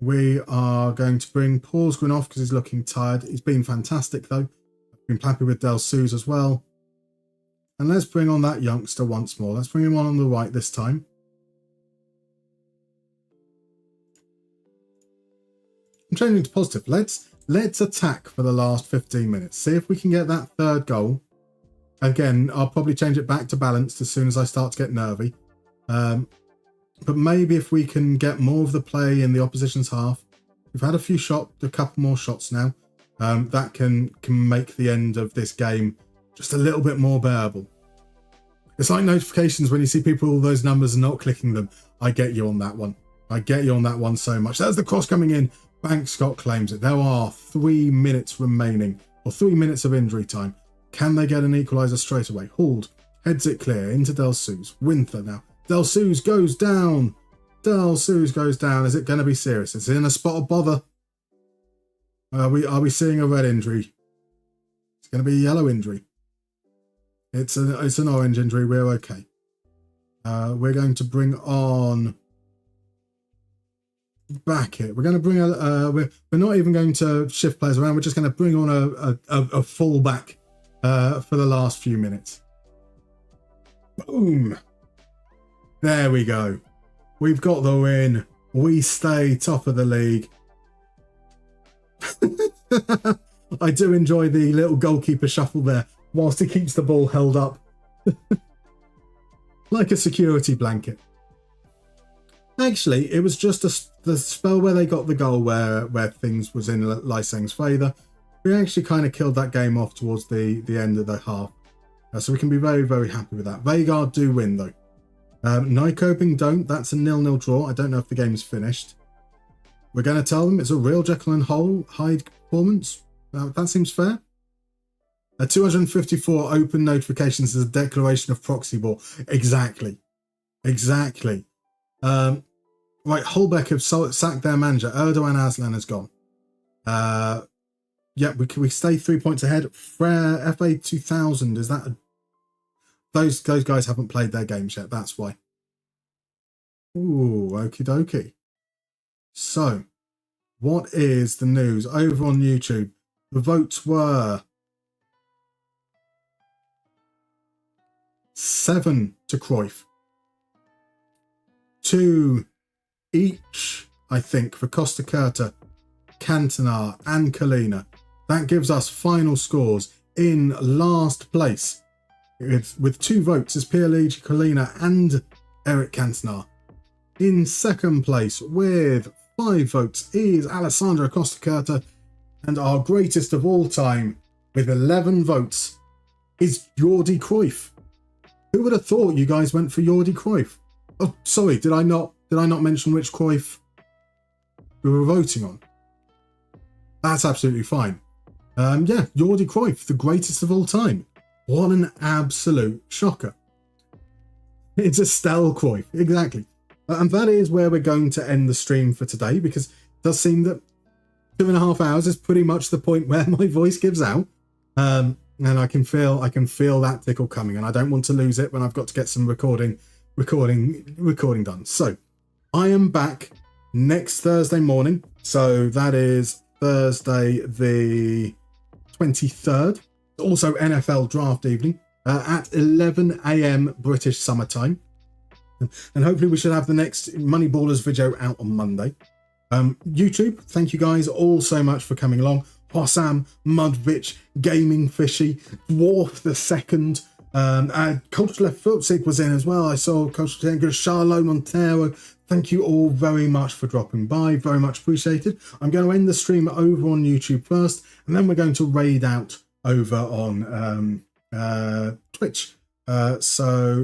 We are going to bring Porsgrunn off because he's looking tired. He's been fantastic, though. I've been happy with Del Suze as well. And let's bring on that youngster once more. Let's bring him on the right this time. I'm changing to positive. Let's attack for the last 15 minutes. See if we can get that third goal. Again, I'll probably change it back to balanced as soon as I start to get nervy. But maybe if we can get more of the play in the opposition's half. We've had a couple more shots now. That can make the end of this game just a little bit more bearable. It's like notifications when you see people, all those numbers and not clicking them. I get you on that one. I get you on that one so much. There's the cross coming in. Bank Scott claims it. There are 3 minutes remaining, or 3 minutes of injury time. Can they get an equaliser straight away? Huld heads it clear into Del Suze. Winther now. Del Suze goes down. Del Suze goes down. Is it going to be serious? It's in a spot of bother. Are we seeing a red injury? It's going to be a yellow injury. It's an orange injury. We're okay. We're going to bring on Backett. We're going to bring we're not even going to shift players around. We're just going to bring on a fullback for the last few minutes. Boom. There we go. We've got the win. We stay top of the league. I do enjoy the little goalkeeper shuffle there whilst he keeps the ball held up like a security blanket. Actually, it was just the spell where they got the goal where things was in Lysang's favour. We actually kind of killed that game off towards the end of the half. So we can be very, very happy with that. Vegard do win though. Nykoping don't. That's a 0-0 draw. I don't know if the game's finished. We're going to tell them it's a real Jekyll and Hyde performance. That seems fair. 254 open notifications is a declaration of proxy war. Exactly. Exactly. Right, Holbeck have sacked their manager. Erdogan Aslan has gone. Yeah, we stay 3 points ahead. Frere FA2000, is that those guys haven't played their games yet, that's why. Ooh, okie dokie. So, what is the news over on YouTube? The votes were 7 to Cruyff. 2 each, I think, for Costa Curta, Cantona and Kalina. That gives us final scores in last place with 2 votes is Pierluigi Collina and Eric Cantona. In second place with 5 votes is Alessandro Costa Curta, and our greatest of all time with 11 votes is Jordi Cruyff. Who would have thought you guys went for Jordi Cruyff? Oh, sorry, did I not mention which Cruyff we were voting on? That's absolutely fine. Yeah, Jordi Cruyff, the greatest of all time. What an absolute shocker. It's Estelle Cruyff, exactly. And that is where we're going to end the stream for today, because it does seem that 2.5 hours is pretty much the point where my voice gives out. And I can feel that tickle coming, and I don't want to lose it when I've got to get some recording done. So I am back next Thursday morning. So that is Thursday the 23rd. Also NFL draft evening at 11 AM British summertime. And hopefully we should have the next Moneyballers video out on Monday. YouTube, thank you guys all so much for coming along. Hossam, Mudvich, Gaming Fishy, Dwarf the Second, Coach Left Foot was in as well. I saw Coach Tenga, Charlo Montero. Thank you all very much for dropping by. Very much appreciated. I'm going to end the stream over on YouTube first, and then we're going to raid out over on Twitch. So